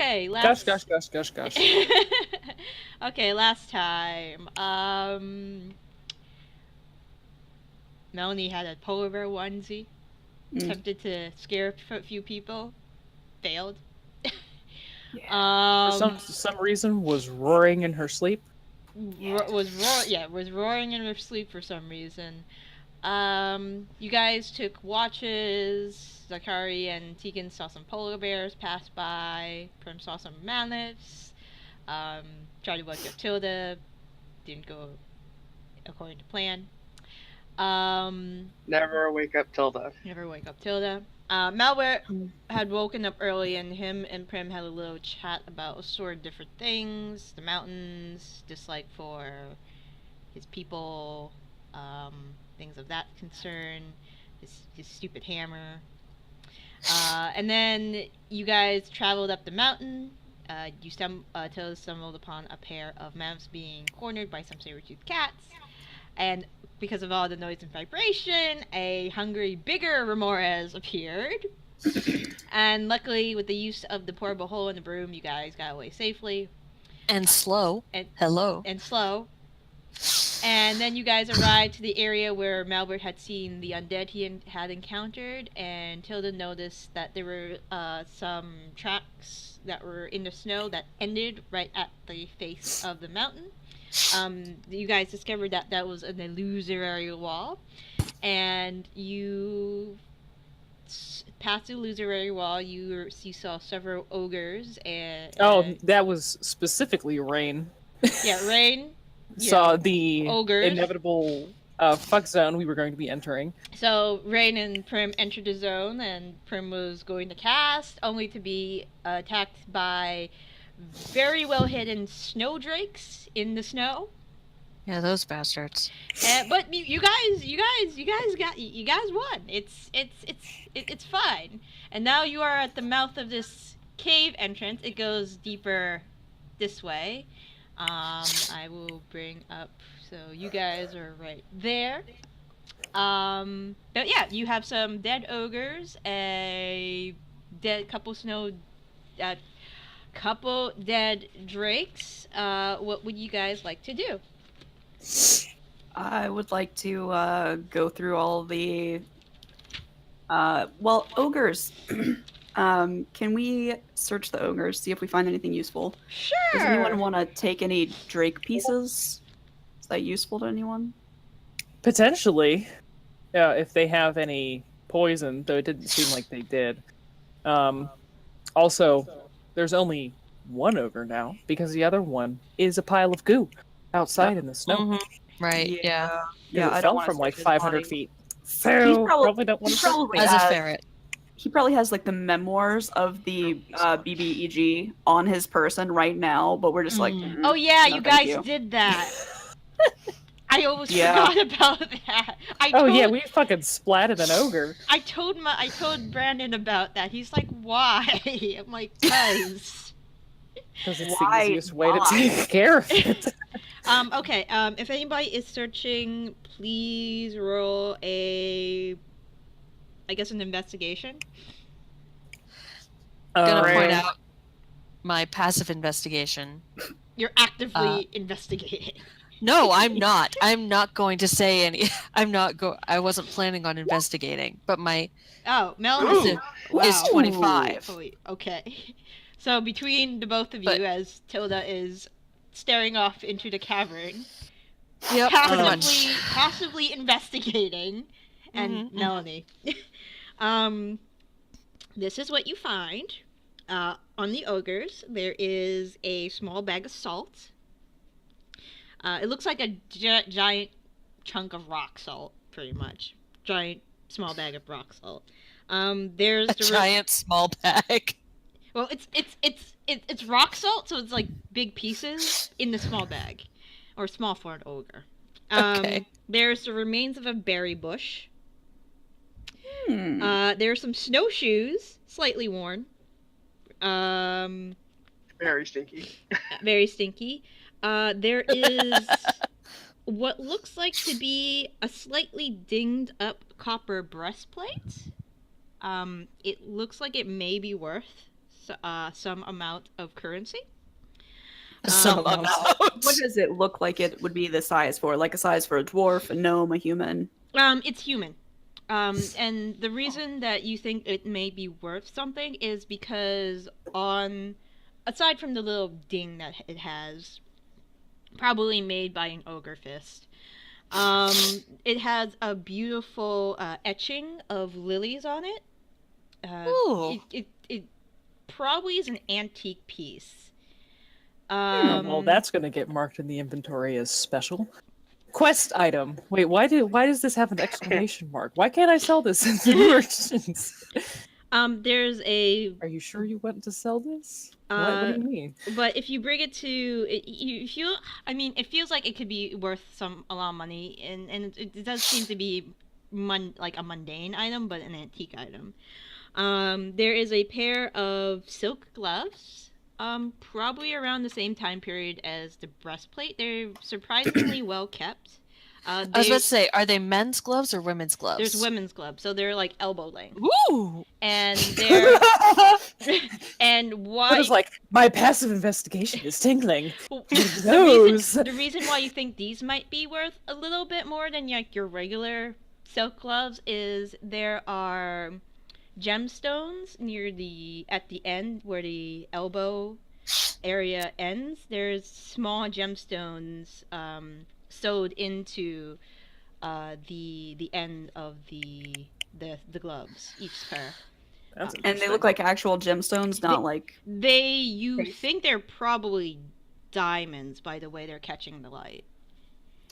Okay, Gosh. Okay, last time. Melanie had a polar bear onesie. Attempted to scare a few people. Failed. For some reason, was roaring in her sleep. Was roaring in her sleep for some reason. You guys took watches. Zaitari and Teagan saw some polar bears pass by. Prim saw some mammoths. Tried to wake up Tilda. Didn't go according to plan. Never wake up Tilda. Never wake up Tilda. Malware had woken up early, and him and Prim had a little chat about a sort of different things. The mountains, dislike for his people, things of that concern, his stupid hammer. And then you guys traveled up the mountain. Tilda stumbled upon a pair of mammoths being cornered by some saber-toothed cats. And because of all the noise and vibration, a hungry, bigger remorhaz appeared. And luckily, with the use of the portable hole in the broom, you guys got away safely. And slow. Hello. And slow. And then you guys arrived to the area where Malbert had seen the undead he had encountered, and Tilda noticed that there were some tracks that were in the snow that ended right at the face of the mountain. You guys discovered that that was an illusory wall, and you past the illusory wall, you saw several ogres and... that was specifically Rain. Yeah, Rain. Saw the ogres. Inevitable fuck zone we were going to be entering. So Rain and Prim entered the zone, and Prim was going to cast, only to be attacked by very well hidden snow drakes in the snow. Yeah, those bastards. But you guys won. It's fine. And now you are at the mouth of this cave entrance. It goes deeper this way. I will bring up, so you guys are right there. But yeah, you have some dead ogres, a dead couple dead drakes. What would you guys like to do? I would like to go through all the ogres. Can we search the ogres, see if we find anything useful? Sure. Does anyone want to take any drake pieces? Is that useful to anyone? Potentially. Yeah, if they have any poison, though it didn't seem like they did. Also, there's only one ogre now, because the other one is a pile of goo outside in the snow. Mm-hmm. Right, yeah. Yeah, it fell from like 500 feet. So probably don't want to as a ferret. He probably has like the memoirs of the BBEG on his person right now, but we're just like, oh yeah, no, you guys did that. I almost forgot about that. We fucking splatted an ogre. I told Brandon about that. He's like, why? I'm like, because it's the easiest way to take care of it. Okay. If anybody is searching, please roll an investigation. I'm gonna point out my passive investigation. You're actively investigating. No, I'm not. I'm not going to say any. I wasn't planning on investigating, but my Melanie is 25. Okay, so between the both of you, as Tilda is staring off into the cavern, passively investigating, and Melanie. This is what you find. On the ogres, there is a small bag of salt. It looks like a giant chunk of rock salt, pretty much. Giant, small bag of rock salt. There's a giant small bag. Well, it's rock salt, so it's like big pieces in the small bag, or small for an ogre. Okay. There's the remains of a berry bush. There are some snowshoes, slightly worn. Very stinky. Very stinky. There is what looks like to be a slightly dinged up copper breastplate. It looks like it may be worth some amount of currency. Some Um, amount. What does it look like it would be the size for? Like a size for a dwarf, a gnome, a human? It's human. And the reason that you think it may be worth something is because aside from the little ding that it has, probably made by an ogre fist, it has a beautiful etching of lilies on it. Ooh. It probably is an antique piece. Well, that's going to get marked in the inventory as special. Quest item. Wait, why does this have an exclamation mark? Why can't I sell this in the merchants? There's a. Are you sure you went to sell this? What do you mean? But if you bring it to, it feels like it could be worth a lot of money, and it does seem to be like a mundane item, but an antique item. There is a pair of silk gloves. Probably around the same time period as the breastplate. They're surprisingly well kept. I was about to say, are they men's gloves or women's gloves? There's women's gloves, so they're like elbow length. Ooh! And they're and why? I was like, my passive investigation is tingling. The reason why you think these might be worth a little bit more than like your regular silk gloves is there are gemstones at the end where the elbow area ends. There's small gemstones sewed into the end of the gloves, each pair. And they look like actual gemstones, not like... You think they're probably diamonds by the way they're catching the light.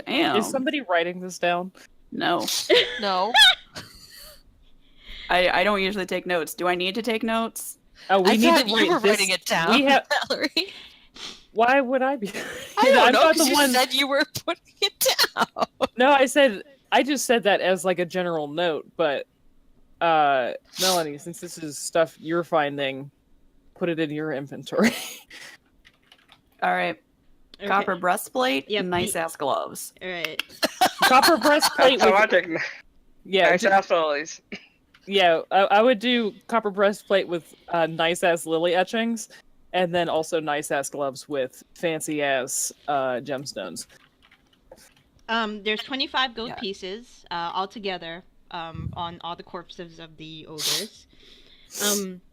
Damn. Is somebody writing this down? No. No. I don't usually take notes. Do I need to take notes? Oh, we I need thought to you were this. writing it down, We have. Valerie. Why would I be? I don't I'm know, not because the you one. said you were putting it down. No, I just said that as like a general note, but Melanie, since this is stuff you're finding, put it in your inventory. All right. Okay. Copper breastplate, Yep. nice ass gloves. All right. Copper breastplate So I with take yeah, nice ass lilies. yeah. I would do copper breastplate with nice ass lily etchings, and then also nice ass gloves with fancy ass gemstones. There's 25 gold Yeah. pieces altogether on all the corpses of the ogres.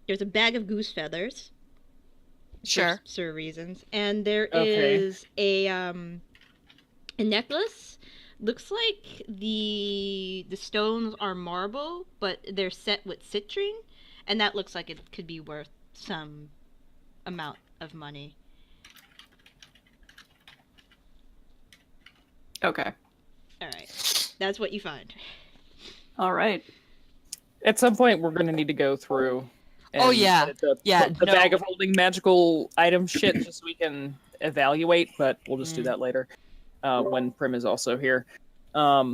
There's a bag of goose feathers. Sure. For certain reasons. And there Okay. is a necklace. Looks like the stones are marble, but they're set with citrine, and that looks like it could be worth some amount of money. Okay. All right. That's what you find. All right. At some point, we're gonna need to go through. Oh, yeah. edit the Yeah, the no. bag of holding magical item shit, just so we can evaluate. But we'll just do Mm. that later when Prim is also here. While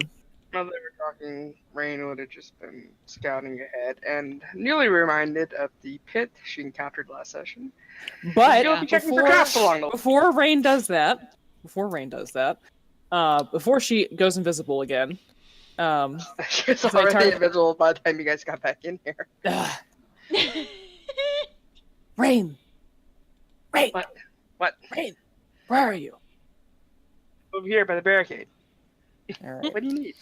they were talking, Rain would have just been scouting ahead and newly reminded of the pit she encountered last session. But You'll be checking for traps along the way. before Rain does that, before she goes invisible again, She was Zaitari- already invisible by the time you guys got back in here. Rain, What? Rain, where are you? Over here by the barricade. All right. What do you need?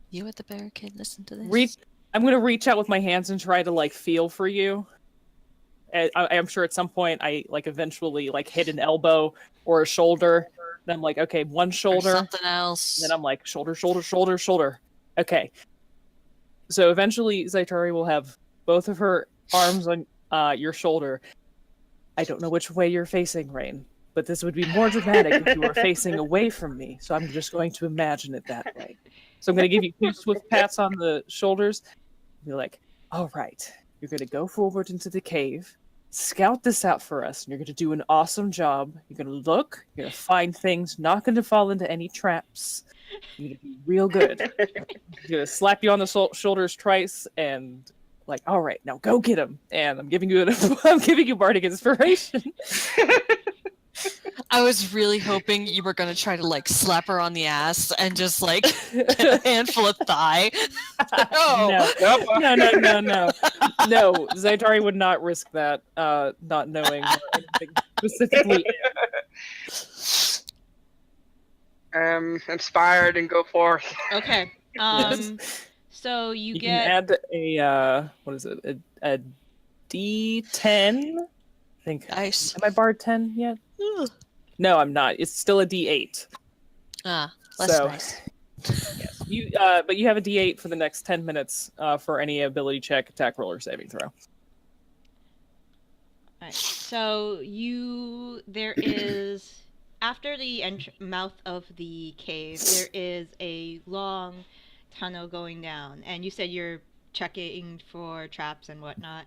You at the barricade, listen to this. I'm gonna reach out with my hands and try to like feel for you. I'm sure at some point I like eventually like hit an elbow or a shoulder. Then I'm like, okay, one Or shoulder. something else. Then I'm like, shoulder, shoulder, shoulder, shoulder. Okay. So eventually Zaitari will have both of her arms on your shoulder. I don't know which way you're facing, Rain, but this would be more dramatic if you were facing away from me. So I'm just going to imagine it that way. So I'm going to give you 2 swift pats on the shoulders. Be like, all right, you're going to go forward into the cave, scout this out for us, and you're going to do an awesome job. You're going to look, you're going to find things, not going to fall into any traps. You're going to be real good. I'm going to slap you on the shoulders twice and like, all right, now go get him. And I'm giving you bardic inspiration. I was really hoping you were gonna try to like slap her on the ass and just like get a handful of thigh. No. Nope. No. No, Zaitari would not risk that, not knowing where anything specifically. Inspired and go forth. Okay. Yes. So you You get can add a, what is it? A D10? I think. Nice. Am I barred 10 yet? No, I'm not. It's still a D8. Ah, that's So, nice. yes. But you have a D8 for the next 10 minutes for any ability check, attack roll, or saving throw. Alright, so there is, after the mouth of the cave, there is a long tunnel going down, and you said you're checking for traps and whatnot.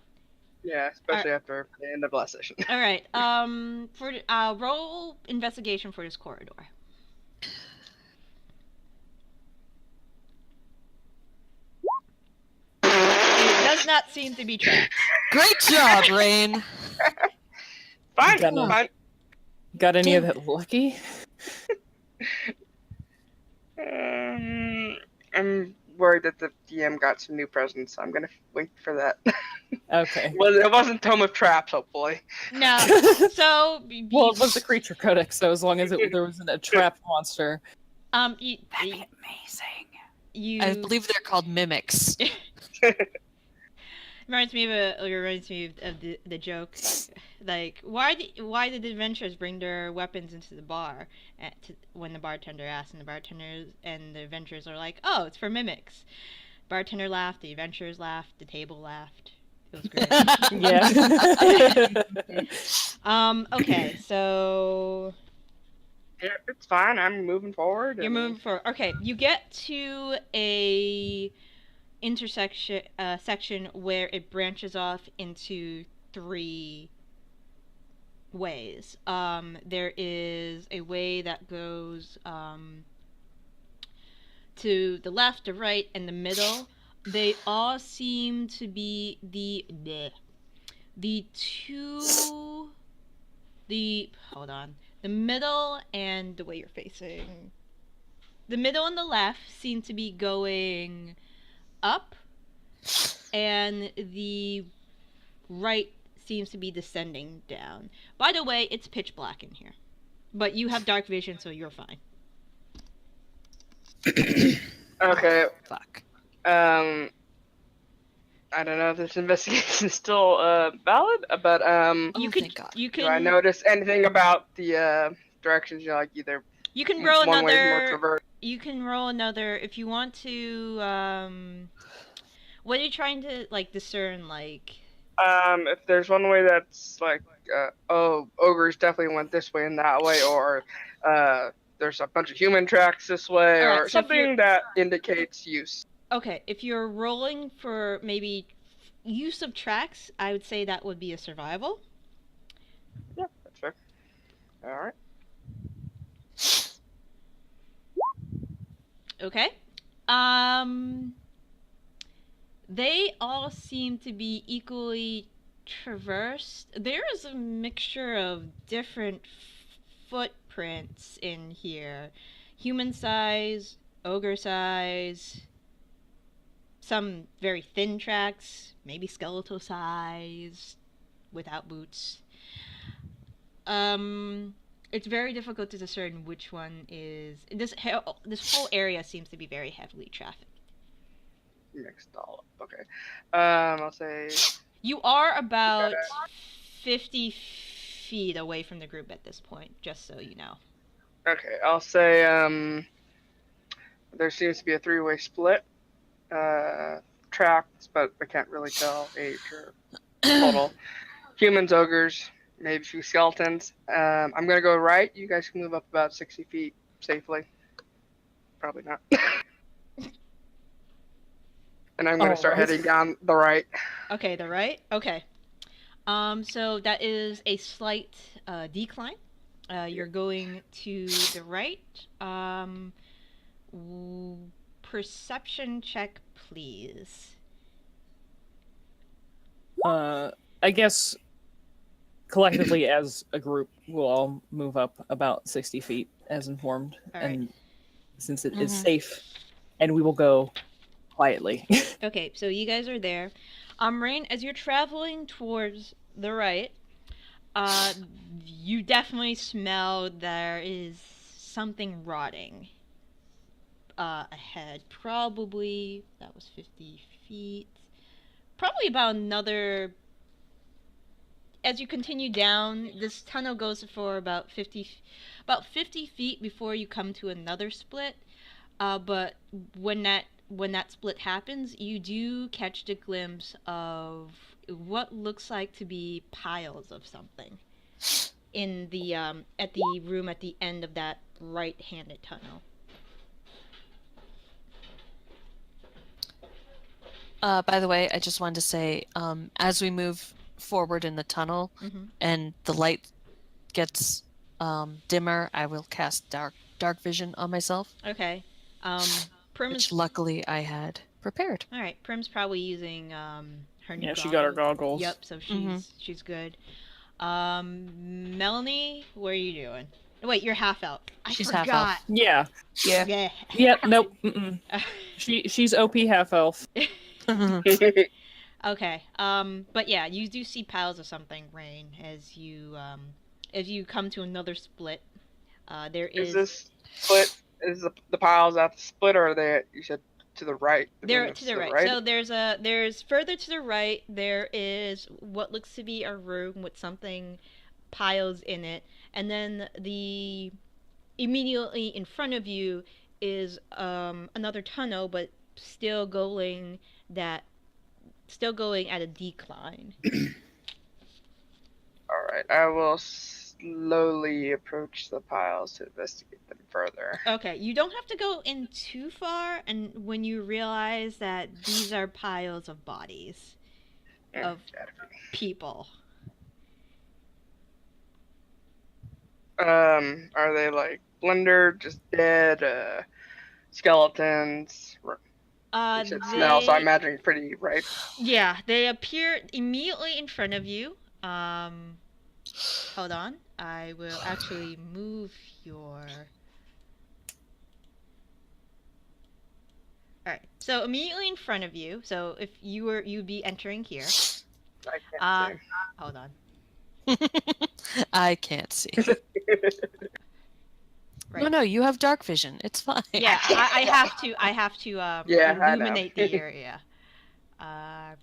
Yeah, especially after the end of last session. Alright, roll investigation for this corridor. It does not seem to be trapped. Great job, Rain. Fine, Gonna- fine. Got any of that lucky? I'm worried that the DM got some new presents, so I'm gonna wait for that. Okay. Well, it wasn't Tome of Traps, hopefully. No, so Well, it was the creature codex, so as long as there wasn't a trap monster. That'd be amazing. You I believe they're called mimics. reminds me of the joke, like why did the adventurers bring their weapons into the bar when the bartender asked, and the bartenders and the adventurers are like, oh, it's for mimics. Bartender laughed, the adventurers laughed, the table laughed. It was great. Yeah. Okay, so Yeah, it's fine. I'm moving forward. you're moving forward. Okay, you get to a intersection section where it branches off into 3 ways. There is a way that goes to the left, the right, and the middle. They all seem to be the middle and the way you're facing. The middle and the left seem to be going up, and the right seems to be descending down. By the way, it's pitch black in here, but you have dark vision, so you're fine. Okay. Fuck. I don't know if this investigation is still valid, but You thank God. do I notice anything about the directions? You know, like either you can roll one way is more another. traverse. You can roll another if you want to. What are you trying to like discern? Like, If there's one way that's like, ogres definitely went this way and that way, or there's a bunch of human tracks this way, Alright, or so if you're- something that indicates use. okay, if you're rolling for maybe use of tracks, I would say that would be a survival. Yeah, that's fair. All right. Okay. They all seem to be equally traversed. There is a mixture of different footprints in here. Human size, ogre size, some very thin tracks, maybe skeletal size, without boots. It's very difficult to discern which one is. This whole area seems to be very heavily trafficked. Mixed all up. Okay. I'll say. You are about 50 feet away from the group at this point, just so you know. Okay, I'll say there seems to be a 3-way split. Tracks, but I can't really tell age or total. Humans, ogres, maybe a few skeletons. I'm gonna go right. You guys can move up about 60 feet safely. Probably not. And I'm gonna start heading down the right. Okay, the right? Okay. So that is a slight decline. You're going to the right. Perception check, please. I guess collectively as a group, we'll all move up about 60 feet as informed. All right. And since it is safe, and we will go quietly. Okay, so you guys are there. Rain, as you're traveling towards the right, you definitely smell there is something rotting ahead. Probably, that was 50 feet. Probably about another... As you continue down, this tunnel goes for about 50 feet before you come to another split. But when that split happens, you do catch the glimpse of what looks like to be piles of something in the at the room at the end of that right-handed tunnel. By the way, I just wanted to say, as we move forward in the tunnel and the light gets dimmer, I will cast dark vision on myself. Okay. Prim Which is... luckily I had prepared. All right. Prim's probably using her new goggles. She got her goggles. Yep. So she's good. Melanie, what are you doing? Wait, you're half elf. She's forgot. half elf. Yeah. Yeah. Yeah. Nope. She's OP half elf. Okay. But yeah, you do see piles of something, Rain, as you come to another split. There is... Is this split? Is the piles at the split, or are they? You said to the right. They're to the right. So there's further to the right. There is what looks to be a room with something piles in it, and then the immediately in front of you is another tunnel, but still going at a decline. All right, I will slowly approach the piles to investigate them further. Okay, you don't have to go in too far, and when you realize that these are piles of bodies of people. Are they like blundered, just dead, skeletons? You said smell, so I imagine pretty, right? Yeah, they appear immediately in front of you. Hold on. I will actually move your... Alright, so immediately in front of you, so if you'd be entering here. I can't see. Hold on. I can't see. Right. No, you have dark vision. It's fine. Yeah, I have to illuminate the area.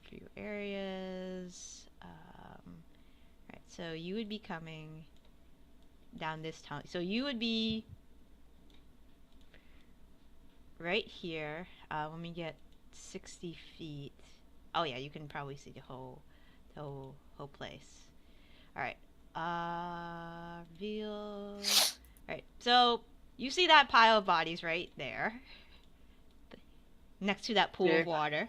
Few areas. Right, so you would be coming down this tunnel. So you would be right here. Let me get 60 feet. Oh yeah, you can probably see the whole place. All right. Reveal. Alright, so you see that pile of bodies right there, next to that pool of water.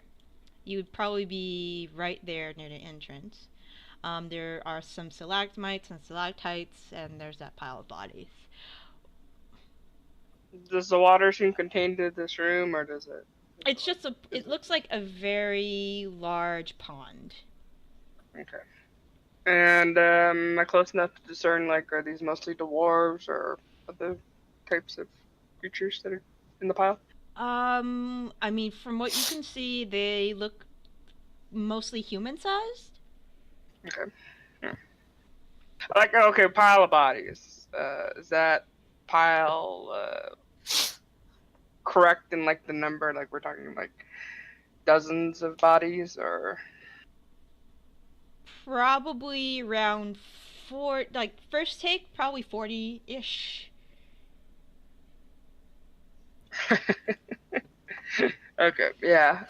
You would probably be right there near the entrance. There are some stalagmites and stalactites, and there's that pile of bodies. Does the water seem contained in this room, or does it? It's just it looks like a very large pond. Okay. And am I close enough to discern, like, are these mostly dwarves or other types of creatures that are in the pile? I mean, from what you can see, they look mostly human-sized. Okay. Yeah. Like, okay, pile of bodies. Is that pile correct in, like, the number? Like, we're talking, like, dozens of bodies, or... Probably around first take, probably 40-ish. Okay, yeah.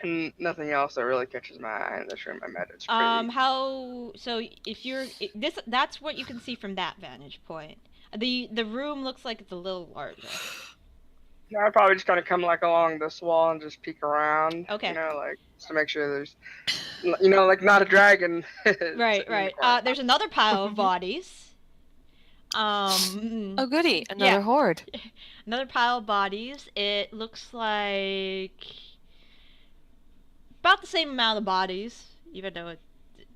And nothing else that really catches my eye in this room. I imagine it's pretty... That's what you can see from that vantage point. The room looks like it's a little larger. Yeah, I'd probably just kind of come, like, along this wall and just peek around. Okay. You know, like, just to make sure there's, you know, like, not a dragon. Right. There's another pile of bodies. Oh, goody. Another horde. Another pile of bodies. It looks like about the same amount of bodies, even though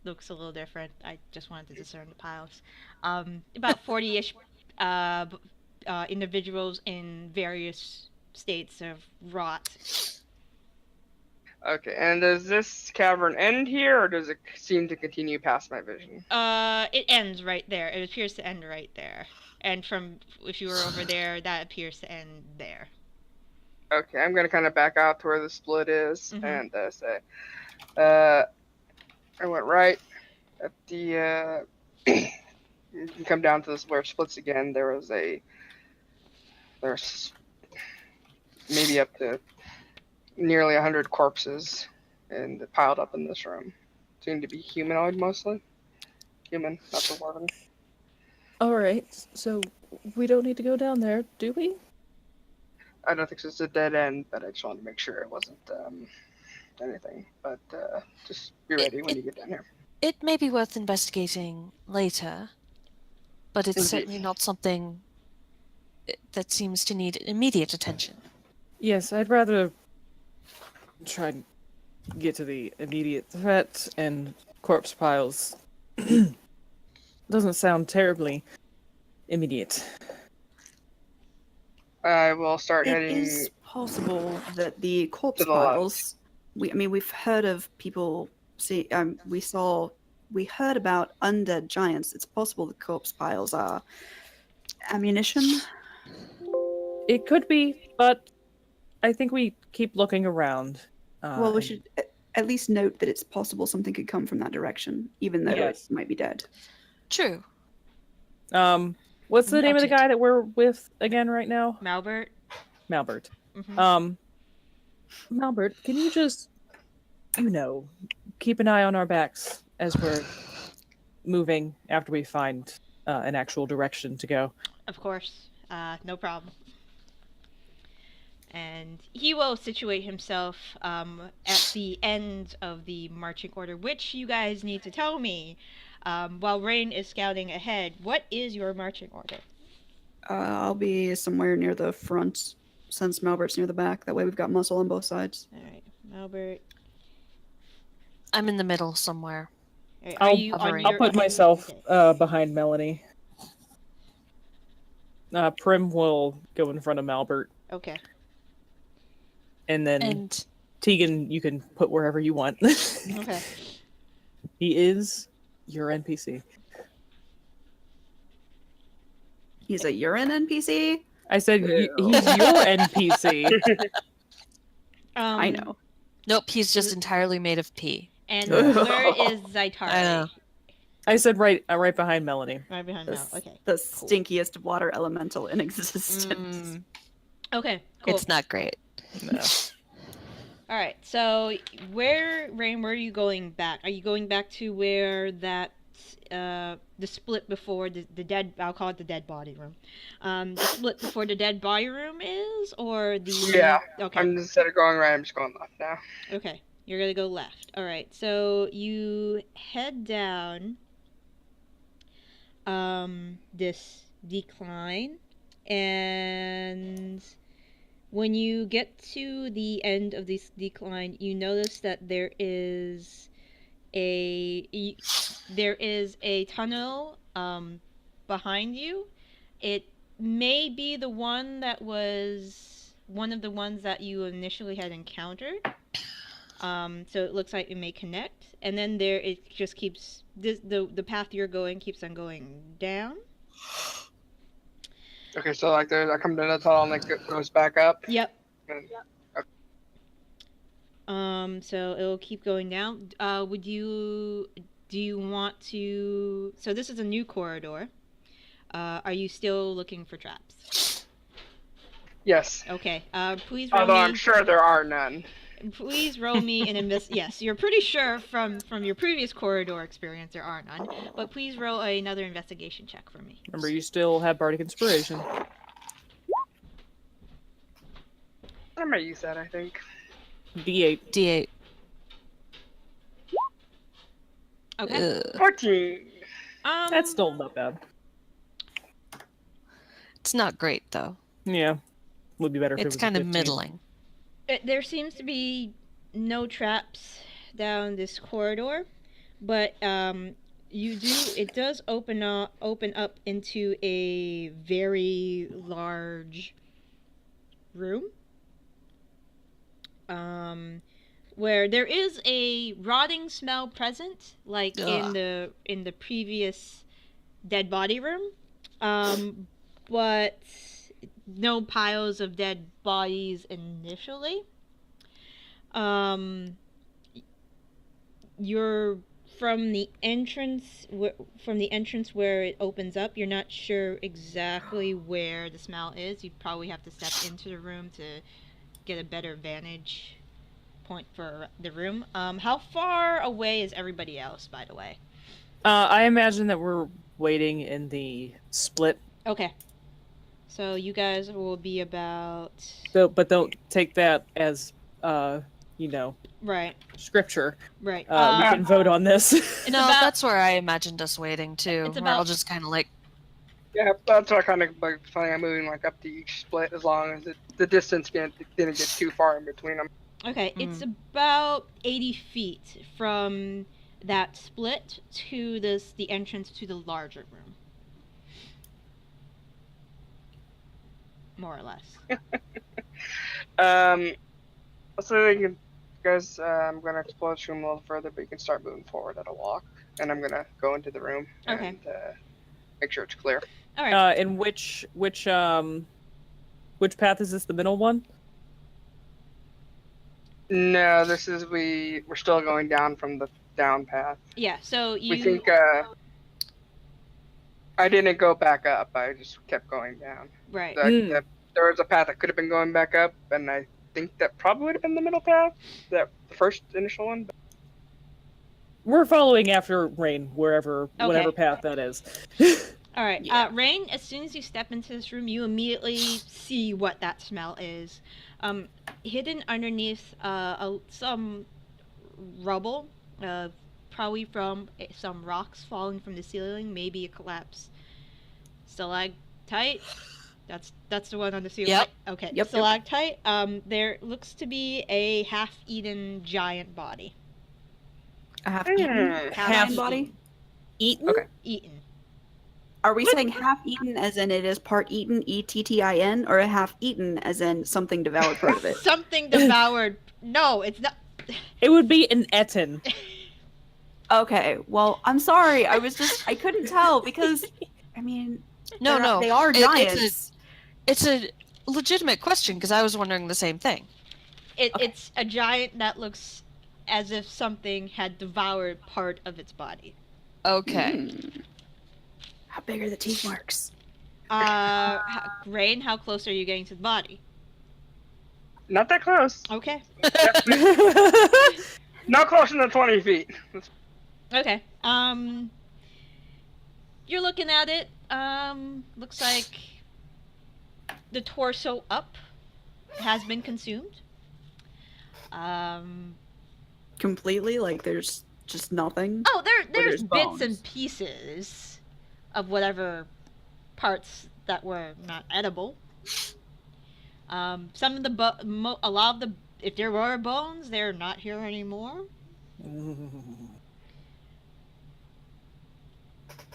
looks a little different. I just wanted to discern the piles. About 40-ish individuals in various states of rot. Okay, and does this cavern end here, or does it seem to continue past my vision? It ends right there. It appears to end right there. And from, if you were over there, that appears to end there. Okay, I'm gonna kind of back out to where the split is Mhm. and say, I went right at the. You can come down to this where it splits again. There's maybe up to nearly 100 corpses and piled up in this room. Seem to be humanoid mostly. Human, not the wyvern. All right, so we don't need to go down there, do we? I don't think it's a dead end, but I just wanted to make sure it wasn't anything. But just be ready when you get down here. It may be worth investigating later, but it's Indeed. certainly not something that seems to need immediate attention. Yes, I'd rather try and get to the immediate threat, and corpse piles doesn't sound terribly immediate. I will start It heading. is possible that the corpse to the left. piles. We've heard of people. We heard about undead giants. It's possible the corpse piles are ammunition. It could be, but I think we keep looking around. Well, we and- should at least note that it's possible something could come from that direction, even though Yes. it might be dead. True. What's the name of the Noted. guy that we're with again right now? Malbert? Malbert. Mhm. Malbert, can you just, keep an eye on our backs as we're moving after we find an actual direction to go? Of course. No problem. And he will situate himself at the end of the marching order, which you guys need to tell me. While Rain is scouting ahead, what is your marching order? I'll be somewhere near the front, since Malbert's near the back. That way we've got muscle on both sides. Alright, Malbert. I'm in the middle somewhere. Alright, I'll- are you on hovering. I'll your- put myself okay. behind Melanie. Prim will go in front of Malbert, Okay. and then And Teagan, you can put wherever you want. Okay. He is your NPC. He's a urine NPC. I said Ew. he's your NPC. I know. nope, he's just entirely made of pee. And where is Zaitari? I know. I said right behind Melanie. Right behind The, Mel. Okay. the stinkiest water elemental in existence. Okay, cool. It's not great. No. Alright, so Rain, where are you going back? Are you going back to where that the split before the dead, I'll call it the dead body room. The split before the dead body room is, or the Yeah, okay. instead of going right, I'm just going left now. Okay, you're gonna go left. Alright, so you head down this decline, and when you get to the end of this decline, you notice that there is a tunnel behind you. It may be the one that was one of the ones that you initially had encountered. So it looks like it may connect, and then it just keeps the path you're going keeps on going down. Okay, so like I come to the tunnel and it goes back up. Yep. And, So it'll keep going down. Do you want to? So this is a new corridor. Are you still looking for traps? yes. Okay. Please roll Although me. I'm sure there are none. Please roll me an Yes, you're pretty sure from your previous corridor experience there are none. But please roll another investigation check for me. Remember, you still have Bardic Inspiration. I might use that, I think. D8. D8. Okay. 14. That's still not bad. It's not great though. Yeah. Would be better if it It's was a kind of 15. middling. There seems to be no traps down this corridor, but it does open up into a very large room. Where there is a rotting smell present, like in the previous dead body room, but no piles of dead bodies initially. You're from the entrance where it opens up. You're not sure exactly where the smell is. You probably have to step into the room to get a better vantage point for the room. How far away is everybody else, by the way? I imagine that we're waiting in the split. Okay. So you guys will be about... But don't take that as, right. scripture. Right. We can vote on this. No, that's where I imagined us waiting, too. It's We're about- all just kind of like... Yeah, that's what I kind of like planning on moving like up to each split as long as the distance didn't get too far in between them. Okay, it's about 80 feet from that split to the entrance to the larger room. More or less. So you can, guys, I'm gonna explore this room a little further, but you can start moving forward at a walk, and I'm gonna go into the room and make sure it's clear. All right. And which path is this? The middle one? No, this is we're still going down from the down path. Yeah. So you. We think I didn't go back up. I just kept going down. Right. There was a path that could have been going back up, and I think that probably would have been the middle path, the first initial one. We're following after Rain, whatever path that is. All right. Yeah. Rain, as soon as you step into this room, you immediately see what that smell is. Hidden underneath some rubble, probably from some rocks falling from the ceiling, maybe a collapsed stalactite. That's the one on the ceiling. Yep. Okay. Yep. Stalactite. There looks to be a half-eaten giant body. A half-eaten Half body? Eaten? Okay. Eaten. Are we saying half-eaten as in it is part eaten, E-T-T-I-N, or a half-eaten as in something devoured part of it? Something devoured. No, it's not. It would be an etin. Okay, well, I'm sorry. I couldn't tell because, I mean, No. they are giants. It's a legitimate question, because I was wondering the same thing. It's a giant that looks as if something had devoured part of its body. Okay. How big are the teeth marks? Rain, how close are you getting to the body? Not that close. Okay. Not closer than 20 feet. Okay. You're looking at it. Looks like the torso up has been consumed. Completely? Like, there's just nothing? Oh, there's there's bits bones. and pieces of whatever parts that were not edible. Some of the a lot of the, if there were bones, they're not here anymore.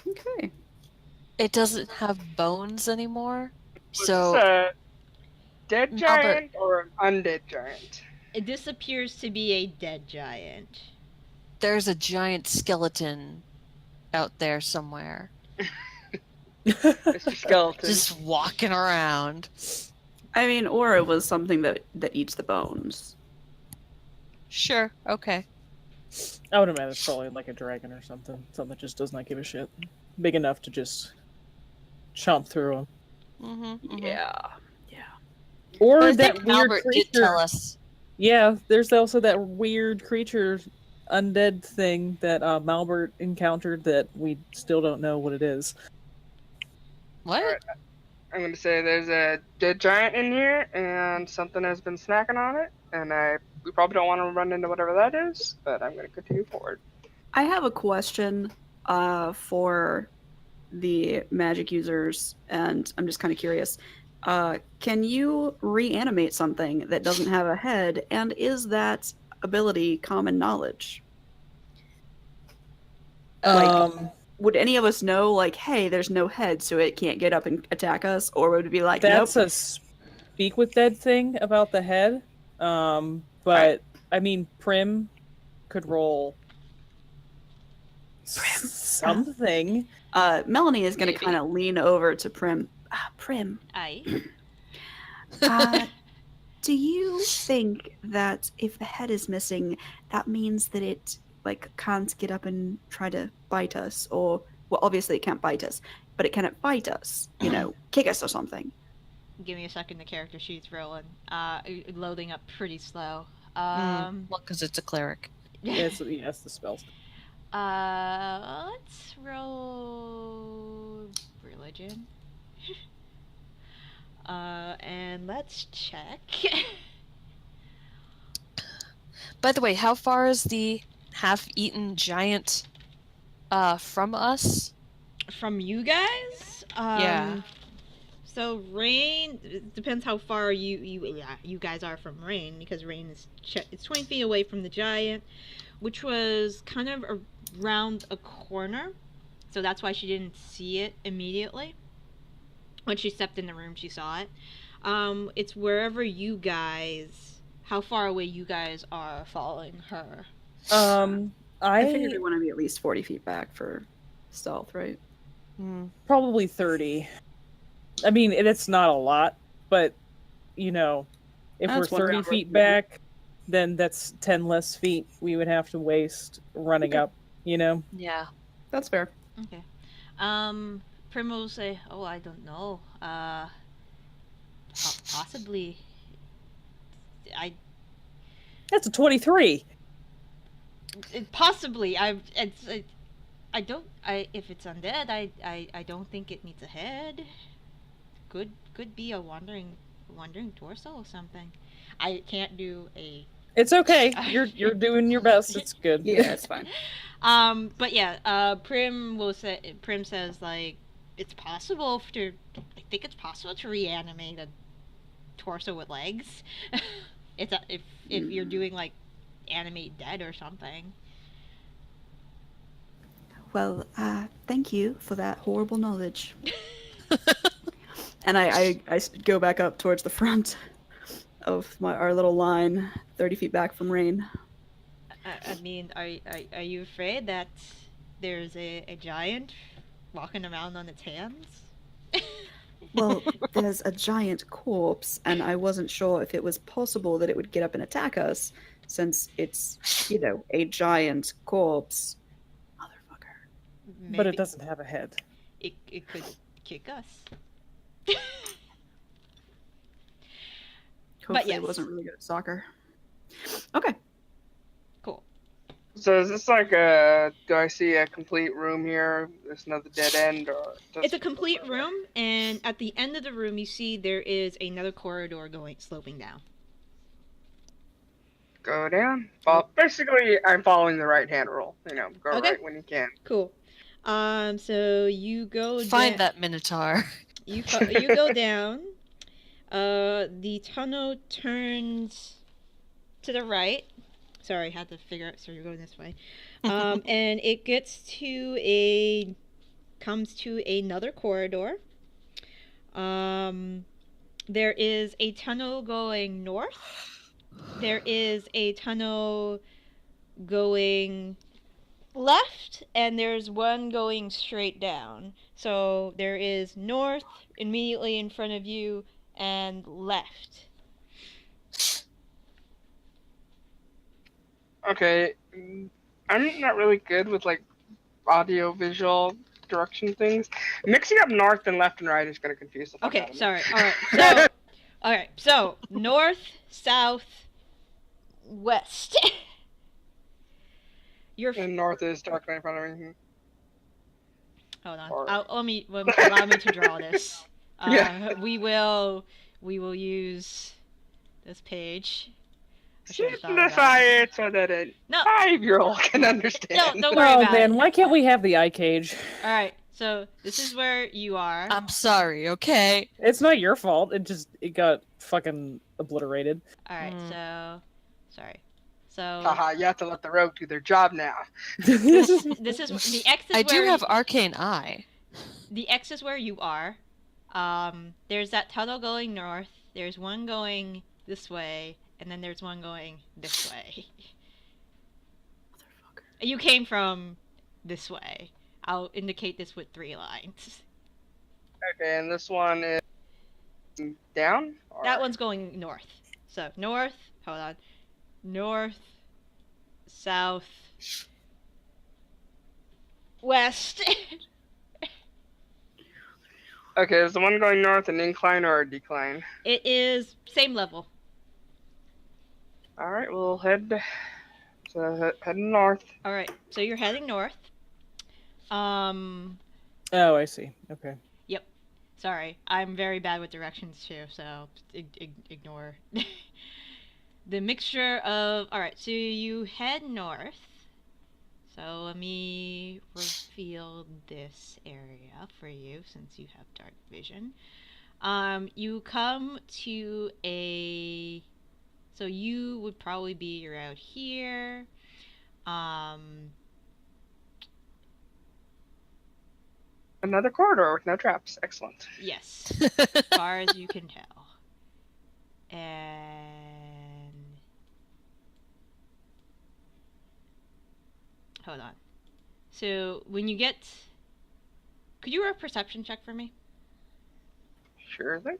Okay. It doesn't have bones anymore, Was so... this a dead Albert. giant or an undead giant? This appears to be a dead giant. There's a giant skeleton out there somewhere. It's a skeleton. Just walking around. I mean, or it was something that eats the bones. Sure, okay. I would imagine it's probably like a dragon or something. Something that just does not give a shit. Big enough to just chomp through them. Yeah. Or I that think weird Albert creature. did tell us. Yeah, there's also that weird creature, undead thing that Malbert encountered that we still don't know what it is. What? Alright. I'm going to say there's a dead giant in here, and something has been snacking on it, and we probably don't want to run into whatever that is, but I'm going to continue forward. I have a question for the magic users, and I'm just kind of curious. Can you reanimate something that doesn't have a head, and is that ability common knowledge? Would any of us know, like, hey, there's no head, so it can't get up and attack us? Or would it be like, that's nope? a speak with dead thing about the head. But Right. I mean, Prim could roll something. Melanie is going to Maybe. kind of lean over to Prim. Prim, Aye. do you think that if the head is missing, that means that it like can't get up and try to bite us? Or, well, obviously it can't bite us, but it cannot bite us, you know, kick us or something. Give me a second. The character sheet's rolling. Loading up pretty slow. Well, because it's a cleric. Yes, the spells. Let's roll religion. And let's check. By the way, how far is the half-eaten giant from us? From you guys? Yeah. So Rain, it depends how far you guys are from Rain, because Rain is it's 20 feet away from the giant, which was kind of around a corner, so that's why she didn't see it immediately. When she stepped in the room, she saw it. It's wherever you guys, how far away you guys are following her. I figured we want to be at least 40 feet back for stealth, right? Probably 30. I mean, it's not a lot, but, you know, if That's we're one 30 round feet worth, back, then that's 10 less feet we would have to waste running up, you know? Yeah. That's fair. Okay. Prim will say, "Oh, I don't know. Possibly. That's a 23. Possibly. If it's undead, I don't think it needs a head. Could be a wandering torso or something. I can't do a. It's okay. You're doing your best. It's good. Yeah, it's fine. But yeah, Prim says, like, it's possible I think it's possible to reanimate a torso with legs. If you're doing, like, animate dead or something. Well, thank you for that horrible knowledge. And I go back up towards the front of our little line, 30 feet back from Rain. I mean, are you afraid that there's a giant walking around on its hands? Well, there's a giant corpse, and I wasn't sure if it was possible that it would get up and attack us, since it's, you know, a giant corpse. Motherfucker. But it doesn't have a head. It could kick us. Hopefully yes. it wasn't really good at soccer. Okay. Cool. So is this like a? Do I see a complete room here? There's another dead end, or? It's a complete room, and at the end of the room, you see there is another corridor sloping down. Go down. Well, basically, I'm following the right-hand rule. You know, go Okay. right when you can. Cool. So you go Find that minotaur. You go down. The tunnel turns to the right. Sorry, I had to figure out. So you're going this way. And it comes to another corridor. There is a tunnel going north. There is a tunnel going left, and there's one going straight down. So there is north immediately in front of you and left. Okay, I'm not really good with like audio visual direction things. Mixing up north and left and right is going to confuse the fuck out of me. Sorry. All right. So north, south, west. And north is directly in front of me. Hold on. Or- Allow me to draw this. Yeah. We will use this page. Simplify it so that a No. 5-year-old can understand. Don't worry Oh about man, it. why can't we have the eye cage? All right. So this is where you are. I'm sorry, okay? It's not your fault. It got fucking obliterated. All right. So, sorry. So Haha, you have to let the rogue do their job now. this is the X is I do where have arcane eye. the X is where you are. There's that tunnel going north. There's one going this way, and then there's one going this way. Motherfucker. You came from this way. I'll indicate this with 3 lines. Okay, and this one is down? Or... That one's going north. So north, hold on. North, south, west. Okay, is the one going north an incline or a decline? It is same level. Alright, we'll head north. Alright, so you're heading north. Oh, I see. Okay. Yep. Sorry, I'm very bad with directions too, so ignore. The mixture of... Alright, so you head north. So let me reveal this area for you since you have dark vision. You come to a... So you would probably be around here. Another corridor with no traps. Excellent. Yes, as far as you can tell. And... Hold on. So, when you get... Could you roll a perception check for me? Sure thing.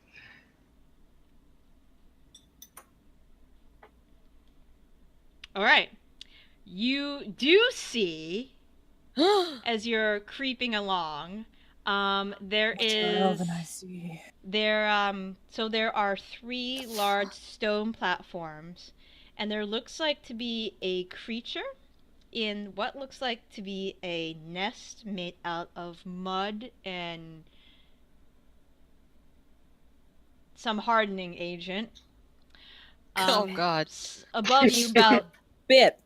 Alright. You do see, as you're creeping along, there is... than I see. So there are 3 large stone platforms, and there looks like to be a creature in what looks like to be a nest made out of mud and some hardening agent. Oh God! Above you, about Bit.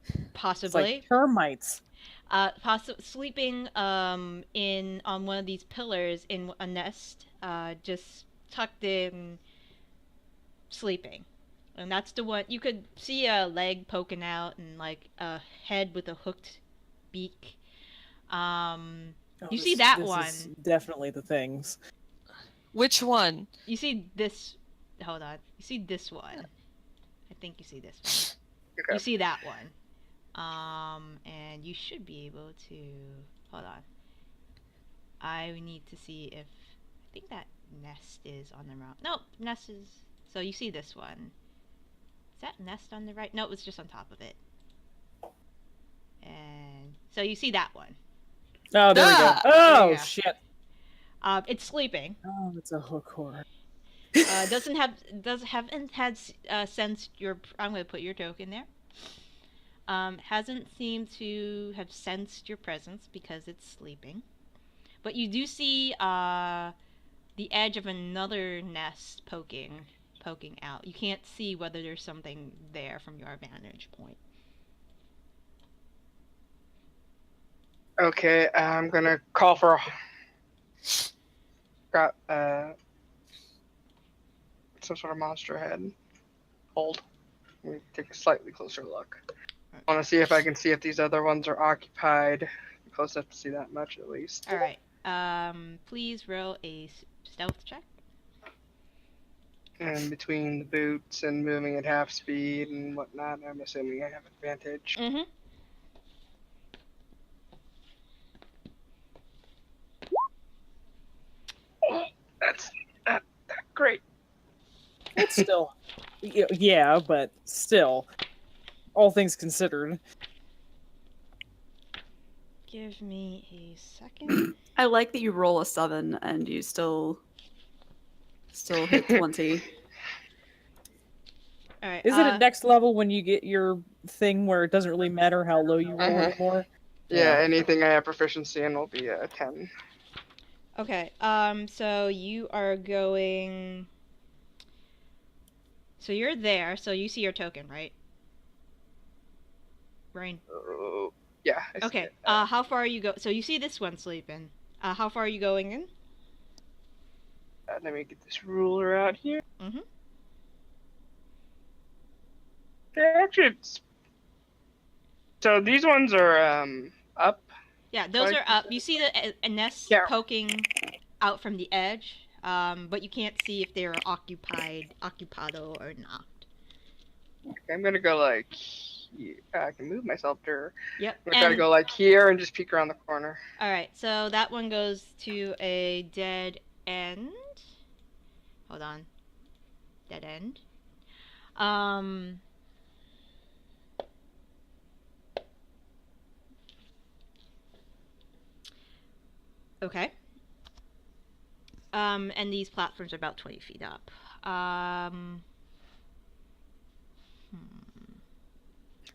It's possibly like termites. sleeping in on one of these pillars in a nest, just tucked in, sleeping. And that's the one you could see a leg poking out and like a head with a hooked beak. You see that this one. Is definitely the things. Which one? You see this. Hold on. You see this one. I think you see this one. Okay. You see that one. And you should be able to. Hold on. I need to see if. I think that nest is on the wrong. No, nest is. So you see this one. Is that nest on the right? No, it was just on top of it. And so you see that one. Oh, there we go. Ah! Oh, Yeah. shit. It's sleeping. Oh, it's a hook horror. Haven't had sensed your. I'm gonna put your token there. Hasn't seemed to have sensed your presence because it's sleeping. But you do see the edge of another nest poking out. You can't see whether there's something there from your vantage point. Okay, I'm gonna call for got some sort of monster head. Hold. Let me take a slightly closer look. I want to see if I can see if these other ones are occupied. I'm close enough to see that much at least. All right. Please roll a stealth check. And between the boots and moving at half speed and whatnot, I'm assuming I have advantage. Mm-hmm. Oh, that's great. It's still, yeah, but still, all things considered. Give me a second. I like that you roll a 7 and you still hit 20. All right. Is it at next level when you get your thing where it doesn't really matter how low you roll anymore? Yeah, anything I have proficiency in will be a 10. Okay. So you are going. So you're there. So you see your token, right? Rain. Yeah. I see Okay. it. How far are you go? So you see this one sleeping. How far are you going in? Let me get this ruler out here. Mm-hmm. Actually, so these ones are up. Yeah, those Like- are up. You see a nest Yeah. poking out from the edge, but you can't see if they're occupado or not. Okay, I'm gonna go like. I can move myself to her. Yep. I'm gonna try to go like here and just peek around the corner. All right, so that one goes to a dead end. Hold on. Dead end. Okay. And these platforms are about 20 feet up.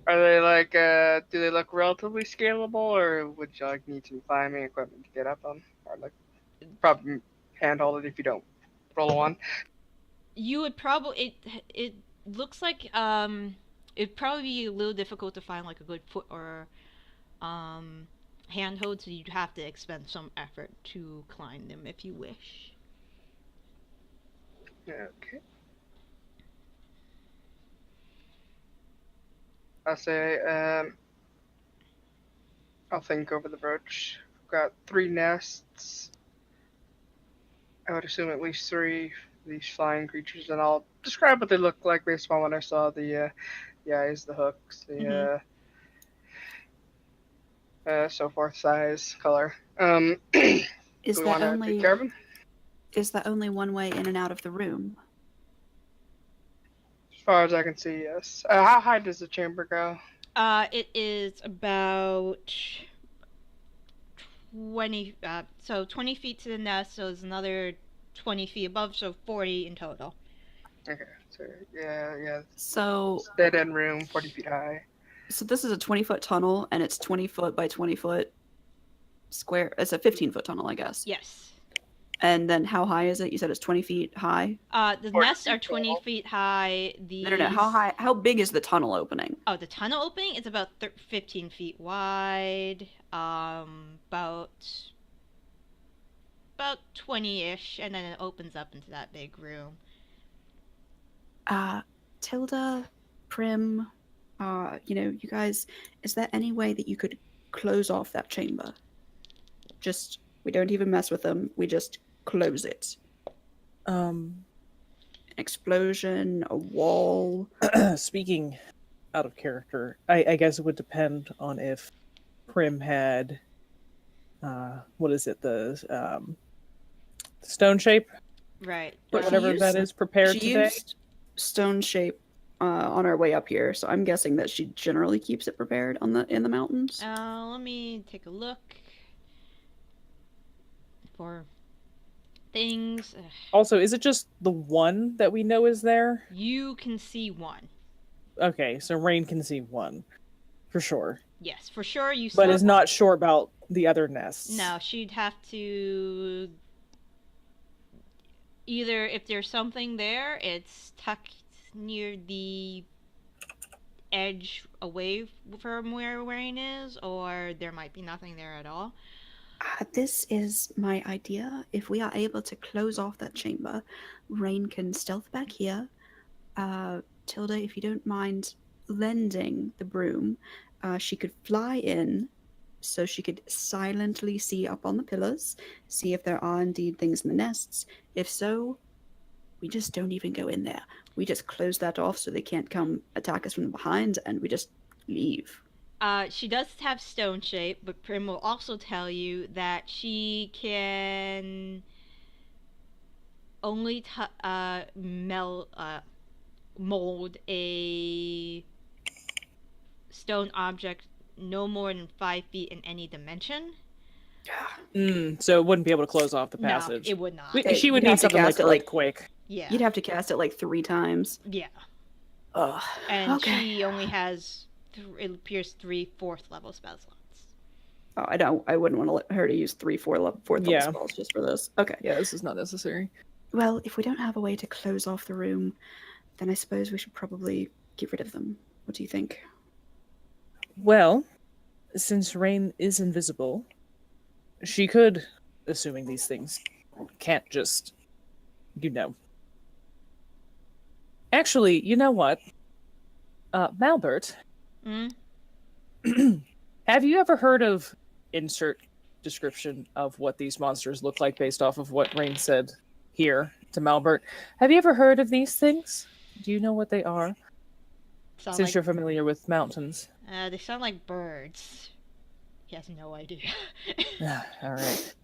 Are they like? Do they look relatively scalable, or would you like need some climbing equipment to get up them, or like probably handhold it if you don't roll a one? You would probably it looks like it'd probably be a little difficult to find like a good foot or handhold, so you'd have to expend some effort to climb them if you wish. Okay. I'll say, I'll think over the brooch. We've got 3 nests. I would assume at least 3 of these flying creatures, and I'll describe what they look like based on what I saw, the eyes, the hooks, the so forth, size, color. Is Do we that want to only take care of them? is that only one way in and out of the room? As far as I can see, yes. How high does the chamber go? It is about 20. So 20 feet to the nest, so it's another 20 feet above, so 40 in total. Okay, so yeah. So Dead end room, 40 feet high. So this is a 20-foot tunnel, and it's 20 foot by 20 foot square. It's a 15-foot tunnel, I guess. Yes. And then how high is it? You said it's 20 feet high? The 40 nests are feet 20 tall. feet high. No. How high? How big is the tunnel opening? Oh, the tunnel opening is about 15 feet wide. About 20-ish, and then it opens up into that big room. Tilda, Prim, you guys, is there any way that you could close off that chamber? Just, we don't even mess with them. We just close it. An explosion, a wall. Speaking out of character, I guess it would depend on if Prim had, what is it, the stone shape, Right. Well, whatever she that used- is, prepared She today. used stone shape on our way up here, so I'm guessing that she generally keeps it prepared in the mountains. Let me take a look for things. Also, is it just the one that we know is there? You can see one. Okay, so Rain can see one, for sure, Yes, for sure. You but saw is not sure about the other nests. No, she'd have to either, if there's something there, it's tucked near the edge away from where Rain is, or there might be nothing there at all. This is my idea. If we are able to close off that chamber, Rain can stealth back here. Tilda, if you don't mind lending the broom, she could fly in so she could silently see up on the pillars, see if there are indeed things in the nests. If so, we just don't even go in there. We just close that off so they can't come attack us from behind, and we just leave. She does have stone shape, but Prim will also tell you that she can only mold a stone object no more than 5 feet in any dimension. So it wouldn't be able to close off the No, passage. it would not. She would You'd have need to something like cast it, like- earthquake. Yeah. You'd have to cast it like 3 times. Yeah. Ugh. And Okay. she only has, it appears, 3 4th level spell slots. Oh, I wouldn't want to let her to use 4th level Yeah. spells just for this. Okay. Yeah, this is not necessary. Well, if we don't have a way to close off the room, then I suppose we should probably get rid of them. What do you think? Well, since Rain is invisible, she could, assuming these things can't just, Actually, you know what? Malbert, Mm? have you ever heard of insert description of what these monsters look like based off of what Rain said here to Malbert? Have you ever heard of these things? Do you know what they are? Sound Since like, you're familiar with mountains. they sound like birds. He has no idea. All right.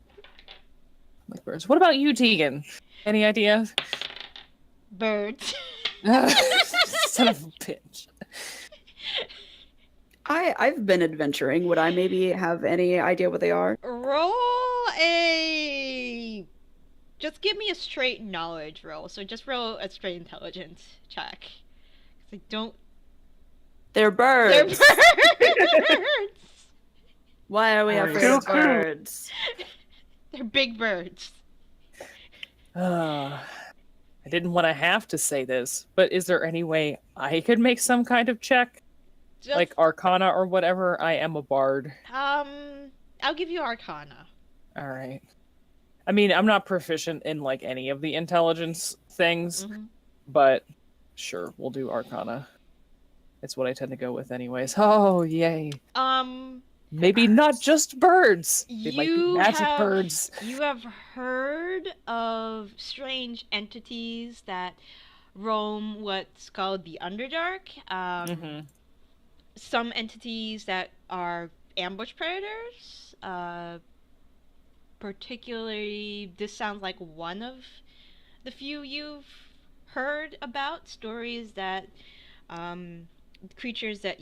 Like birds. What about you, Teagan? Any idea? Birds. Son of a bitch. I've been adventuring. Would I maybe have any idea what they are? Roll a. Just give me a straight knowledge roll. So just roll a straight intelligence check. 'Cause I don't. They're birds. They're birds. Why are we Oh, afraid so of birds? They're big birds. I didn't want to have to say this, but is there any way I could make some kind of check? Just, Like Arcana or whatever? I am a bard. I'll give you Arcana. Alright. I mean, I'm not proficient in, like, any of the intelligence things, Mhm. but sure, we'll do Arcana. It's what I tend to go with anyways. Oh, yay. Maybe not just birds! They might be magic birds. You have heard of strange entities that roam what's called the Underdark. Mm-hmm. Some entities that are ambush predators. Particularly, this sounds like one of the few you've heard about. Stories that creatures that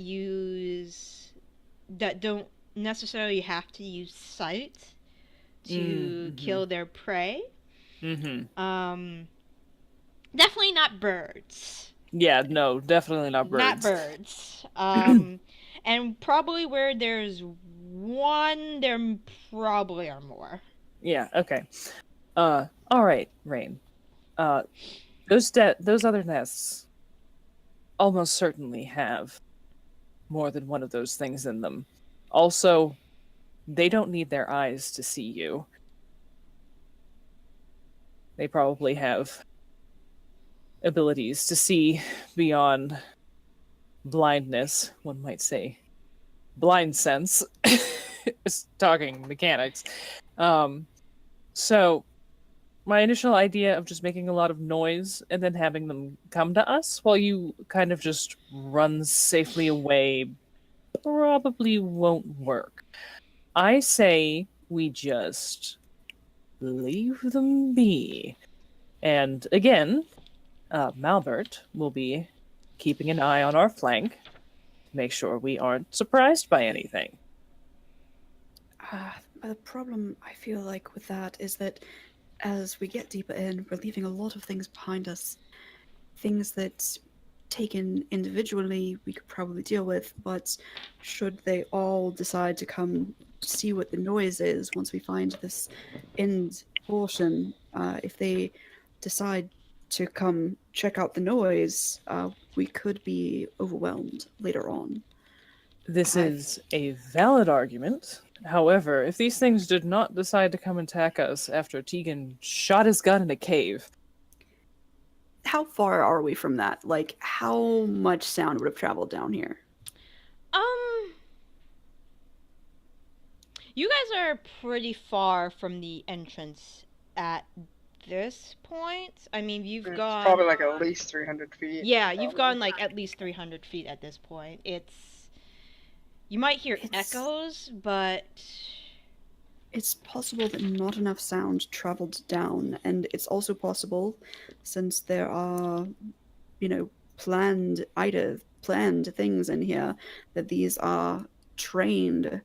don't necessarily have to use sight to kill their prey. Mm-hmm. Definitely not birds. Yeah, no, definitely not birds. Not birds. And probably where there's one, there probably are more. Yeah, okay. Alright, Rain. Those other nests almost certainly have more than one of those things in them. Also, they don't need their eyes to see you. They probably have abilities to see beyond blindness, one might say. Blind sense. It's talking mechanics. So, my initial idea of just making a lot of noise and then having them come to us while you kind of just run safely away probably won't work. I say we just leave them be. And again, Malbert will be keeping an eye on our flank to make sure we aren't surprised by anything. The problem I feel like with that is that as we get deeper in, we're leaving a lot of things behind us. Things that, taken individually, we could probably deal with, but should they all decide to come see what the noise is once we find this end portion, if they decide to come check out the noise, we could be overwhelmed later on. This is a valid argument. However, if these things did not decide to come attack us after Teagan shot his gun in a cave... How far are we from that? Like, how much sound would have traveled down here? You guys are pretty far from the entrance at this point. I mean, you've It's gone... probably like at least 300 feet. Yeah, you've gone like at least 300 feet at this point. You might hear echoes, but... It's possible that not enough sound traveled down, and it's also possible, since there are, planned things in here, that these are trained,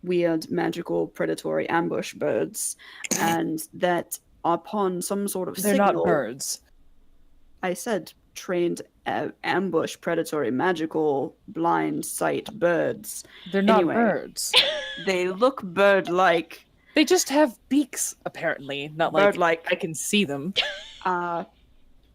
weird, magical, predatory ambush birds, and that upon some sort of They're signal... not birds. I said trained ambush, predatory, magical, blind sight birds. They're not Anyway. birds. They look bird-like. They just have beaks, apparently. Not like Bird-like. I can see them.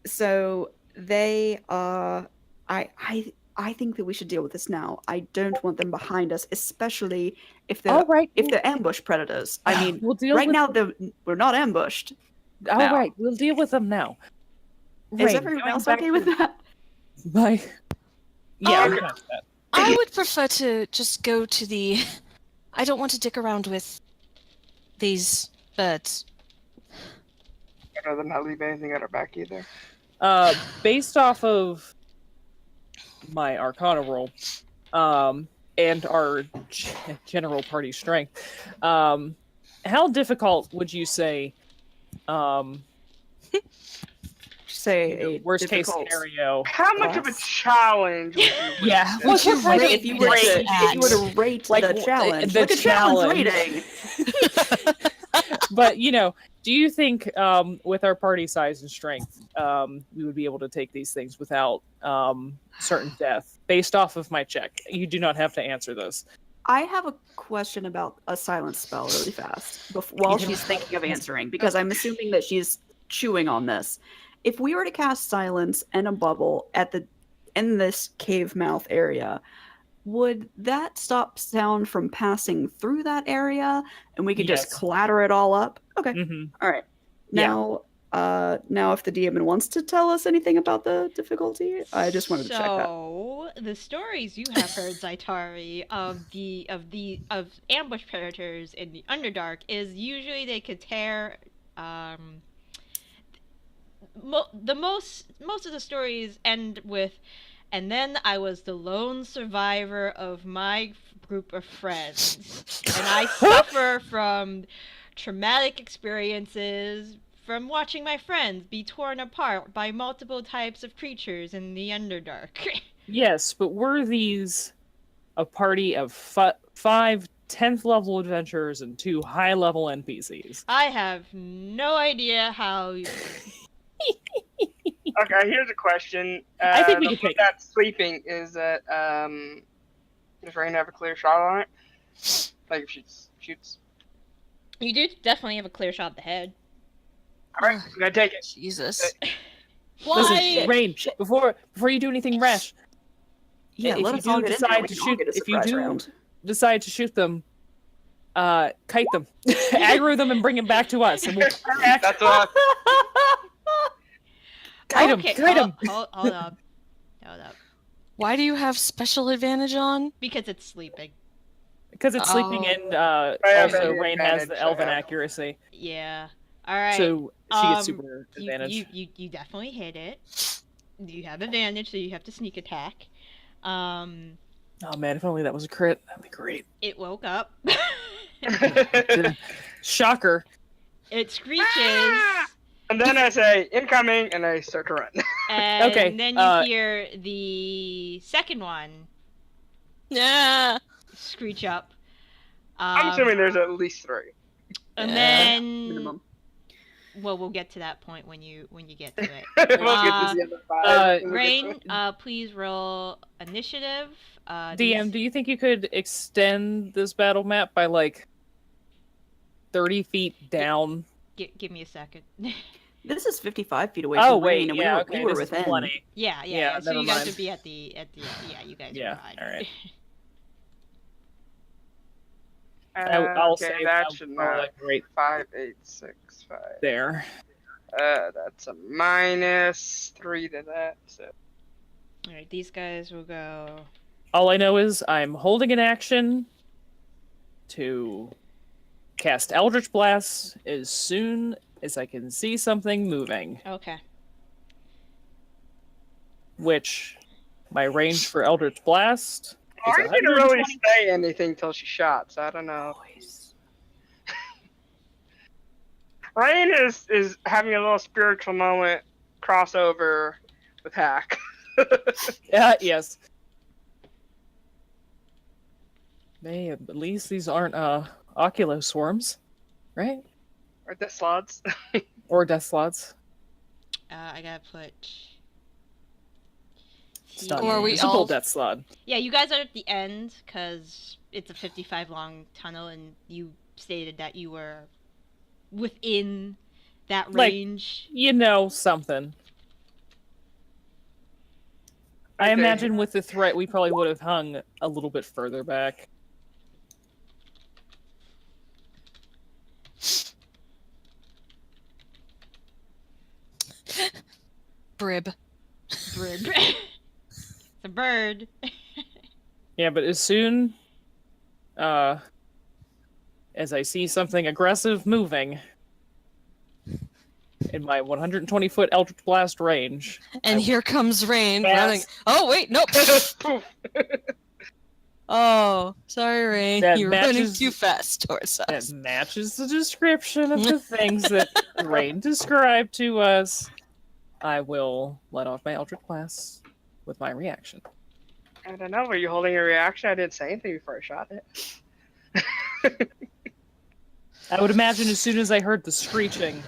So they are... I think that we should deal with this now. I don't want them behind us, especially if they're All right. if they're ambush predators. I mean, We'll deal right with now we're not ambushed. All now. right, we'll deal with them now. Is Rain, everyone going else back okay to with that? Yeah, we Okay. can do that. I would prefer to just go to the. I don't want to dick around with these birds. I'd rather not leave anything at our back either. Based off of my Arcana roll, and our general party strength, how difficult would you say, Say a worst case difficult scenario? How much of a class? challenge would you Yeah, say? what's your What kind of If you were to, if you were to rate Like, the challenge, the like a challenge challenge. rating. But do you think with our party size and strength, we would be able to take these things without certain death? Based off of my check, you do not have to answer this. I have a question about a silence spell really fast while You she's don't thinking of answering, because I'm assuming that she's chewing on this. If we were to cast silence and a bubble in this cave mouth area, would that stop sound from passing through that area and we could just Yes. clatter it all up? Okay. Mm-hmm. All right. Yeah. Now if the DM wants to tell us anything about the difficulty, I just wanted to check that. So the stories you have heard, Zaitari, of ambush predators in the Underdark is usually they could tear. Most of the stories end with, and then I was the lone survivor of my group of friends, and I suffer from traumatic experiences from watching my friends be torn apart by multiple types of creatures in the Underdark. Yes, but were these a party of 5 10th level adventurers and 2 high level NPCs? I have no idea how. Okay, here's a question. I think we the can one take it. that's sleeping is that does Rain have a clear shot on it? Like if she shoots. You do definitely have a clear shot at the head. Alright, I'm gonna take it. Jesus. Listen, Rain, before you do anything rash, Yeah, if let you us all do get in there. decide We to can all shoot, get a if you surprise do round. decide to shoot them, kite them, aggro them, and bring them back to us, and we'll act. That's what Kite them, Okay, kite them. Hold up. Why do you have special advantage on? Because it's sleeping. Because it's sleeping, Oh. and have also any Rain has the advantage, elven yeah. accuracy, Yeah. All right. so she gets super You, advantage. you definitely hit it. You have advantage, so you have to sneak attack. Oh man, if only that was a crit, that'd be great. It woke up. Shocker. It screeches, And then I say incoming, and I start to run. and Okay, then you hear the second one Yeah. screech up. I'm assuming there's at least 3. And Yeah. then, Minimum. well, we'll get to that point when you get to it. We'll get to the other 5. Rain, please roll initiative. DM, do you think you could extend this battle map by like 30 feet down? Give me a second. This is 55 feet away Oh from Rain, wait, and yeah, we okay, were this is within. plenty. Yeah. Yeah, So you never guys mind. would be at the yeah. You guys Yeah, are fine. all right. Okay, I'll say that should not. right 5, 8, 6, 5. there. That's a -3 to that. So All right, these guys will go. All I know is I'm holding an action to cast Eldritch Blast as soon as I can see something moving, Okay. which my range for Eldritch Blast is I didn't really 120. say anything till she shot, so I don't know. Rain is having a little spiritual moment crossover with Hack. Yes. May at least these aren't Oculo swarms, right? Or the slots. Or death slots. I gotta put. It's not Or an are we invisible all- death slot. Yeah, you guys are at the end because it's a 55 long tunnel, and you stated that you were within that Like, range. You know something. I Okay. imagine with the threat, we probably would have hung a little bit further back. Brib. Brib. It's a bird. Yeah, but as soon as I see something aggressive moving in my 120-foot Eldritch Blast range, And here comes Rain Yes. running. Oh wait, nope. Poof. Oh, sorry, Rain. That You're running matches- too fast towards that us. matches the description of the things that Rain described to us, I will let off my Eldritch Blast with my reaction. I don't know. Were you holding a reaction? I didn't say anything before I shot it. I would imagine as soon as I heard the screeching,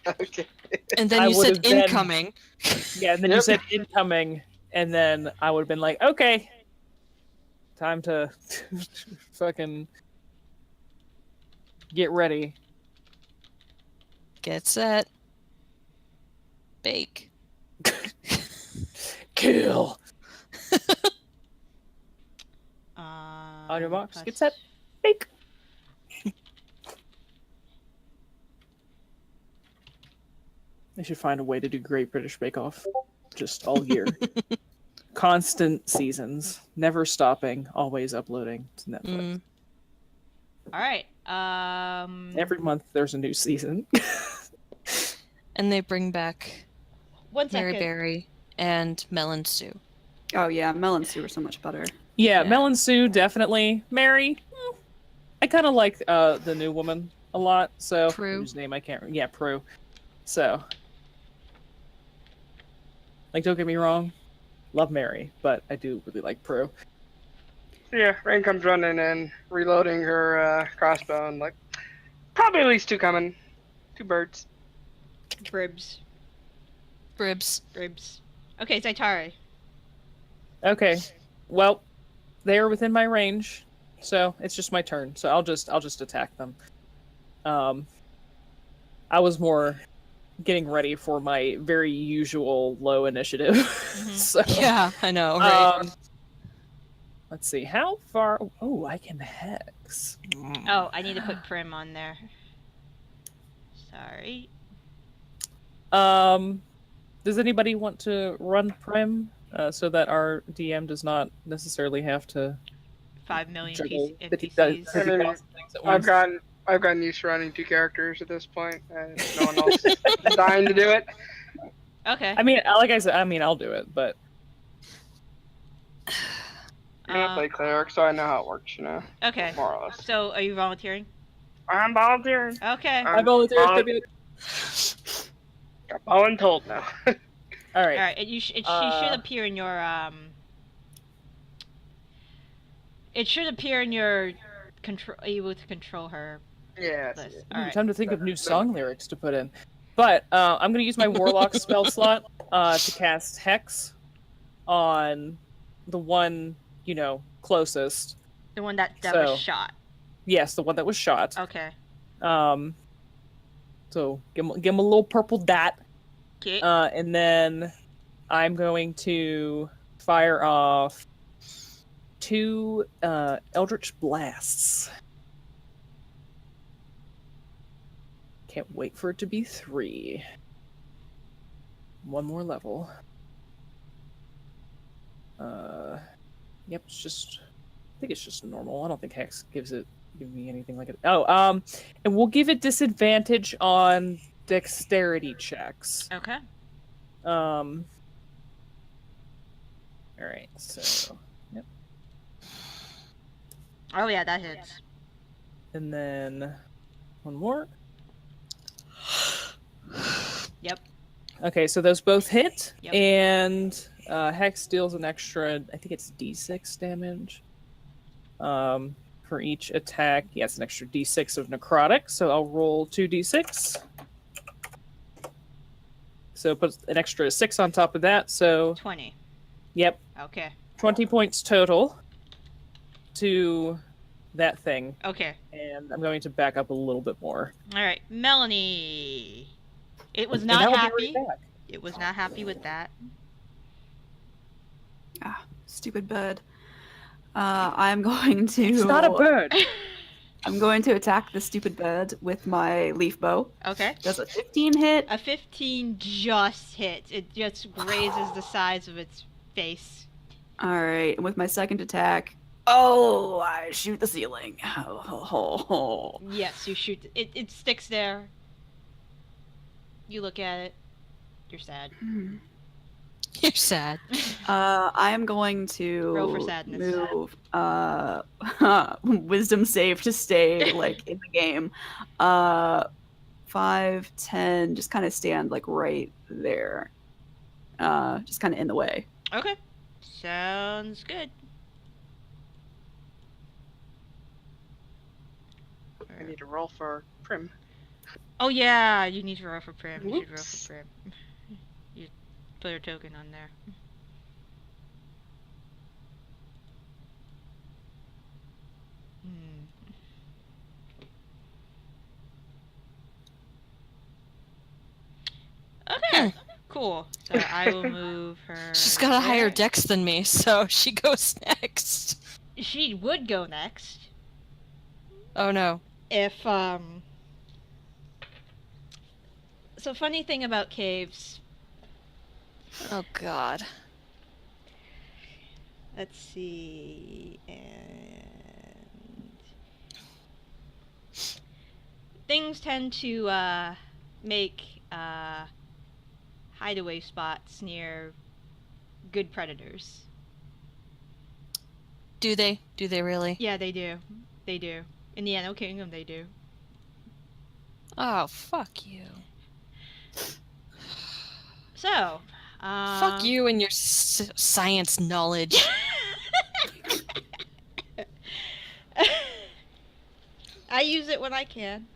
Okay. And then I you would said have been- incoming. yeah, and then you Yep. said incoming, and then I would have been like, okay, time to fucking get ready. Get set. Bake. Kill. On your marks, get set. Bake. They should find a way to do Great British Bake Off just all year. Constant seasons, never stopping, always uploading to Netflix. All right. Every month there's a new season. And they bring back 1 Mary second. Berry and Melon Stew. Oh yeah, melon stew are so much better. Yeah, Yeah. Melon Sue, definitely. Mary, I kind of like the new woman a lot, so... Prue? Whose name I can't... Yeah, Prue. So... Like, don't get me wrong. Love Mary, but I do really like Prue. Yeah, Rain comes running in, reloading her crossbow, and like, probably at least 2 coming. 2 birds. Bribs. Bribs. Bribs. Okay, Zaitari. Okay, well, they are within my range, so it's just my turn. So I'll just attack them. I was more getting ready for my very usual low initiative. So, Yeah, I know, right? let's see, how far? Oh, I can hex. Oh, I need to put Prim on there. Sorry. Does anybody want to run Prim so that our DM does not necessarily have to 5 million juggle NPCs. 50,000 things at once? I've gotten used to running 2 characters at this point, and no one else is dying to do it. Okay. I mean, like I said, I'll do it, but I play cleric, so I know how it works, you know, Okay. more or less. So, are you volunteering? I'm volunteering. Okay. I volunteer to be. Got voluntold now. All right. All right. She should appear in your It should appear in your able to control her Yeah. list. Ooh, All right. time to think of new song lyrics to put in. But I'm going to use my Warlock spell slot to cast Hex on the one, closest. The one that So- was shot. Yes, the one that was shot. Okay. So give him a little purple dot. Okay. And then I'm going to fire off 2 Eldritch Blasts. Can't wait for it to be 3. 1 more level. Yep, I think it's just normal. I don't think Hex give me anything like it. Oh, and we'll give it disadvantage on dexterity checks. Okay. All right, so yep, Oh yeah, that hits. and then 1 more. Yep. Okay, so those both hit, Yep. and Hex deals an extra, I think it's D6 damage. For each attack, yeah, it's an extra D6 of necrotic, so I'll roll 2D6. So put an extra 6 on top of that, so 20. yep, Okay. 20 points total to that thing, Okay. and I'm going to back up a little bit more. All right. Melanie. It was And I not will be happy. right back. It was not happy with that. Ah, stupid bird. I'm going to. It's not a bird. I'm going to attack the stupid bird with my leaf bow. Okay. Does a 15 hit? A 15 just hits. It just grazes the sides of its face. All right, and with my second attack, I shoot the ceiling. Yes, you shoot. It sticks there. You look at it. You're sad. You're sad. I am going to Roll for sadness. move wisdom save to stay like in the game. 5, 10, just kind of stand like right there. Just kind of in the way. Okay. Sounds good. I need to roll for Prim. Oh yeah, you need to roll for Prim. You should roll Whoops. for Prim. You put a token on there. Okay, cool. So I will move her. She's got a higher there. dex than me, so she goes next. She would go next Oh no. if So funny thing about caves. Oh god. Let's see, and things tend to make hideaway spots near good predators. Do they? Do they really? Yeah, they do. They do. In the Animal Kingdom, they do. Oh, fuck you. So, Fuck you and your science knowledge. I use it when I can.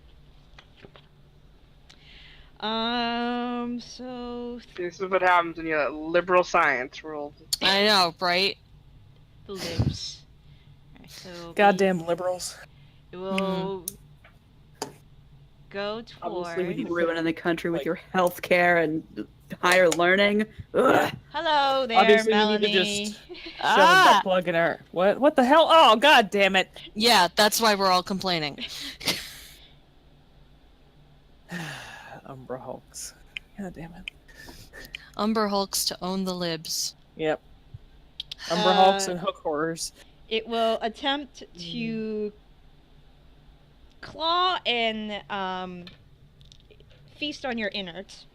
So This is what happens when you let liberal science rule. I know, right? the lives. Alright, so Goddamn liberals. it will go Obviously, with you toward. ruining the country with your health care and higher learning. Ugh. Hello there, Obviously, we Melanie. need to just shove a Ah! butt plug in her. What the hell? Oh, god damn it. Yeah, that's why we're all complaining. Umbra Hulks. God damn it. Umber Hulks to own the libs. Yep. Umbra Hulks and Hook Horrors. It will attempt to claw and feast on your innards.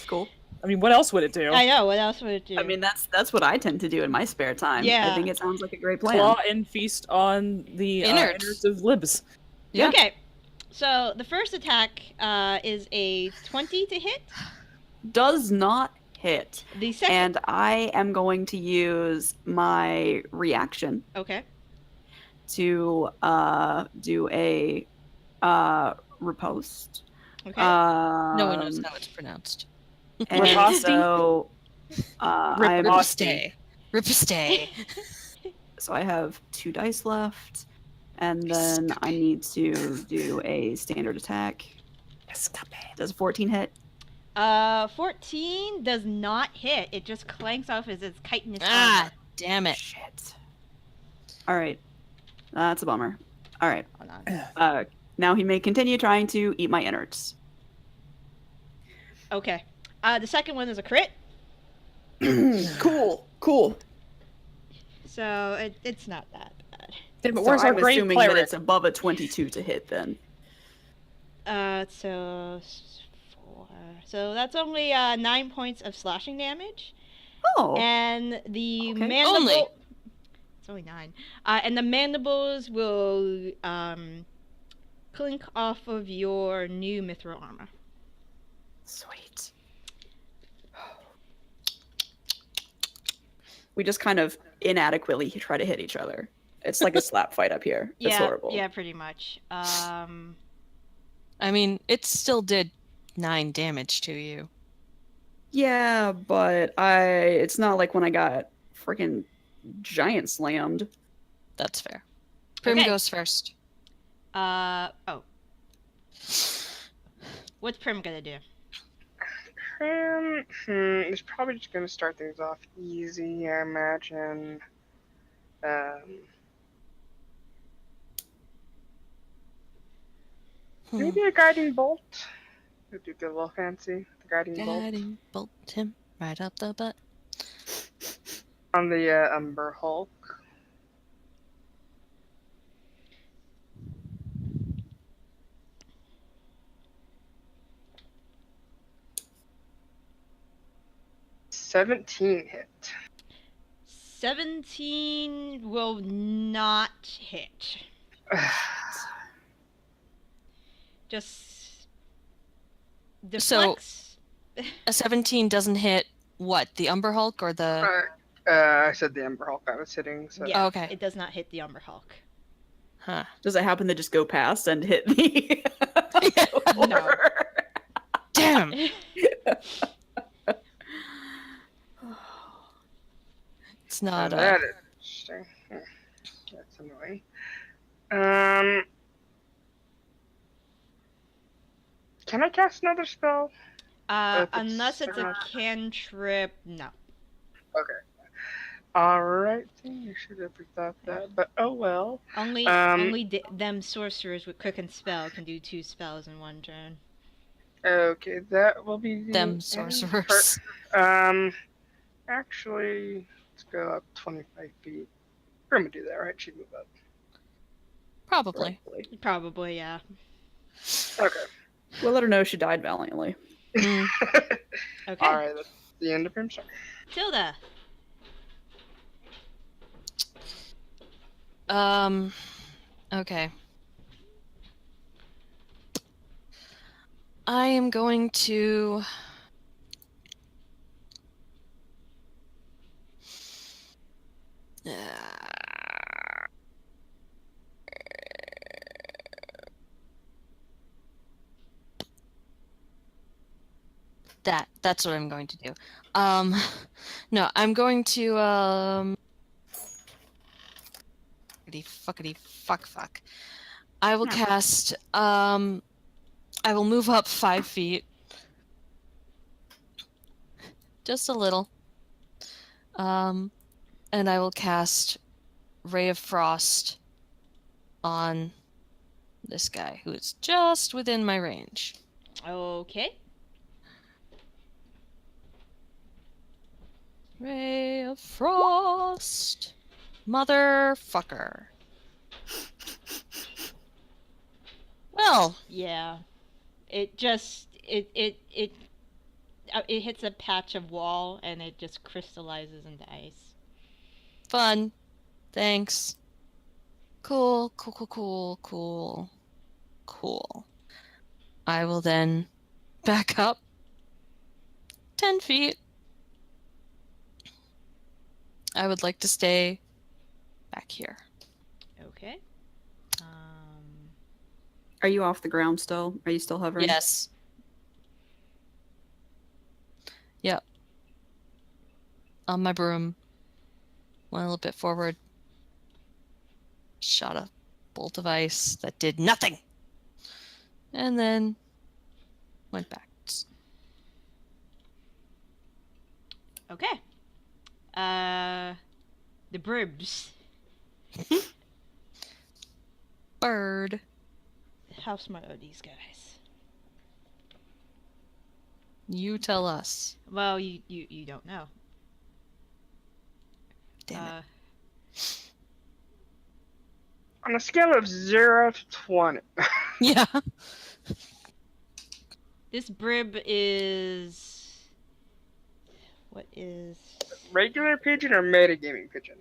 Cool. I mean, what else would it do? I know. What else would it do? I mean, that's what I tend to do in my spare time. Yeah. I think it sounds like a great plan. Claw and feast on the Innards. innards of libs. Yeah. Okay. So the first attack is a 20 to hit. Does not hit. The second. And I am going to use my reaction Okay. to do a riposte. Okay. No one knows how it's pronounced. And Riposte? so I'm Riposte. Riposte. so I have 2 dice left, and then I need to do a standard attack. Does a 14 hit? 14 does not hit. It just clanks off as it's kiting its Ah, armor. damn it. Shit. All right, that's a bummer. All right, Hold on. now he may continue trying to eat my innards. Okay. The second one is a crit. Cool. So it's not that bad. Damn it, So where's our I'm great assuming that cleric? it's above a 22 to hit then. So 4. So that's only 9 points of slashing damage. Oh, And the Okay. mandible. Only. It's only 9. And the mandibles will clink off of your new mithril armor. sweet. We just kind of inadequately try to hit each other. It's like a slap fight up here. It's Yeah, horrible. yeah, pretty much. I mean, it still did 9 damage to you. Yeah, but it's not like when I got freaking giant slammed. That's fair. Prim Okay. goes first. Oh. What's Prim gonna do? Prim, is probably just gonna start things off easy, I imagine. Maybe a guiding bolt. Would do get a little fancy. The guiding bolt. Guiding bolt him right up the butt. On the Umber Hulk. $17 hit. 17 will not hit. Just deflects. A 17 doesn't hit what? The Umber Hulk or the? I said the Umber Hulk I was hitting. So. Yeah, Oh, okay. It does not hit the Umber Hulk. Huh. Does it happen to just go past and hit the? No. Damn. It's not. That is interesting. That's annoying. Can I cast another spell? Unless it's a cantrip, no. Okay. Alright, I should have thought that, but oh well. Only them sorcerers with quicken spell can do 2 spells in 1 turn. Okay, that will be the Them end sorcerers. part. Actually, let's go up 25 feet. Prim would do that, right? She'd move up. Probably. Probably, yeah. Okay. We'll let her know she died valiantly. Mm. Okay. Alright, that's the end of Prim's turn. Tilda. Okay. I am going to... That's what I'm going to do. No, I'm going to, fuck. I will cast, I will move up 5 feet. Just a little. And I will cast Ray of Frost on this guy, who is just within my range. Okay. Ray of Frost. Motherfucker. Well. Yeah. It just it hits a patch of wall and it just crystallizes into ice. Fun. Thanks. Cool. I will then back up 10 feet. I would like to stay back here. Okay. Are you off the ground still? Are you still hovering? Yes. Yep. On my broom. Went a little bit forward. Shot a bolt of ice that did nothing. And then went back. Okay. The Bribs. Bird. How smart are these guys? You tell us. Well, you don't know. Damn it. On a scale of 0 to 20. Yeah. This Brib is... What is... Regular pigeon or metagaming pigeon?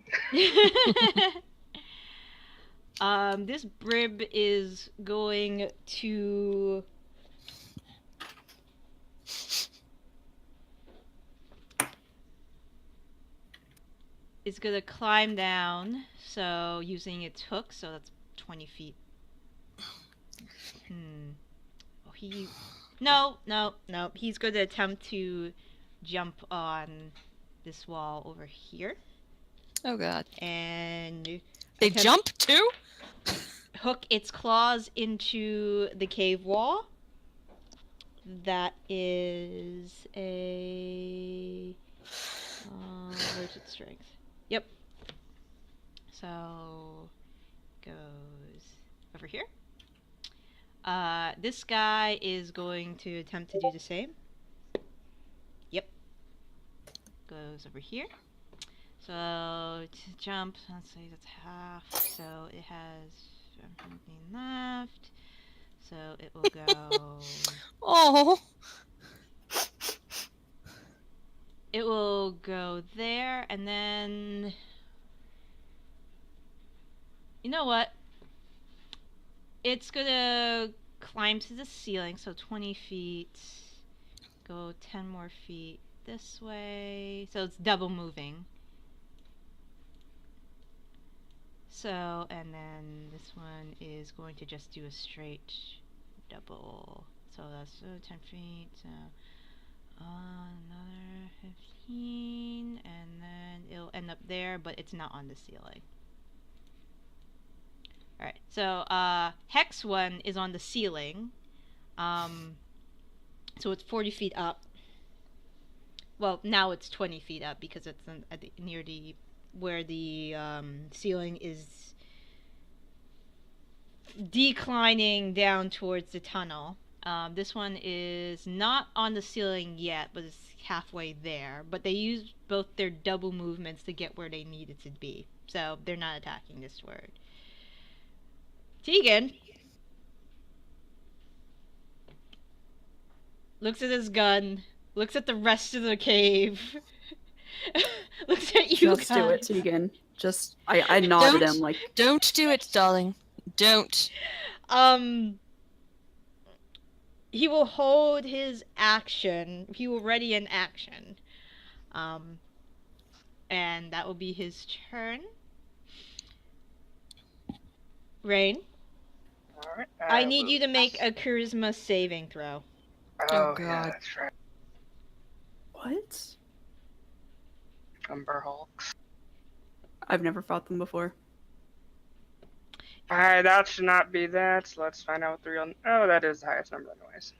This Brib is going to... It's gonna climb down, so using its hook, so that's 20 feet. Oh, No. He's gonna attempt to jump on this wall over here. Oh god. And... They jump too? Hook its claws into the cave wall. That is a... where's its strength? Yep. So... goes over here. This guy is going to attempt to do the same. Yep. Goes over here. So to jump, let's say that's half. So it has something left. So it will go. Oh. It will go there, and then. You know what? It's gonna climb to the ceiling, so 20 feet. Go 10 more feet this way. So it's double moving. So, and then this one is going to just do a straight double. So that's 10 feet. So another 15. And then it'll end up there, but it's not on the ceiling. Alright, so Hex 1 is on the ceiling. So it's 40 feet up. Well, now it's 20 feet up because it's near the where the ceiling is declining down towards the tunnel. This one is not on the ceiling yet, but it's halfway there. But they use both their double movements to get where they needed to be. So they're not attacking this word. Teagan looks at his gun, looks at the rest of the cave, looks at you Just do it, guys. Teagan. Just, I nodded him like, Don't do it, darling. Don't. He will hold his action. He will ready an action. And that will be his turn. Rain, Alright. I need you to make a charisma saving throw. Oh, God. yeah, that's right. what? Umber Hulks. I've never fought them before. Alright, that should not be that. So let's find out what the real. Oh, that is the highest number, anyways.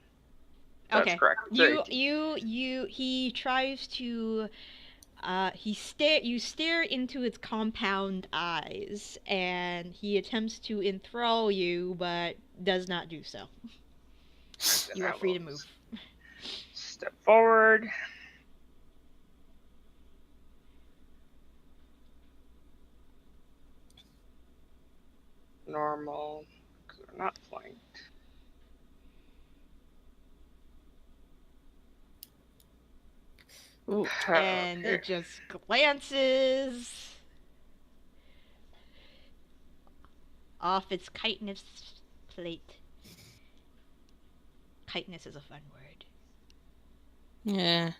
That's Okay. correct. It's 18. He tries to, you stare into its compound eyes, and he attempts to enthrall you, but does not do so. And You are I free to will move. Step forward. Normal, because we're not flanked. Ooh. And it just glances off its chitinous plate. Chitinous is a fun word. Yeah.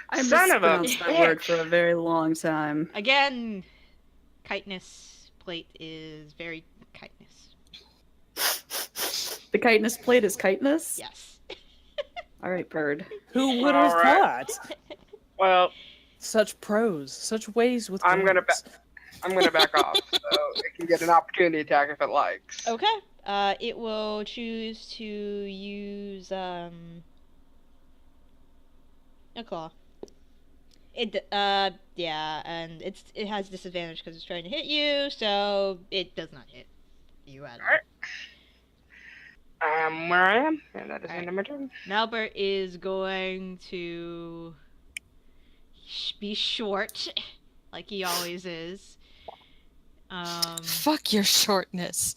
I Son of a mispronounced that word bitch. for a very long time. Again, chitinous plate is very chitinous. The chitinous plate is chitinous? Yes. Alright, bird. Who would have Alright. thought? Well, Such prose, such ways with I'm gonna words. I'm gonna back off, so it can get an opportunity attack if it likes. Okay. It will choose to use a claw. Yeah, and it has disadvantage because it's trying to hit you, so it does not hit you at all. Alright. Where I am, and that is the Alright. end of my turn. Malbert is going to be short, like he always is. Fuck your shortness.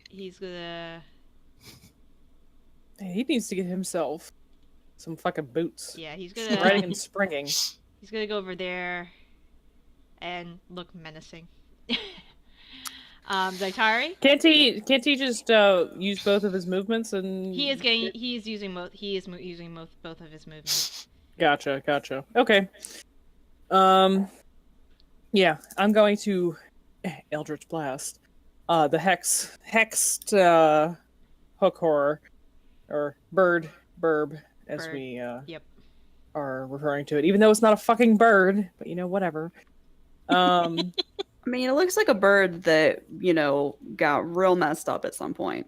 He's gonna. He needs to get himself some fucking boots. Yeah, he's gonna. Riding and springing. He's gonna go over there and look menacing. Zaitari? Can't he just use both of his movements and He is using both of his movements. Gotcha. Okay. Yeah, I'm going to Eldritch Blast. The hexed hook horror or burb as Bird. we Yep. are referring to it, even though it's not a fucking bird, but whatever. I mean, it looks like a bird that, got real messed up at some point.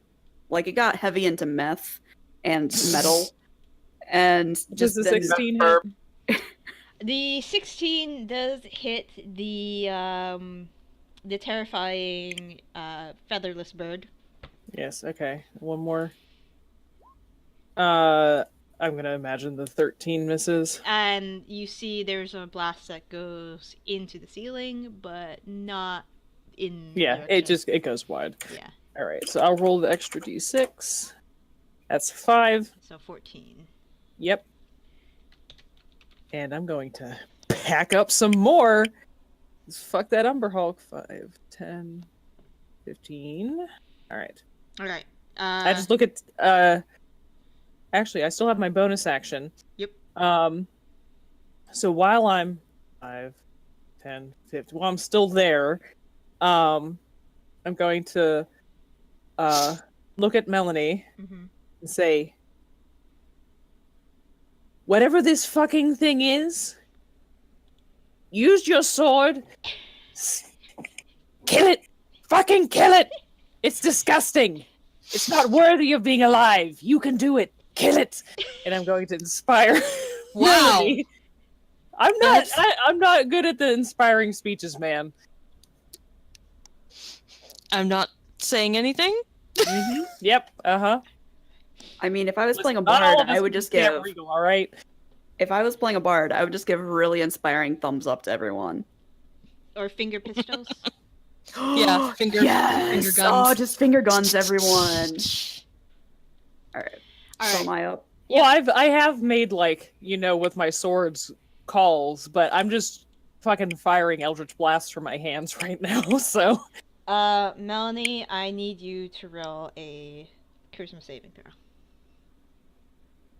Like, it got heavy into meth and metal. And Just the then- 16 Burp. hit? The 16 does hit the terrifying featherless bird. Yes, okay. One more. I'm gonna imagine the 13 misses. And you see there's a blast that goes into the ceiling, but not in the Yeah, it direction. it goes wide. Yeah, All right, so I'll roll the extra d6. That's 5. so 14. Yep. And I'm going to pack up some more. Fuck that Umber Hulk. 5, 10, 15. All right. Alright. I just look at actually I still have my bonus action. Yep. So while I'm 5, 10, 15, while I'm still there, I'm going to look at Melanie Mm-hmm. and say, whatever this fucking thing is, use your sword. Kill it! Fucking kill it! It's disgusting! It's not worthy of being alive! You can do it! Kill it! And I'm going to inspire Wow. Melanie. I'm not good at the inspiring speeches, man. I'm not saying anything. Mm-hmm. Yep, uh-huh. I mean, if I was playing a Not all bard, of us I would can just stand give. Regal, all right? If I was playing a bard, I would just give really inspiring thumbs up to everyone. Or finger pistols. Yeah, finger Yes! guns. Oh, just finger guns, everyone. All right. So am Alright. I up? Well, I have made, like, with my swords calls, but I'm just fucking firing Eldritch Blasts from my hands right now, so... Melanie, I need you to roll a charisma saving throw.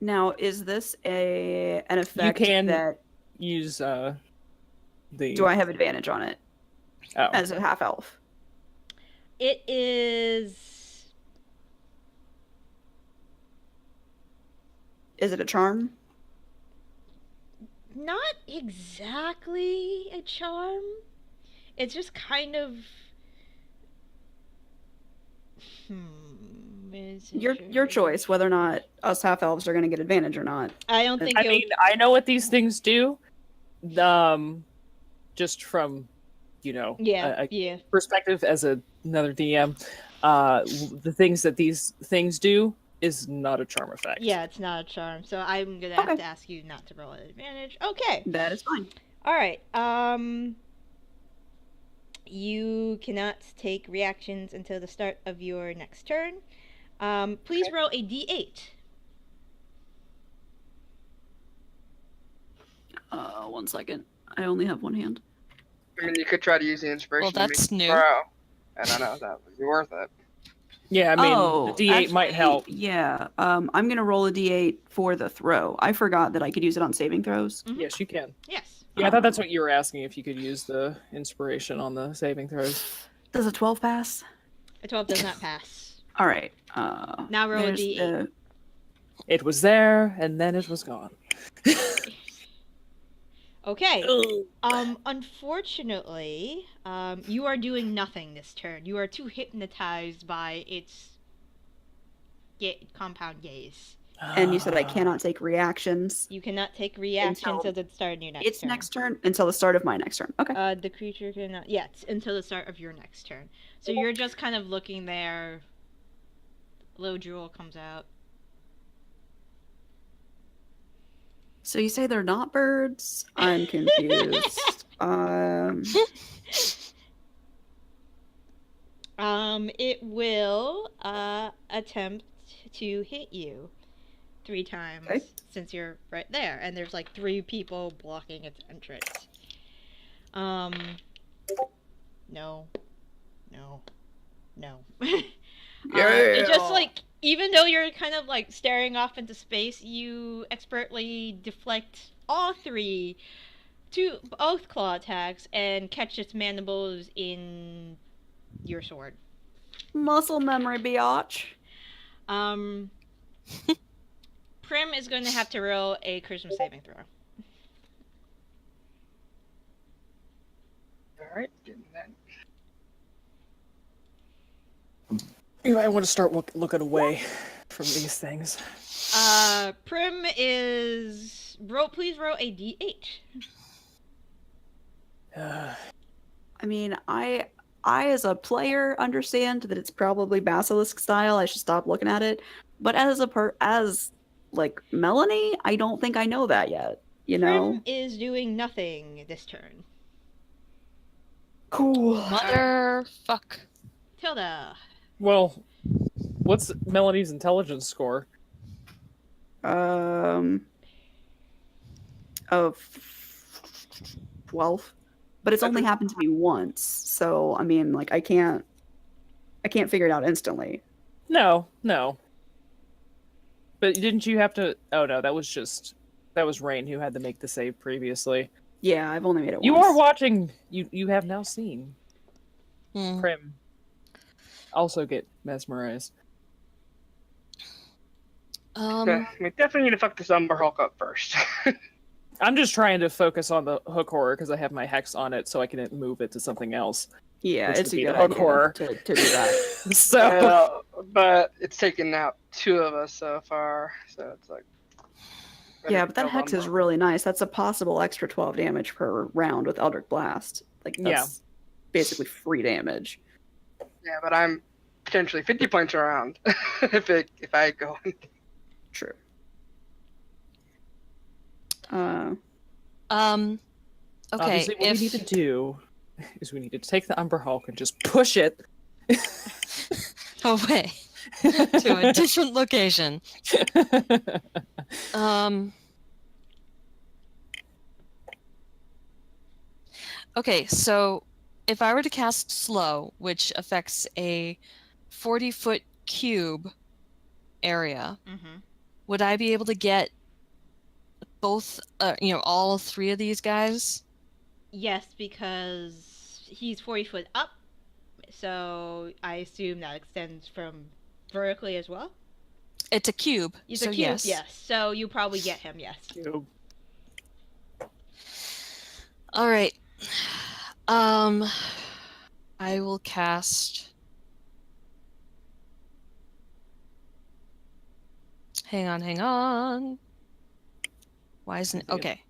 Now, is this an effect can- that Use, the... do I have advantage on it Oh. as a half elf? It is. Is it a charm? Not exactly a charm. It's just kind of. Your choice, whether or not us half elves are going to get advantage or not. I don't think. I mean, I know what these things do. Just from, Yeah, yeah. perspective as another DM, the things that these things do is not a charm effect. Yeah, it's not a charm. So I'm gonna have Okay. to ask you not to roll an advantage. Okay. That is fine. All right. You cannot take reactions until the start of your next turn. Please roll a d8. 1 second. I only have one hand. I mean, you could try to use the inspiration. Well, to that's make new. throw. I don't know if that would be worth it. Yeah, I mean, the D8 might actually, help. Yeah. I'm going to roll a d8 for the throw. I forgot that I could use it on saving throws. Mhm. Yes, you can. Yes. Yeah, I thought that's what you were asking, if you could use the inspiration on the saving throws. Does a 12 pass? A 12 does not pass. All right. Now roll a there's d8. It was there, and then it was gone. Okay. Unfortunately, you are doing nothing this turn. You are too hypnotized by its compound gaze. And you said I cannot take reactions. You cannot take reactions Until- until the start of your next It's turn. next turn until the start of my next turn. Okay. The creature cannot. Yeah, it's until the start of your next turn. So you're just kind of looking there. Low jewel comes out. So you say they're not birds? I'm confused. It will attempt to hit you 3 times Okay. since you're right there, and there's like 3 people blocking its entrance. No. It just like, even though you're kind of like staring off into space, you expertly deflect both claw attacks and catch its mandibles in your sword. Muscle memory, biatch. Prim is going to have to roll a charisma saving throw. Alright, getting that. You might want to start looking away from these things. Prim is please roll a d8. I mean, I as a player understand that it's probably basilisk style. I should stop looking at it. But as like Melanie, I don't think I know that yet. You know? Prim is doing nothing this turn. Cool. Motherfuck. Tilda. Well, what's Melanie's intelligence score? Of 12. But it's only happened to me once. So, I mean, like I can't figure it out instantly. No. But didn't you have to? Oh no, that was Rain who had to make the save previously. Yeah, I've only made it once. You are watching. You have now seen Prim also get mesmerized. Yeah, we definitely need to fuck this Umber Hulk up first. I'm just trying to focus on the hook horror because I have my hex on it, so I can move it to something else. Yeah, which it's a would be good the hook idea horror. to do that. So, but it's taken out 2 of us so far, so it's like. Yeah, but that hex is really nice. That's a possible extra 12 damage per round with Eldritch Blast. Like, that's basically free damage. Yeah, but I'm potentially 50 points around if I go. True. Okay. obviously, what we need to do is we need to take the Umber Hulk and just push it away to a different location. Okay, so if I were to cast Slow, which affects a 40-foot cube area, would I be able to get both, all 3 of these guys? Yes, because he's 40 foot up, so I assume that extends from vertically as well. It's a cube, It's so a cube, yes. So you probably get him, yes. Cube. All right. I will cast. Hang on. Why isn't it? Okay.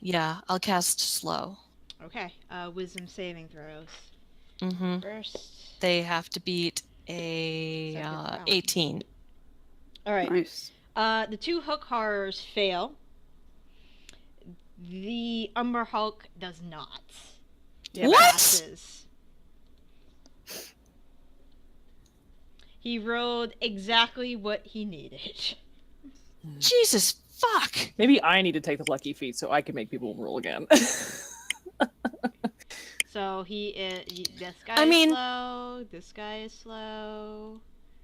Yeah, I'll cast Slow. Okay, wisdom saving throws. First. They have to beat a Second round. 18. All right. Nice. The 2 hook horrors fail. The Umber Hulk does not. Yeah, What? Passes. He rolled exactly what he needed. Jesus fuck! Maybe I need to take the lucky feat so I can make people roll again. So this guy I is mean- slow. This guy is slow.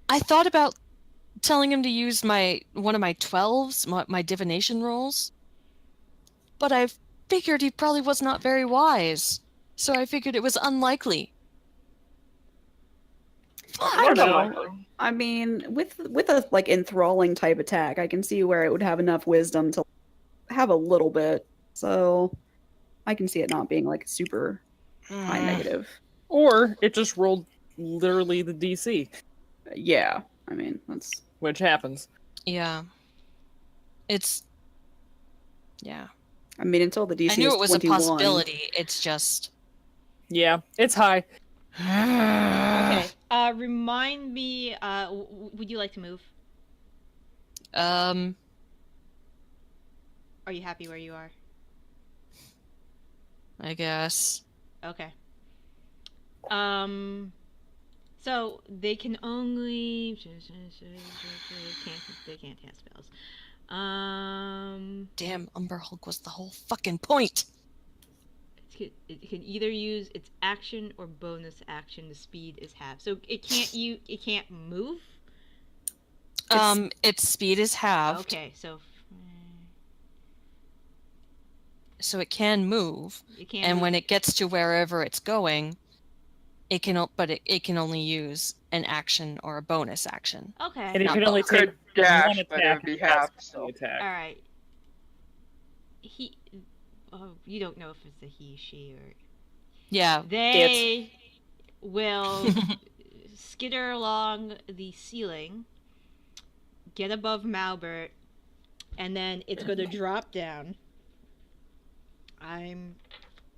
I thought about telling him to use one of my 12s, my divination rolls, but I figured he probably was not very wise, so I figured it was unlikely. I don't know. I mean, with a like enthralling type attack, I can see where it would have enough wisdom to have a little bit. So I can see it not being like super high negative. Or it just rolled literally the DC, Yeah, I mean that's which happens. Yeah. Yeah. I mean until the DC I knew is it was 21. a possibility. It's just. Yeah, it's high. Okay. Remind me. Would you like to move? Are you happy where you are? I guess. Okay. So they can only they can't cast spells. Damn, Umber Hulk was the whole fucking point. It can either use its action or bonus action. The speed is half, so it can't move. Its speed is halved. Okay, so So it can move, it can't. and move. when it gets to wherever it's going, it can only use an action or a bonus action. Okay. And it Not can only Could take dash, one but it would attack. be and half. pass So. the attack. All right. Oh, you don't know if it's a he, she, or Yeah. they will skitter along the ceiling, get above Malbert, and then it's going to drop down. I'm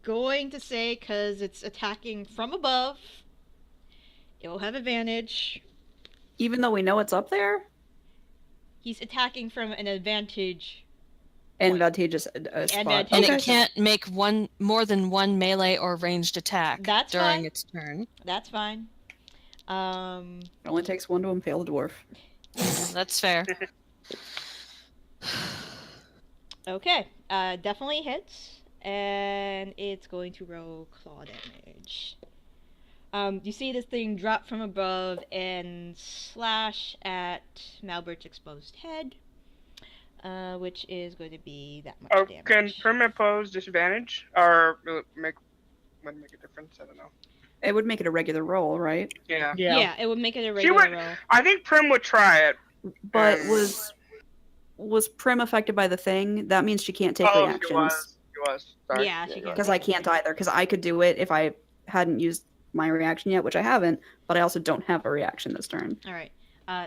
going to say, because it's attacking from above, it will have advantage. Even though we know it's up there? He's attacking from an advantageous Advantageous spot. Advantageous. And Okay. it can't make more than one melee or ranged attack That's during fine. its turn. That's fine. It only takes one to impale a dwarf. That's fair. Okay. Definitely hits, and it's going to roll claw damage. You see this thing drop from above and slash at Malbert's exposed head, which is going to be that much damage. Can Prim impose disadvantage? Or will it wouldn't make a difference? I don't know. It would make it a regular roll, right? Yeah. Yeah, it would make it a She regular would- roll. I think Prim would try it. But Um, was Prim affected by the thing? That means she can't take She reactions. was. Sorry. Yeah, she can. Because I can't either. Because I could do it if I hadn't used my reaction yet, which I haven't. But I also don't have a reaction this turn. All right.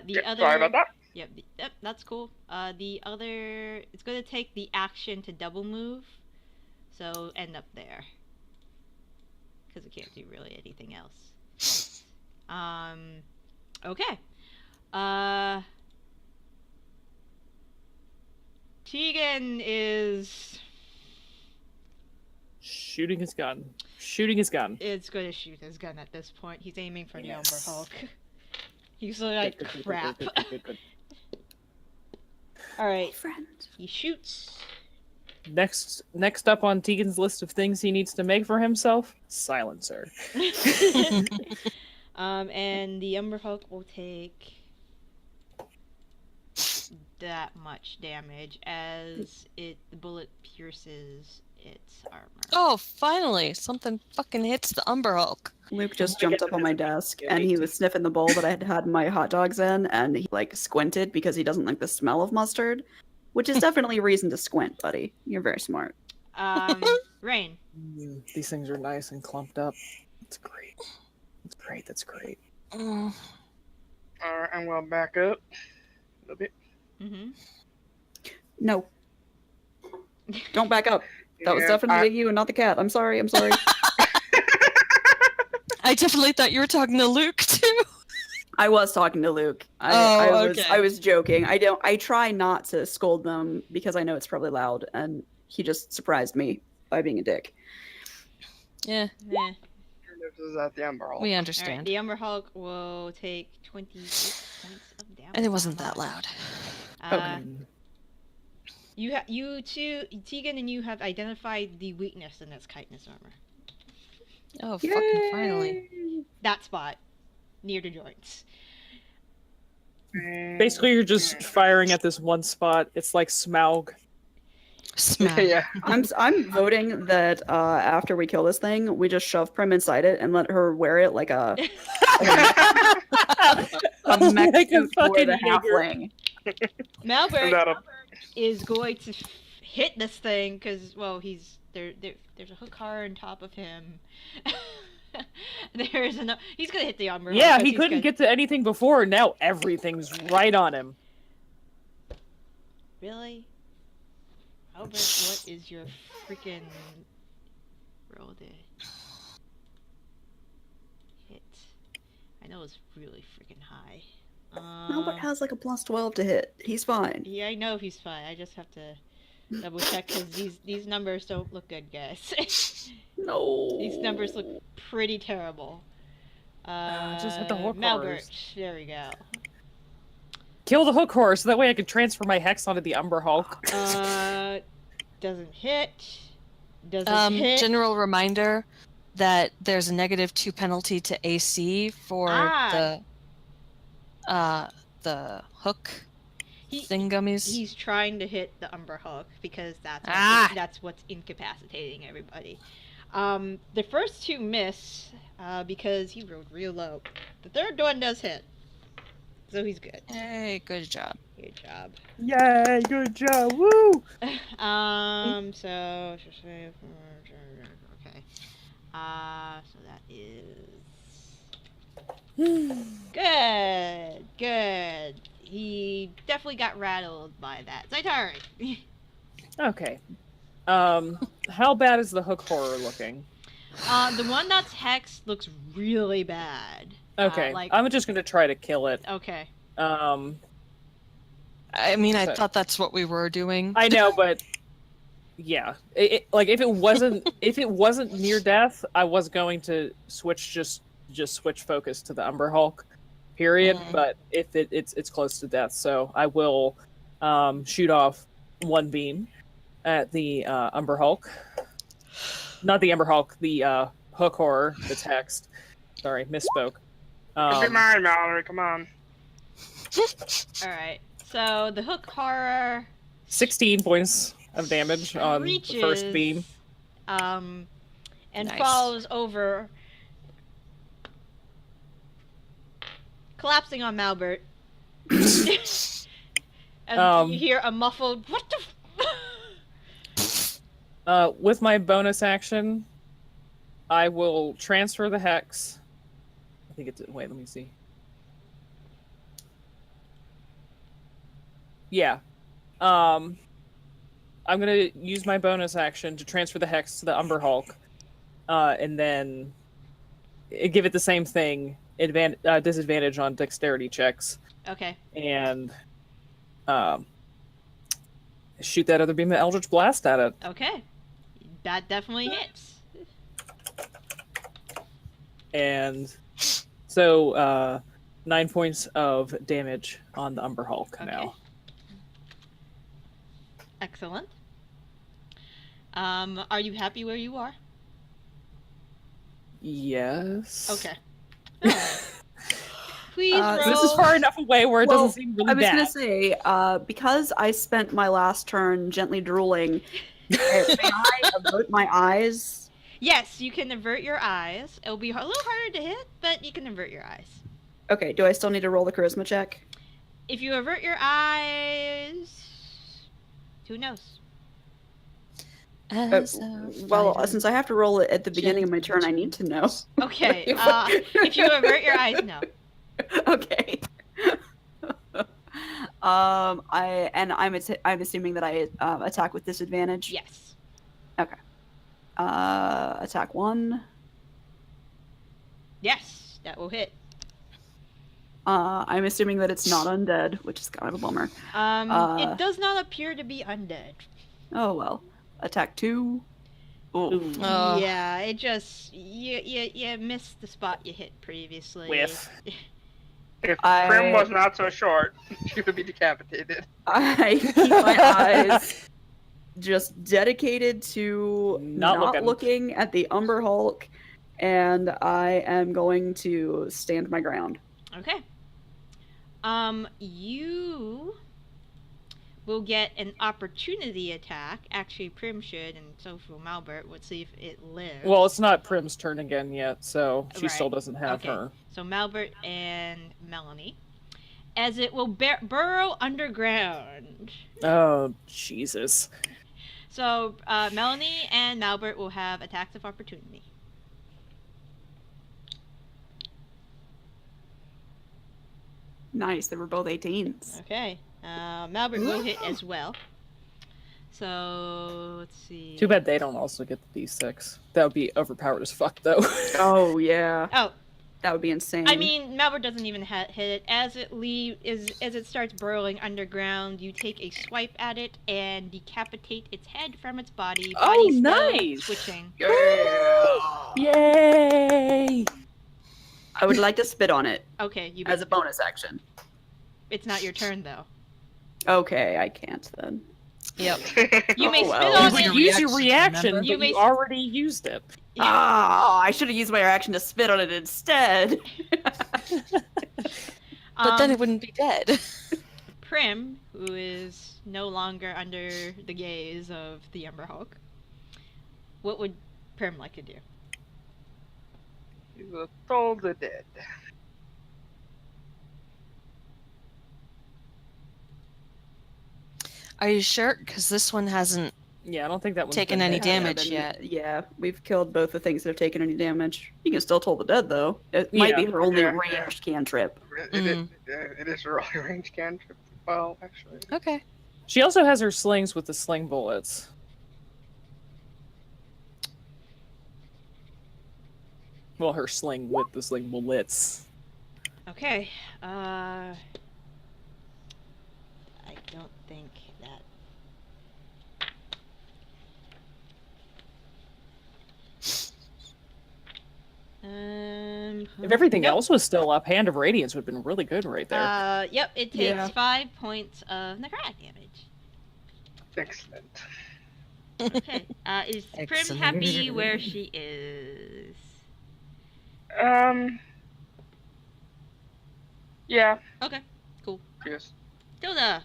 Yeah, sorry about that. Yep, yep, that's cool. The other, it's going to take the action to double move, so end up there. Because it can't do really anything else. Okay. Teagan is... Shooting his gun. Shooting his gun. It's going to shoot his gun at this point. He's aiming for Yes. the Umber Hulk. He's like, crap. Good. Alright, Friend. he shoots. Next up on Teagan's list of things he needs to make for himself, silencer. And the Umber Hulk will take that much damage as the bullet pierces its armor. Oh, finally! Something fucking hits the Umber Hulk. Luke just jumped up on my desk and he was sniffing the bowl that I had my hot dogs in, and he like squinted because he doesn't like the smell of mustard, which is definitely a reason to squint, buddy. You're very smart. Rain. These things are nice and clumped up. That's great. That's great. Mm. Alright, I'm gonna back up a little bit. Mm-hmm. No. Don't back up. That was Yeah, definitely you and not the cat. I'm sorry. I definitely thought you were talking to Luke too. I was talking to Luke. Okay. I was joking. I try not to scold them because I know it's probably loud, and he just surprised me by being a dick. Yeah, Eh. This is at the Umber Hulk. we Alright, understand. the Umber Hulk will take 28 points of damage. And it wasn't that loud. Okay. You two, Teagan and you have identified the weakness in its chitinous armor. Oh, fucking finally. That spot, near the joints. Basically, you're just firing at this one spot. It's like Smaug. Smack. Yeah. I'm voting that after we kill this thing, we just shove Prim inside it and let her wear it like a mech Like a suit for fucking the nigger. halfling. Malbert is going to hit this thing because, well, he's there's a hook car on top of him. He's gonna hit the Umber. Yeah, he couldn't get to anything before. Now everything's right on him. Really? Albert, what is your freaking roll to hit? I know it's really freaking high. Albert has like a +12 to hit. He's fine. Yeah, I know he's fine. I just have to double check because these numbers don't look good, guys. No. These numbers look pretty terrible. Just hit the hook Malbert, horse. there we go. Kill the hook horse, so that way I can transfer my hex onto the Umber Hulk. Doesn't hit. Doesn't hit. General reminder that there's a -2 penalty to AC for the hook thingummies. He's trying to hit the Umber Hulk because that's what's incapacitating everybody. The first two miss because he rolled real low. The third one does hit, so he's good. Hey, good job. Good job. Yay, good job, woo! So okay. So that is good. He definitely got rattled by that. Zaitari. Okay. How bad is the hook horror looking? The one that's hexed looks really bad. Okay, I'm just gonna try to kill it. Okay. I mean, I So- thought that's what we were doing. I know, but yeah, like if it wasn't near death, I was going to switch just switch focus to the Umber Hulk, period. Mhm. But if it's close to death, so I will shoot off one beam at the Umber Hulk, not the Umber Hulk, the Hook Horror that's hexed. Sorry, misspoke. Be mine, Mallory. Come on. All right. So the hook horror 16 points of damage on the first reaches, beam. and Nice. falls over, collapsing on Malbert. And you hear a muffled "What the?" With my bonus action, I will transfer the hex. I think it's... Wait, let me see. Yeah. I'm gonna use my bonus action to transfer the hex to the Umber Hulk, and then give it the same thing. Disadvantage on dexterity checks, Okay. and shoot that other beam of Eldritch Blast at it. Okay. That definitely hits. And so 9 points of damage on the Umber Hulk now. Excellent. Are you happy where you are? Yes. Okay. Alright. Please roll. This is far enough away where it Well, doesn't seem really I was bad. gonna say, because I spent my last turn gently drooling, may I avert my eyes? Yes, you can avert your eyes. It'll be a little harder to hit, but you can avert your eyes. Okay, do I still need to roll the charisma check? If you avert your eyes, who knows? Since I have to roll it at the beginning of my turn, I need to know. Okay. If you avert your eyes, no. Okay. I'm assuming that I attack with disadvantage. Yes. Okay. Attack 1. Yes, that will hit. I'm assuming that it's not undead, which is kind of a bummer. It does not appear to be undead. Oh well. Attack 2. Ooh. Yeah, it just you missed the spot you hit previously. Whiff. If Prim was not so short, she would be decapitated. I keep my eyes just dedicated to Not looking at the Umber Hulk, and I am going to stand my ground. Okay. You will get an opportunity attack. Actually, Prim should, and so will Malbert. Let's see if it lives. Well, it's not Prim's turn again yet, so she still Right. doesn't have Okay. her. So Malbert and Melanie, as it will burrow underground. Oh, Jesus. So Melanie and Malbert will have attacks of opportunity. Nice, they were both 18s. Okay. Malbert will hit as well. So let's see. Too bad they don't also get the D6. That would be overpowered as fuck, though. Oh yeah, Oh, that would be insane. I mean, Malbert doesn't even hit it. As it starts burrowing underground, you take a swipe at it and decapitate its head from its body. Oh, Body still nice! Switching. Yeah. Yay! I would like to spit on it Okay, you. as a bonus action. It's not your turn though. Okay, I can't then. Yep. You may Oh, spit well. on You it. could use your reaction, remember? but You may you s- already used it. Ah, I should have used my reaction to spit on it instead. But then it wouldn't be dead. Prim, who is no longer under the gaze of the Ember Hulk, what would Prim like to do? He's a Toll the Dead. Are you sure? Because this one hasn't. Yeah, I don't think that one's Taken been any hit. damage Yeah, yet. Yeah, we've killed both the things that have taken any damage. You can still toll the dead though. It might be Yeah. her only Yeah. ranged cantrip. It is a really range cantrip. Well, actually. Okay. She also has her slings with the sling bullets. Well, her sling with the sling bullets. Okay. I don't think that. If everything nope. else was still up, Hand of Radiance would have been really good right there. Yep, it takes 5 points of necrotic damage. Excellent. Okay. Is Prim Excellent. happy where she is? Yeah. Okay, cool. Yes. Tilda.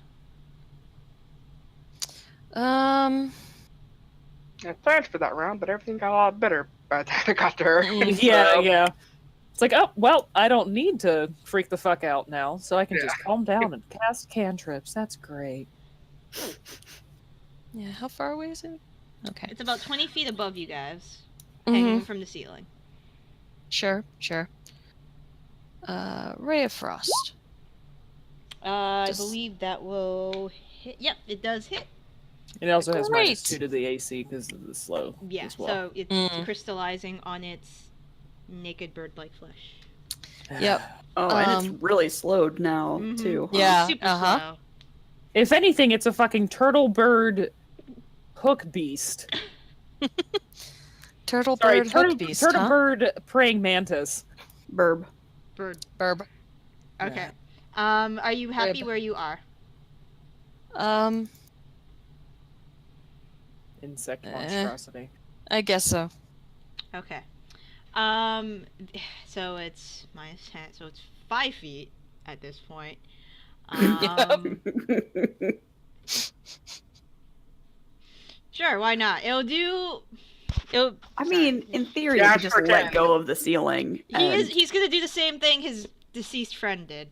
I had plans for that round, but everything got a lot better by the time I got to her. Yeah. It's like, oh, well, I don't need to freak the fuck out now, so I can just calm down and cast cantrips. That's great. Yeah, how far away is it? Okay. It's about 20 feet above you guys, hanging from the ceiling. Sure. Ray of Frost. I believe that will hit. Yep, it does hit. It also has Great. -2 to the AC because of the slow as well. So it's crystallizing on its naked bird-like flesh. Yep. Oh, and it's really slowed now, too. Huh? Yeah. Super slow. If anything, it's a fucking turtle bird hook beast. Turtle bird hook beast, turtle huh? bird praying mantis. Burb. Burb. Okay. Are you happy where you are? Insect monstrosity. I guess so. Okay. So it's -10, so it's 5 feet at this point. Sure, why not? It'll. I mean, in theory, Yeah, you could just let go of the ceiling. He's gonna do the same thing his deceased friend did.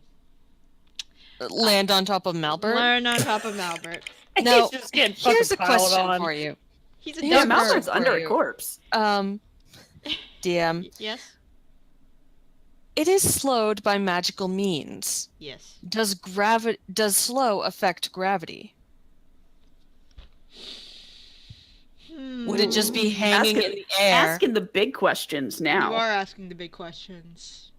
Land on top of Malbert? Learn on top of Malbert. No, He's just getting here's a fucking piled question on. for you. He's a Yeah, dumb Malbert's bird. under for a you. corpse. DM. Yes? It is slowed by magical means. Yes. Does slow affect gravity? Would it just be hanging in the air? Asking the big questions now. You are asking the big questions.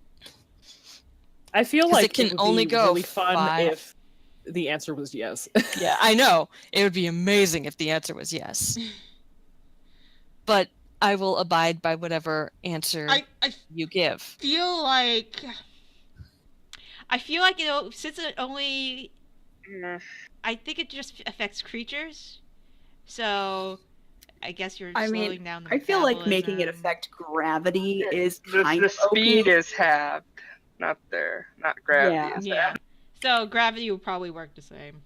I feel 'Cause like it can would only be go really fun 5. if the answer was yes. Yeah, I know. It would be amazing if the answer was yes. But I will abide by whatever answer you give. Feel like since it only I think it just affects creatures. So I guess you're slowing down the I feel like metabolism. making it affect gravity is The kind of speed okay. is halved, not gravity is halved. So gravity will probably work the same.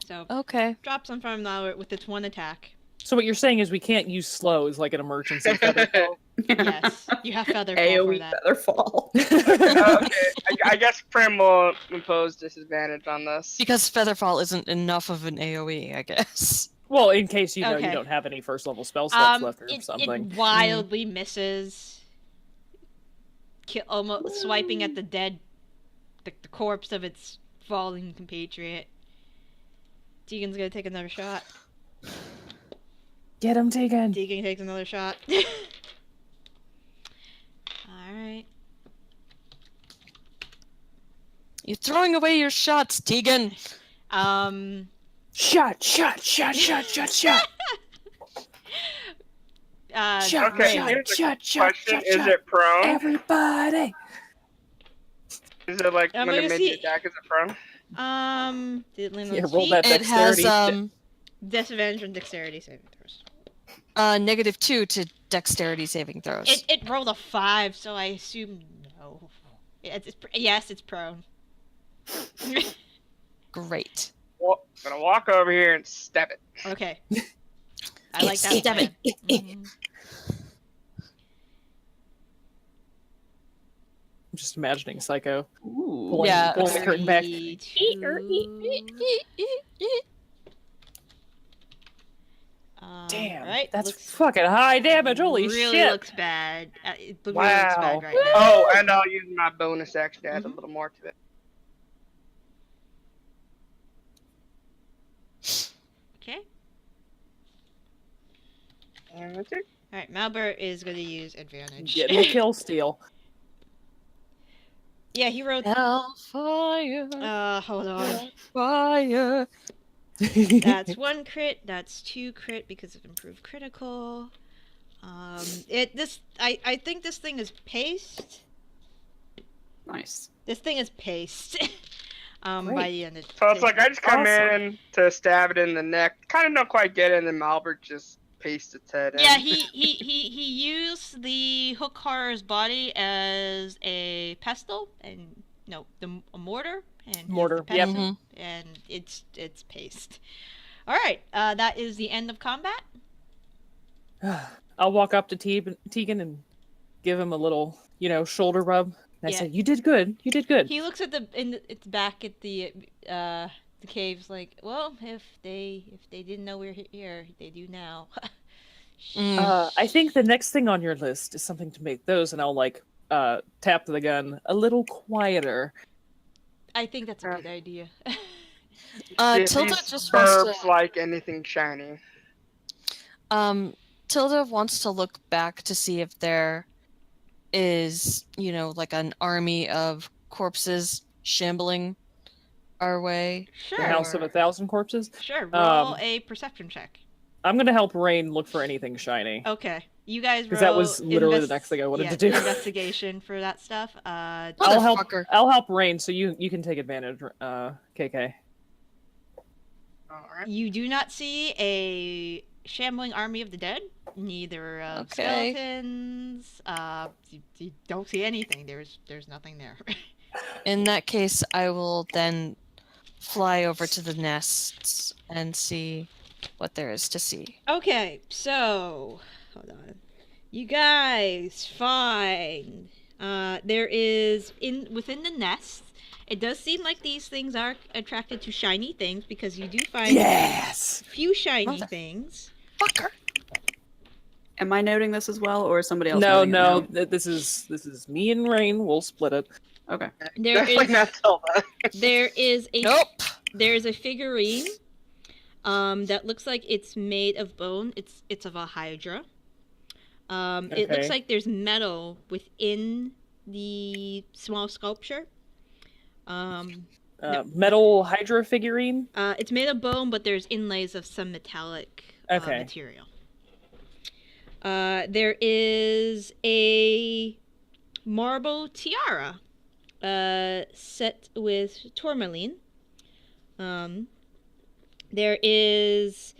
So Okay. drops on from now with its one attack. So what you're saying is we can't use slow as like an emergency feather fall? Yes, you have feather fall for AoE that. featherfall. Okay, I guess Prim will impose disadvantage on this. Because Featherfall isn't enough of an AoE, I guess. Well, in case you Okay. don't have any first level spell slots left or something. It wildly misses. Almost swiping at the dead, the corpse of its fallen compatriot. Teagan's gonna take another shot. Get him, Teagan. Teagan takes another shot. Alright. You're throwing away your shots, Teagan. Shot. Shot. Okay, question: is it prone? Everybody. Is it like I'm when it gonna made see- the attack? Is it prone? Did it land on Yeah, its roll feet? that It has dexterity. Disadvantage on dexterity saving throws. -2 to dexterity saving throws. It rolled a 5, so I assume no. Yes, it's prone. Great. Well, I'm gonna walk over here and stab it. Okay. I like that. Stab it. plan. I'm just imagining Psycho Ooh. pulling, Yeah. pulling the curtain back. 32. Damn, Right? that's looks, fucking high damage. Holy really shit! looks bad. It really Wow. looks bad right now. Oh, and I'll use my bonus action to add a little more to it. Okay. And that's it. Alright, Malbert is going to use advantage. Getting the kill steal. Yeah, he wrote. Hellfire. Hold on. Fire. That's 1 crit. That's 2 crit because of improved critical. I think this thing is paced. Nice. This thing is paced. By Great. the end of So it's like I just come Awesome. in to stab it in the neck, kind of don't quite get it, and then Malbert just pastes its head in. Yeah, he used the hook horror's body as a pestle and a mortar and Mortar, the yep. pestle, and it's paste. All right, that is the end of combat. I'll walk up to Teagan and give him a little, shoulder rub. And I say, "You did good. You did good." He looks at it's back at the caves like, well, if they didn't know we were here, they do now. I think the next thing on your list is something to make those, and I'll tap the gun a little quieter. I think that's a good idea. Tilda just wants to like anything shiny. Tilda wants to look back to see if there is, like an army of corpses shambling our way. Sure. The House of 1,000 Corpses. Sure. Roll a perception check. I'm gonna help Rain look for anything shiny. Okay. You guys roll. Because that was literally the next thing I wanted to do. Investigation for that stuff. I'll help Rain, so you can take advantage, KK. All right. You do not see a shambling army of the dead. Neither skeletons. You don't see anything. There's nothing there. In that case, I will then fly over to the nests and see what there is to see. Okay, so hold on. You guys find there is within the nest. It does seem like these things are attracted to shiny things because you do find a few shiny things. Fucker. Am I noting this as well, or is somebody else? No, noting it no. now? This is me and Rain. We'll split it. Okay. Definitely not Tilda. There is a Nope. There's a figurine that looks like it's made of bone. It's of a hydra. It looks Okay. like there's metal within the small sculpture. Metal Hydra figurine. It's made of bone, but there's inlays of some metallic material. There is a marble tiara set with tourmaline. There is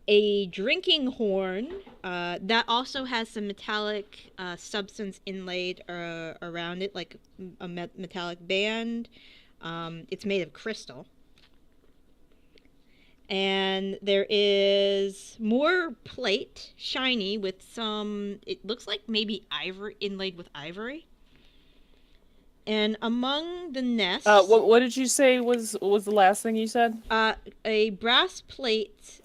a drinking horn that also has some metallic substance inlaid around it, like a metallic band. It's made of crystal. And there is more plate, shiny, with some, it looks like maybe ivory, inlaid with ivory. And among the nests... what did you say was the last thing you said? A brass plate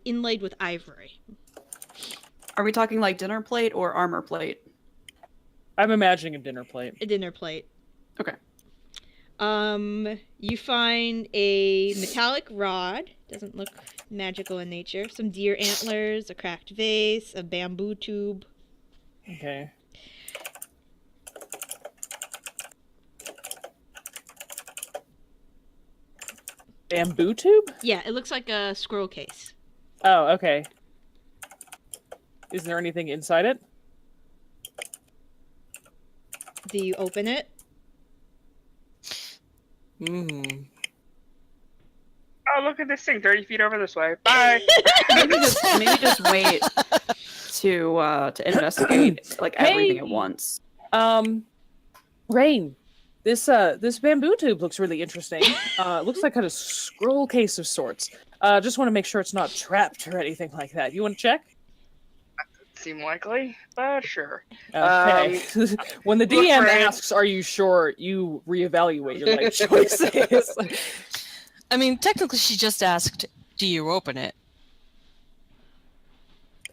inlaid with ivory. Are we talking like dinner plate or armor plate? I'm imagining a dinner plate. A dinner plate. Okay. You find a metallic rod. Doesn't look magical in nature. Some deer antlers, a cracked vase, a bamboo tube. Okay. Bamboo tube? Yeah, it looks like a scroll case. Oh, okay. Is there anything inside it? Do you open it? Oh, look at this thing, 30 feet over this way. Bye. maybe just wait to investigate like everything at once. Rain, this bamboo tube looks really interesting. It looks like kind of scroll case of sorts. Just want to make sure it's not trapped or anything like that. You want to check? Seem likely, but sure. Okay. When the look DM for it. asks, "Are you sure?" you reevaluate your life choices. I mean, technically, she just asked, "Do you open it?"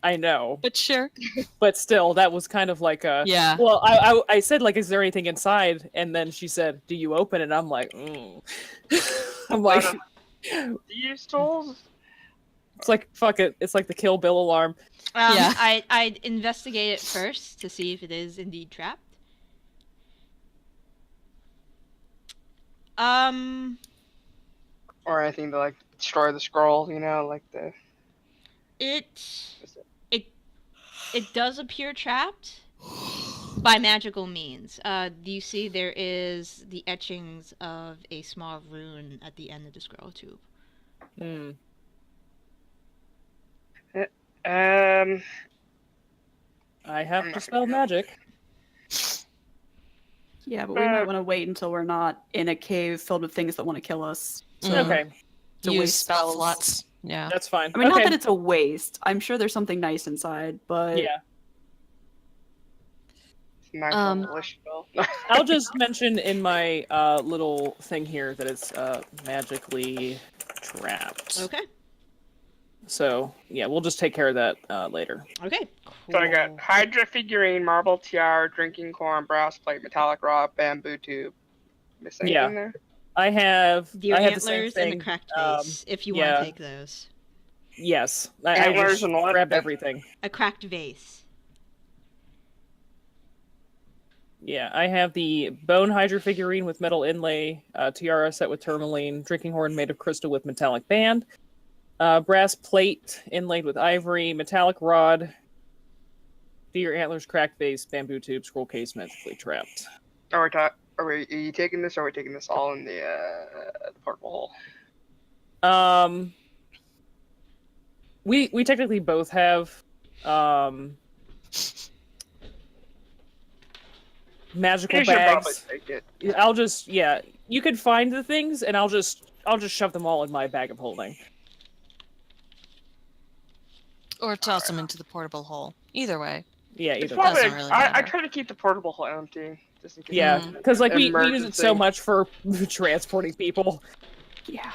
I know, But sure. but still, that was kind of like a Yeah. Well, I said like, "Is there anything inside?" And then she said, "Do you open it?" I'm like, I'm like, Do you use tools? it's like fuck it. It's like the Kill Bill alarm. Yeah. I'd investigate it first to see if it is indeed trapped. Or anything to like destroy the scroll, you know, like the. It does appear trapped by magical means. You see there is the etchings of a small rune at the end of the scroll tube. Hmm. I have dispelled magic. Yeah, but we might want to wait until we're not in a cave filled with things that want to kill us. Okay, To Use waste spell spells. slots. Yeah. that's fine. I mean, okay. not that it's a waste. I'm sure there's something nice inside, but Yeah, Um, I'll just mention in my little thing here that it's magically trapped. Okay. So yeah, we'll just take care of that later. Okay. So I got cool. Hydra figurine, marble tiara, drinking horn, brass plate, metallic rod, bamboo tube. Miss anything Yeah. there? I have Deer I have the same antlers thing. and a cracked vase, if you want yeah. to take those. Yes, I Antlers just and what? grabbed everything. A cracked vase. Yeah, I have the bone hydra figurine with metal inlay, tiara set with tourmaline, drinking horn made of crystal with metallic band, brass plate inlaid with ivory, metallic rod, deer antlers, cracked vase, bamboo tube, scroll case, magically trapped. Are you taking this, or are we taking this all in the portable hole? We technically both have magical You should probably bags. take it. I'll just you can find the things and I'll just shove them all in my bag of holding. Or toss them into the portable hole. Either way. Yeah, It's either probably, Doesn't really I matter. try to keep the portable hole empty, just in case. yeah, because like we use it Emergency. so much for transporting people. yeah.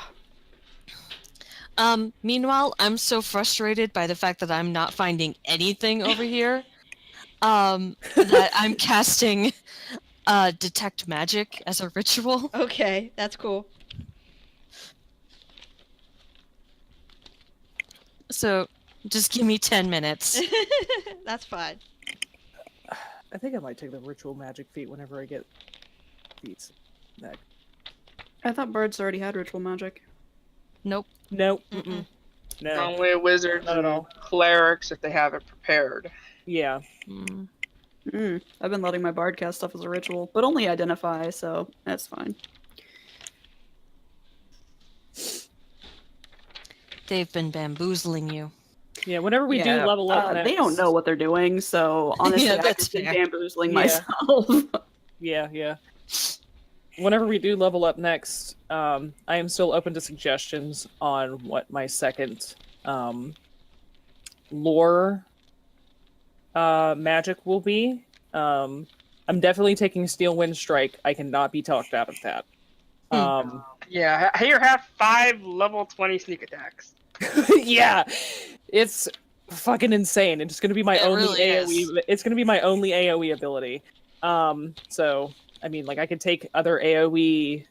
Meanwhile, I'm so frustrated by the fact that I'm not finding anything over here, that I'm casting detect magic as a ritual. Okay, that's cool. So just give me 10 minutes. That's fine. I think I might take the ritual magic feat whenever I get feats next. I thought birds already had ritual magic. Nope. Nope. Mm-mm. No. Only wizards Not at and all. clerics if they have it prepared. Yeah. I've been letting my bard cast stuff as a ritual, but only identify, so that's fine. They've been bamboozling you. Yeah, whenever we do level up next... They don't know what they're doing, so honestly, Yeah, I've that's just been fair. bamboozling Yeah. myself. Yeah. Whenever we do level up next, I am still open to suggestions on what my second lore magic will be. I'm definitely taking Steel Wind Strike. I cannot be talked out of that. Yeah, here have 5 level 20 sneak attacks. Yeah, it's fucking insane. It's going to be my It only really AoE. It's going to be my only AoE ability. So I mean, like I could take other AoE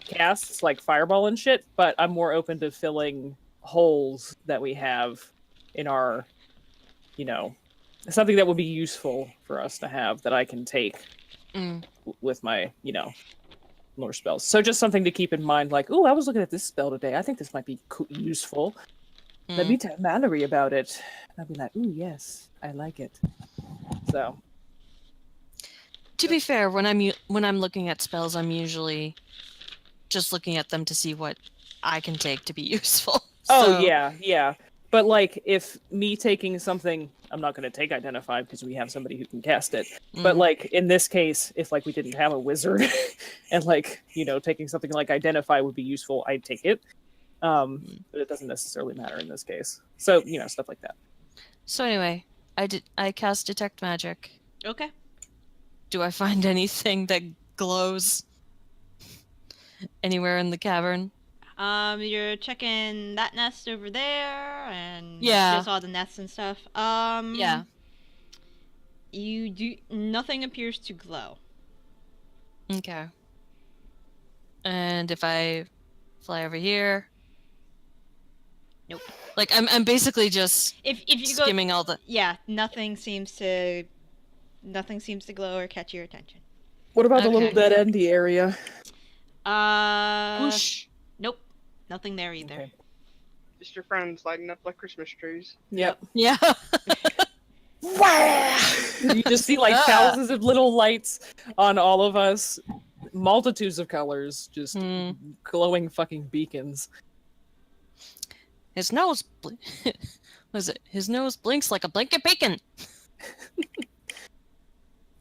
casts like Fireball and shit, but I'm more open to filling holes that we have in our, something that would be useful for us to have that I can take with my, lore spells. So just something to keep in mind, like, oh, I was looking at this spell today. I think this might be useful. Let me tell Mallory about it. And I'll be like, ooh, yes, I like it. So. To be fair, when I'm looking at spells, I'm usually just looking at them to see what I can take to be useful. Oh, So- yeah. But, like, if me taking something... I'm not going to take Identify because we have somebody who can cast it. But, like, in this case, if, like, we didn't have a wizard and, like, taking something like Identify would be useful, I'd take it. But it doesn't necessarily matter in this case. So, stuff like that. So anyway, I cast detect magic. Okay. Do I find anything that glows anywhere in the cavern? You're checking that nest over there, and Yeah. just all the nests and stuff. Yeah. Nothing appears to glow. Okay. And if I fly over here? Nope. Like I'm basically just If you go, skimming all the. yeah, nothing seems to glow or catch your attention. What about the little Okay. dead endy area? Whoosh. Nope. Nothing there either. Okay. Just your friends lighting up like Christmas trees. Yep. Yeah. You just see like thousands of little lights on all of us, multitudes of colors, just glowing fucking beacons. His nose, was it? His nose blinks like a blinking beacon.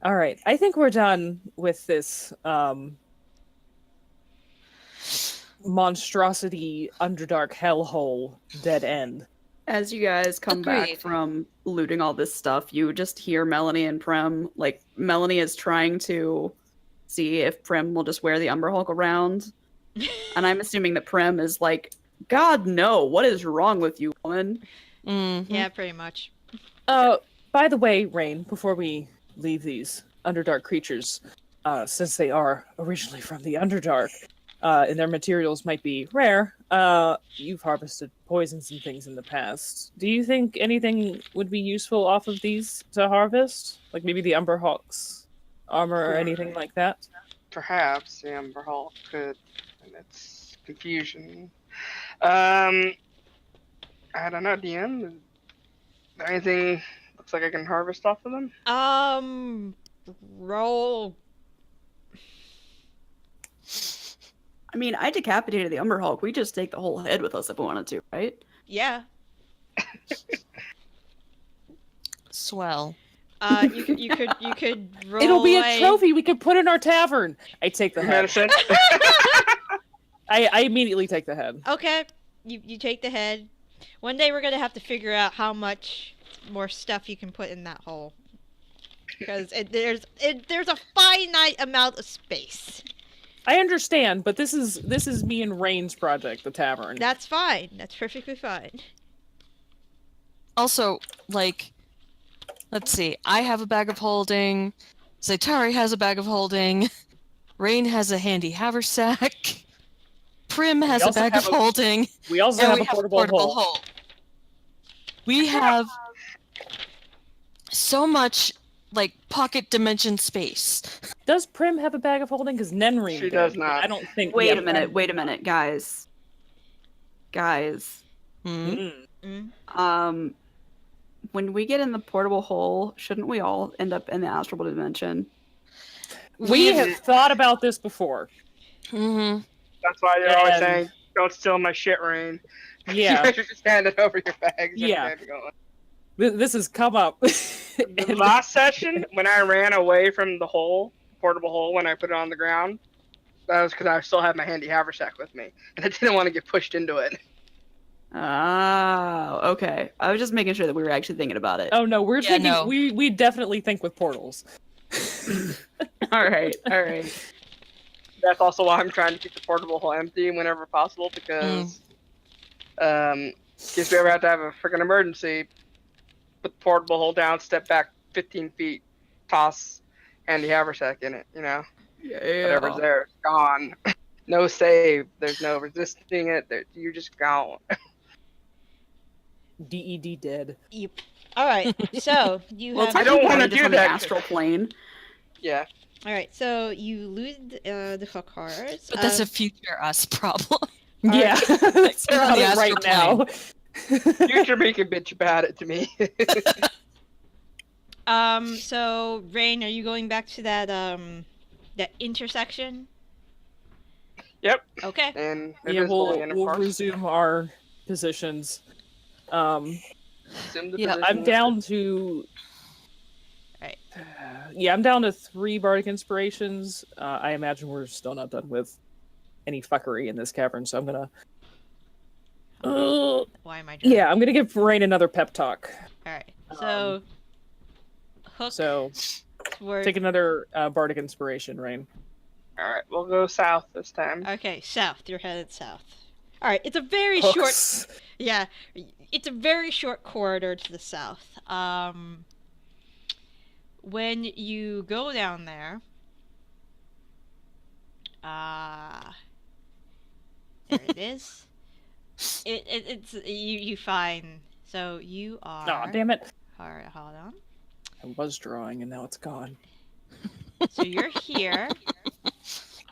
All right, I think we're done with this monstrosity underdark hellhole dead end. As you guys come back Agreed. from looting all this stuff, you just hear Melanie and Prim. Like, Melanie is trying to see if Prim will just wear the Umber Hulk around. And I'm assuming that Prim is like, God, no, what is wrong with you, woman? Yeah, pretty much. By the way, Rain, before we leave these Underdark creatures, since they are originally from the Underdark, and their materials might be rare, you've harvested poisons and things in the past. Do you think anything would be useful off of these to harvest? Like maybe the Umber Hulk's armor or anything like that? Perhaps the Amber Hulk could, and it's confusion. I don't know, DM. Is there anything looks like I can harvest off of them? Roll. I mean, I decapitated the Umber Hulk. We just take the whole head with us if we wanted to, right? Yeah. Swell. You could roll. It'll be a trophy we could put in our tavern. I take the head. Medicine. I immediately take the head. Okay, you take the head. One day we're gonna have to figure out how much more stuff you can put in that hole, because there's a finite amount of space. I understand, but this is me and Rain's project, the tavern. That's fine. That's perfectly fine. Also, like, let's see. I have a bag of holding. Zaitari has a bag of holding. Rain has a handy haversack. Prim has a bag of holding. We also And have we a portable hole. We have so much, like, pocket dimension space. Does Prim have a bag of holding? Because Nenri She does not. I don't think. Wait a minute, guys. When we get in the portable hole, shouldn't we all end up in the astral dimension? We have thought about this before. Mm-hmm. That's why you're always saying, "Don't steal my shit, Rain." Yeah. You should just hand it over your bags. Yeah. This has come up. The last session, when I ran away from the hole, portable hole, when I put it on the ground, that was because I still had my handy haversack with me, and I didn't want to get pushed into it. Oh, okay. I was just making sure that we were actually thinking about it. Oh no, we're thinking. no. We definitely think with portals. All right. That's also why I'm trying to keep the portable hole empty whenever possible, because in case we ever have to have a freaking emergency, put the portable hole down, step back 15 feet, toss handy haversack in it, you know? Yeah. Whatever's there, it's gone. No save. There's no resisting it. You're just gone. DED dead. Yep. All right. So you Well, have. I don't technically wanna just do on the that. astral plane. Yeah. All right. So you looted the hook cards. But that's a future us problem. Yeah, that's They're on not the it right now. Future me can bitch about it to me. So Rain, are you going back to that that intersection? Yep. Okay. And Yeah, invisible again, of we'll course. resume our positions. Assume the Yeah, position. I'm down to. Alright. Yeah, I'm down to 3 bardic inspirations. I imagine we're still not done with any fuckery in this cavern, so I'm gonna. Why am I drunk? Yeah, I'm gonna give Rain another pep talk. All right. So hook. So Toward... take another bardic inspiration, Rain. All right, we'll go south this time. Okay, south. You're headed south. All right. It's a very short. Hooks. Yeah, it's a very short corridor to the south. When you go down there, there it is. It's you find. So you are. Aw, damn it! Alright, hold on. I was drawing, and now it's gone. So you're here.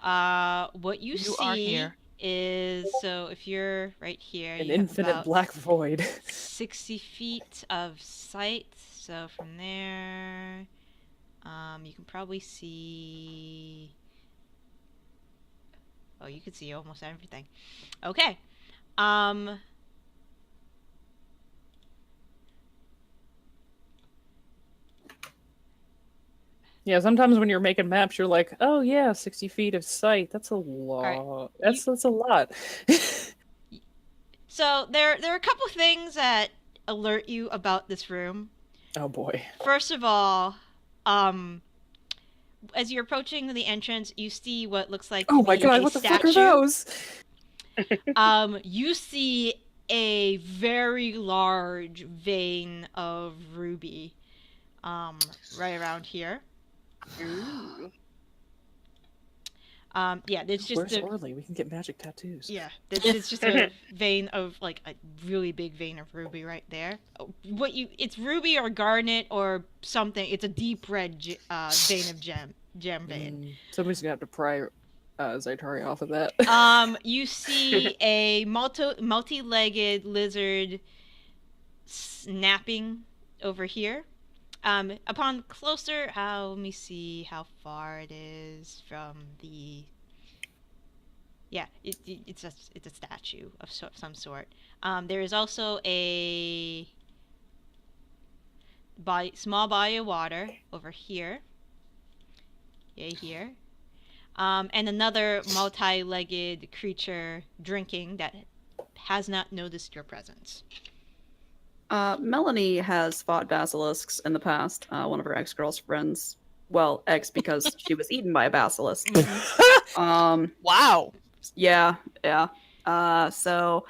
What you You are see here. is, so if you're right here, An you have infinite about black void. 60 feet of sight. So from there, you can probably see. Oh, you can see almost everything. Okay. Yeah, sometimes when you're making maps, you're like, oh yeah, 60 feet of sight. That's a lot. right, That's a lot. So there are a couple things that alert you about this room. Oh boy. First of all, as you're approaching the entrance, you see what looks like to Oh my be god, a what the statue. fuck are those? You see a very large vein of ruby, right around here. Ooh. Yeah, it's just Where's Orly? We can get magic tattoos. yeah, it's just a vein of like a really big vein of ruby right there. It's ruby or garnet or something. It's a deep red vein of gem vein. Somebody's gonna have to pry Zaitari off of that. You see a multi-legged lizard snapping over here. Upon closer, let me see how far it is from the. Yeah, it's a statue of some sort. There is also a small body of water over here. Yeah, here. And another multi-legged creature drinking that has not noticed your presence. Melanie has fought basilisks in the past. One of her ex-girlfriends. Well, ex because she was eaten by a basilisk. Wow. Yeah. So,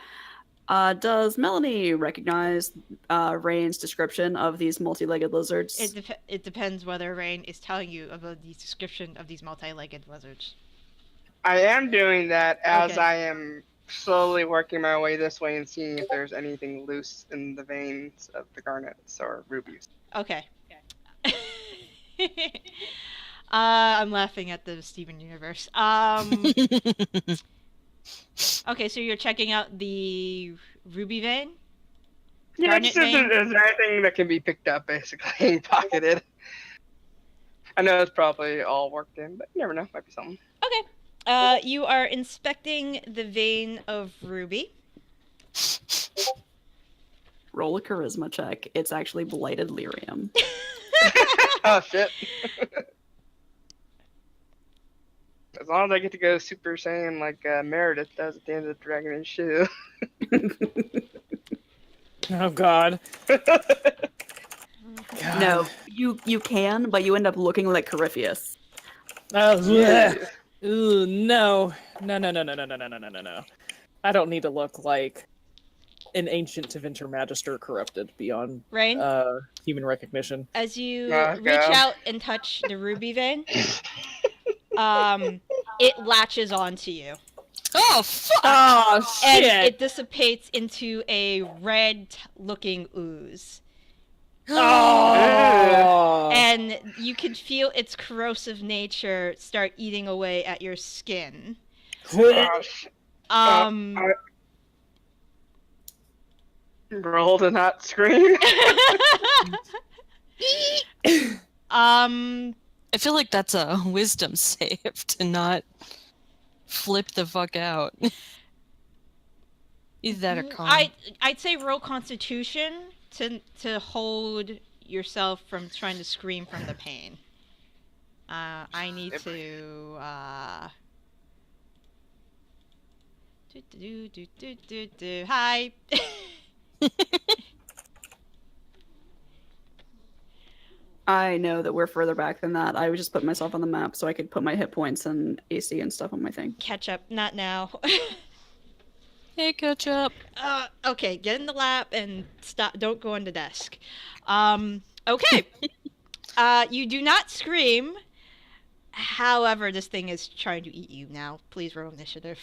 does Melanie recognize Rain's description of these multi-legged lizards? It depends whether Rain is telling you about the description of these multi-legged lizards. I am doing that as Okay. I am slowly working my way this way and seeing if there's anything loose in the veins of the garnets or rubies. Okay. I'm laughing at the Steven universe. Okay, so you're checking out the ruby vein? Yeah, Garnet just is vein? there anything that can be picked up, basically, and pocketed? I know it's probably all worked in, but you never know. Might be something. Okay. You are inspecting the vein of ruby. Roll a charisma check. It's actually blighted lyrium. Oh, shit. As long as I get to go Super Saiyan like Meredith does at the end of the Dragon Age 2. Oh god. God. No, you can, but you end up looking like Corypheus. Oh, Yeah. Ooh, no. No. I don't need to look like an ancient Tevinter Magister corrupted beyond Rain? human recognition. As you Oh, reach God. out and touch the ruby vein, it latches onto you. Oh, fuck! Oh, And shit! it dissipates into a red-looking ooze. Oh! And you can feel its corrosive nature start eating away at your skin. Gosh. Um, Roll to not scream. I feel like that's a wisdom save to not flip the fuck out. Either that or calm. I'd say roll Constitution to hold yourself from trying to scream from the pain. I need to Hi. I know that we're further back than that. I would just put myself on the map so I could put my hit points and AC and stuff on my thing. Catch up, not now. Hey, catch up. Okay, get in the lap and stop. Don't go on the desk. Okay. You do not scream. However, this thing is trying to eat you now. Please roll initiative.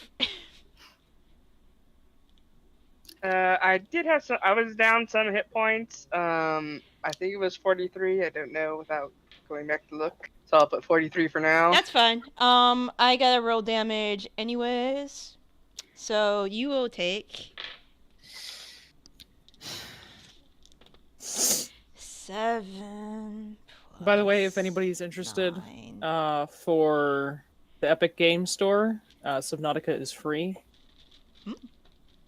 I did have some. I was down some hit points. I think it was 43. I don't know without going back to look. So I'll put 43 for now. That's fine. I gotta roll damage anyways. So you will take 7. By the way, plus if anybody's interested, 9. for the Epic Game Store, Subnautica is free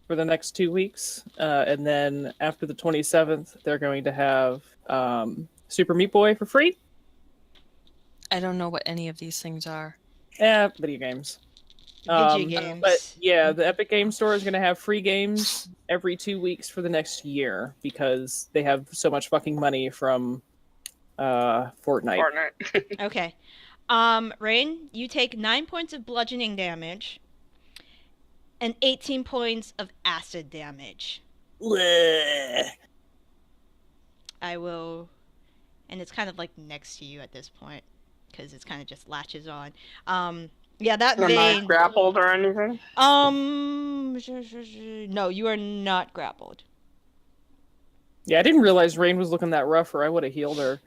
for the next 2 weeks. And then after the 27th, they're going to have Super Meat Boy for free. I don't know what any of these things are. Video games. Games. But yeah, the Epic Game Store is going to have free games every 2 weeks for the next year because they have so much fucking money from Fortnite. Okay. Rain, you take 9 points of bludgeoning damage and 18 points of acid damage. Bleh. I will, and it's kind of like next to you at this point because it's kind of just latches on. Yeah, that Am I vein. grappled or anything? No, you are not grappled. Yeah, I didn't realize Rain was looking that rough, or I would have healed her.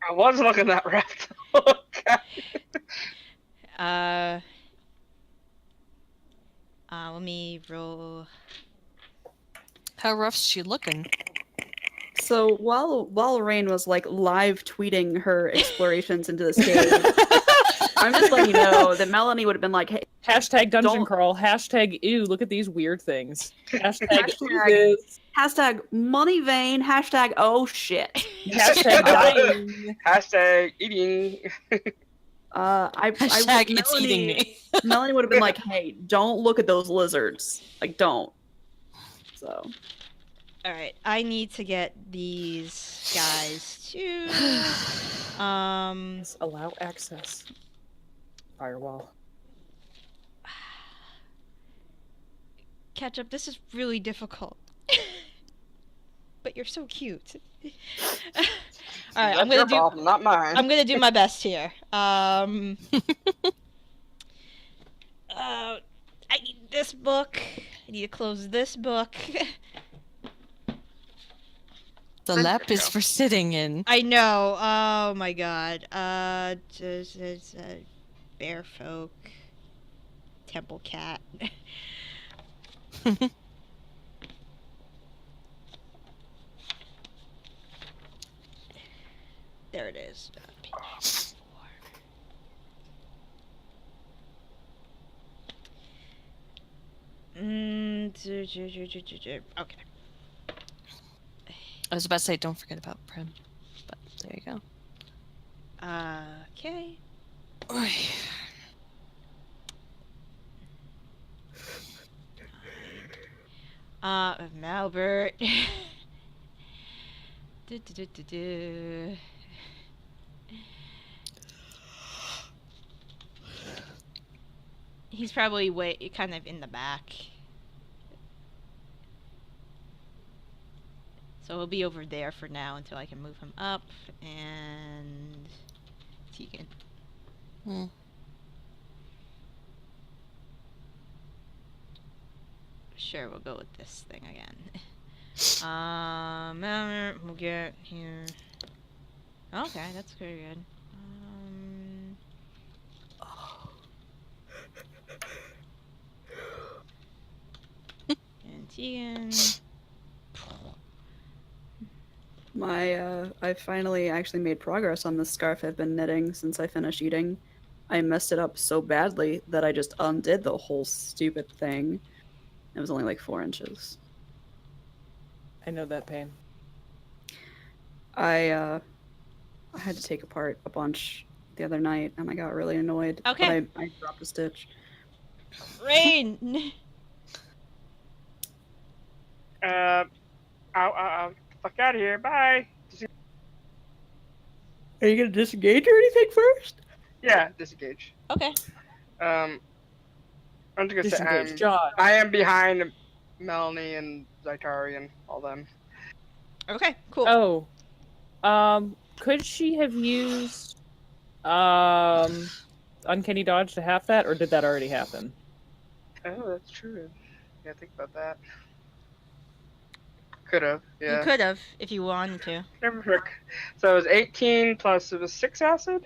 I was looking that rough. Let me roll. How rough's she looking? So while Rain was like live tweeting her explorations into this cave, I'm just letting you know that Melanie would have been like, "Hey, Hashtag dungeon Don't- crawl. Hashtag ew. Look at these weird things. Hashtag Hashtag- this. hashtag money vein, hashtag oh shit." Hashtag dying. Hashtag eating. Hashtag it's eating me. Melanie would have been like, "Hey, don't look at those lizards. Like, don't." So. All right, I need to get these guys to. Yes, allow access. Firewall. Ketchup, this is really difficult. But you're so cute. All right, That's your problem, not mine. I'm gonna do my best here. I need this book. I need to close this book. The lap is for sitting in. I know. Oh my god. Bear folk. Temple cat. There it is. Page 4. Okay. I was about to say, don't forget about Prim, but there you go. Okay. Malbert. He's probably kind of in the back. So he'll be over there for now until I can move him up. And Teagan. Sure, we'll go with this thing again. We'll get here. Okay, that's pretty good. And Teagan. I finally actually made progress on this scarf I've been knitting since I finished eating. I messed it up so badly that I just undid the whole stupid thing. It was only like 4 inches. I know that pain. I had to take apart a bunch the other night, and I got really annoyed. Okay. But I dropped a stitch. Rain! I'll fuck out of here. Bye. Are you gonna disengage or anything first? Yeah, disengage. Okay. I'm just gonna say Disengage, John. I am behind Melanie and Zaitari and all them. Okay, cool. Oh. Could she have used Uncanny Dodge to half that, or did that already happen? Oh, that's true. Yeah, think about that. Could have, You yeah. could have if you wanted to. So it was 18 plus it was 6 acid?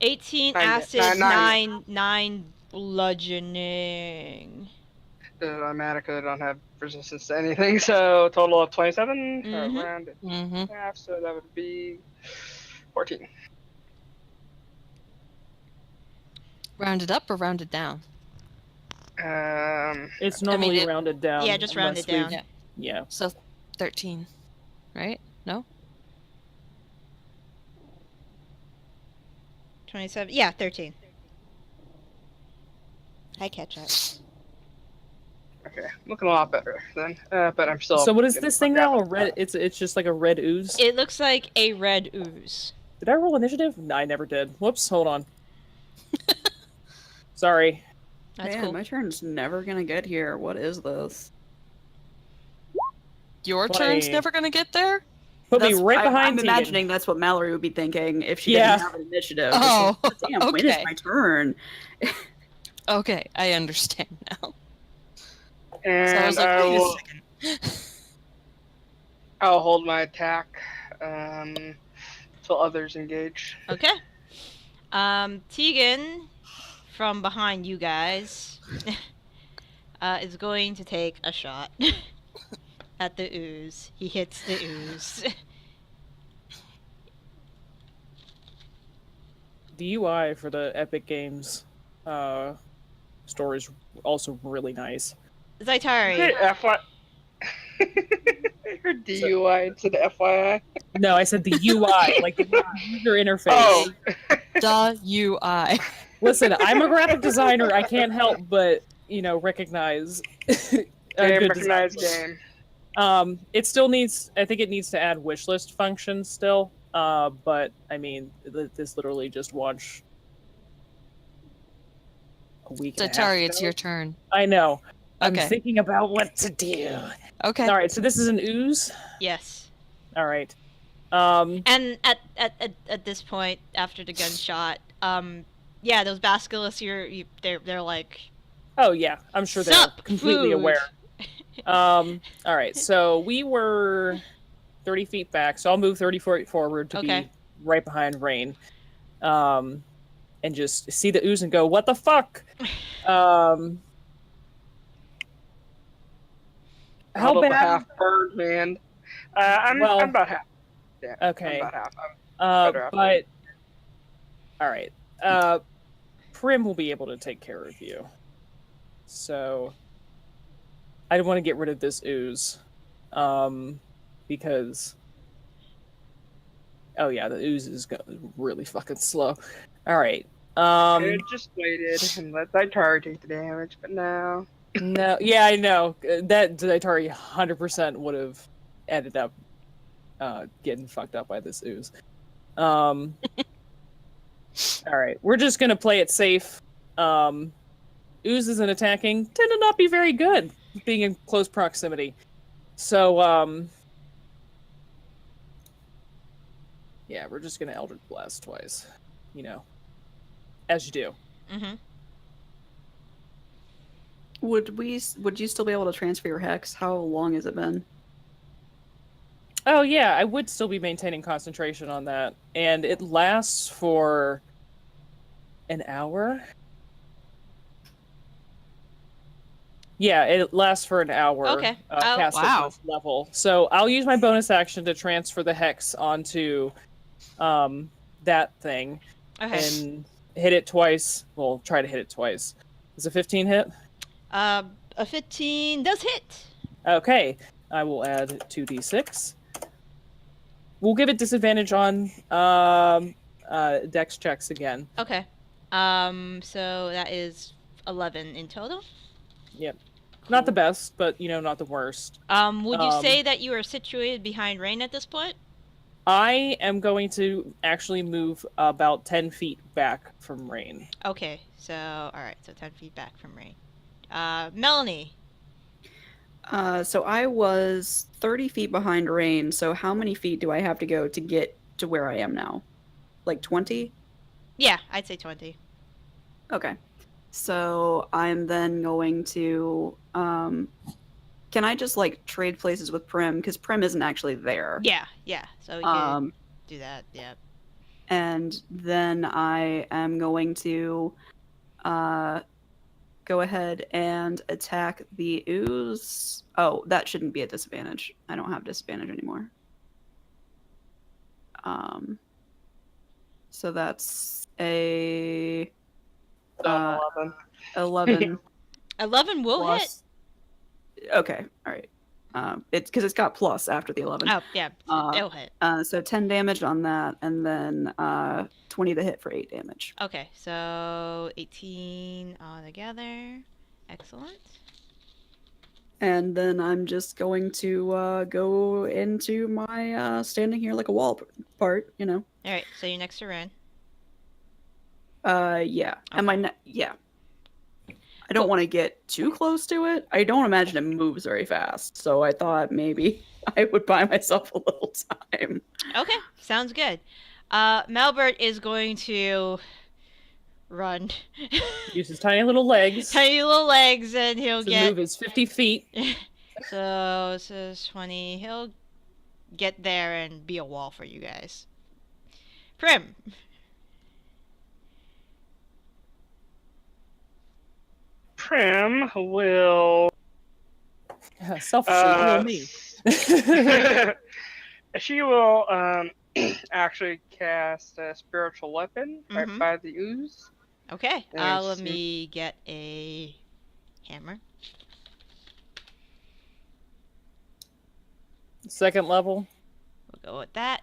18 Nine- acid, nine- 9 bludgeoning. Automatically, I don't have resistance to anything, so total of 27. Mhm. Around it Mm-hmm. half, so that would be 14. Rounded up or rounded down? It's normally it- rounded down. Yeah, just round unless it down. we've- Yeah. So 13, right? No? 27. Yeah, 13. I catch up. Okay, looking a lot better then. But I'm still. So what is getting this thing fucked now? up. A red? It's just like a red ooze. It looks like a red ooze. Did I roll initiative? No, I never did. Whoops. Hold on. Sorry. That's Man, cool. my turn's never gonna get here. What is this? Your 20. turn's never gonna get there? Put me That's- right behind I'm Teagan. imagining that's what Mallory would be thinking if she Yeah. didn't have an initiative. Oh, It's like, damn, when is okay. my turn? Okay, I understand now. And So I was like, I wait a will, second. I'll hold my attack till others engage. Okay. Teagan, from behind you guys, is going to take a shot at the ooze. He hits the ooze. The UI for the Epic Games store is also really nice. Zaitari. Hey, FY. I heard DUI instead of FYI. No, I said the UI, like the user interface. Oh, The UI. Listen, I'm a graphic designer. I can't help but, recognize a game good recognized design. game. It still needs, I think it needs to add wish list functions still. But, I mean, this literally just launched a week and a half Zaitari, it's ago. your turn. I know. I'm Okay. thinking about what to do. Okay. All right, so this is an ooze. Yes. All right. And at this point, after the gunshot, yeah, those basilisks, they're like, Oh yeah, I'm sure they're Sup, completely food. aware. All right, so we were 30 feet back, so I'll move 30 feet forward to Okay. be right behind Rain, and just see the ooze and go, "What the fuck?" How Hold up a bad? half burned, man. I'm about half. Yeah. Okay. I'm about half. better off. But all right, Prim will be able to take care of you. So I want to get rid of this ooze, because oh yeah, the ooze is really fucking slow. All right, I just waited and let Zaitari take the damage, but now. no, yeah, I know that Zaitari 100% would have ended up getting fucked up by this ooze. All right, we're just gonna play it safe. Oozes and attacking tend to not be very good, being in close proximity. So, yeah, we're just gonna Eldritch Blast twice, as you do. mm-hmm. Would you still be able to transfer your hex? How long has it been? Oh yeah, I would still be maintaining concentration on that, and it lasts for an hour. Yeah, it lasts for an hour. Okay. Cast at wow. this level. So I'll use my bonus action to transfer the hex onto that thing Okay. and hit it twice. Well, try to hit it twice. Is a 15 hit? A 15 does hit. Okay, I will add 2d6. We'll give it disadvantage on dex checks again. Okay. So that is 11 in total. Yep. Not the best, but not the worst. Would you say that you are situated behind Rain at this point? I am going to actually move about 10 feet back from Rain. Okay. So all right. So 10 feet back from Rain. Melanie. So I was 30 feet behind Rain, so how many feet do I have to go to get to where I am now? Like 20? Yeah, I'd say 20. Okay. So I'm then going to can I just like trade places with Prim? Because Prim isn't actually there. Yeah. So we can do that. Yeah. And then I am going to go ahead and attack the ooze. Oh, that shouldn't be a disadvantage. I don't have disadvantage anymore. So that's a 11. 11 11 will plus. Okay, all right. It's because it's got plus after the 11. hit. Oh, yeah. It'll hit. So 10 damage on that, and then 20 to hit for 8 damage. Okay, so 18 altogether. Excellent. And then I'm just going to go into my standing here like a wall part, you know. All right, so you're next to Ren. Yeah. Am I? Yeah. I don't want to get too close to it. I don't imagine it moves very fast, so I thought maybe I would buy myself a little time. Okay, sounds good. Malbert is going to run. Use his tiny little legs. Tiny little legs, and he'll to get. move his 50 feet. So this is 20. He'll get there and be a wall for you guys. Prim. Prim will. Selfishly, me. She will actually cast a spiritual weapon right by the ooze. Okay, And let see- me get a hammer. Second level. We'll go with that.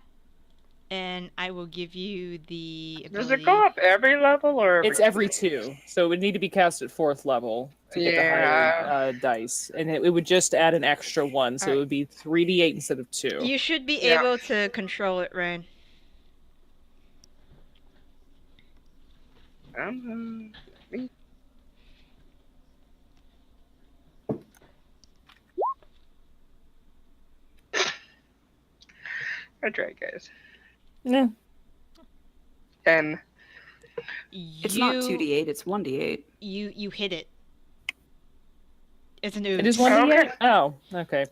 And I will give you the ability. Does it go up every level or? It's every 2, so it would need to be cast at 4th level to get the higher dice, and it would just add an extra 1, so it would be 3d8 instead of 2. You should be Yeah. able to control it, Rain. I tried, guys. Yeah. 10. It's not 2d8, it's 1d8. You hit it. It's an ooze. It is 1d8? Oh, okay.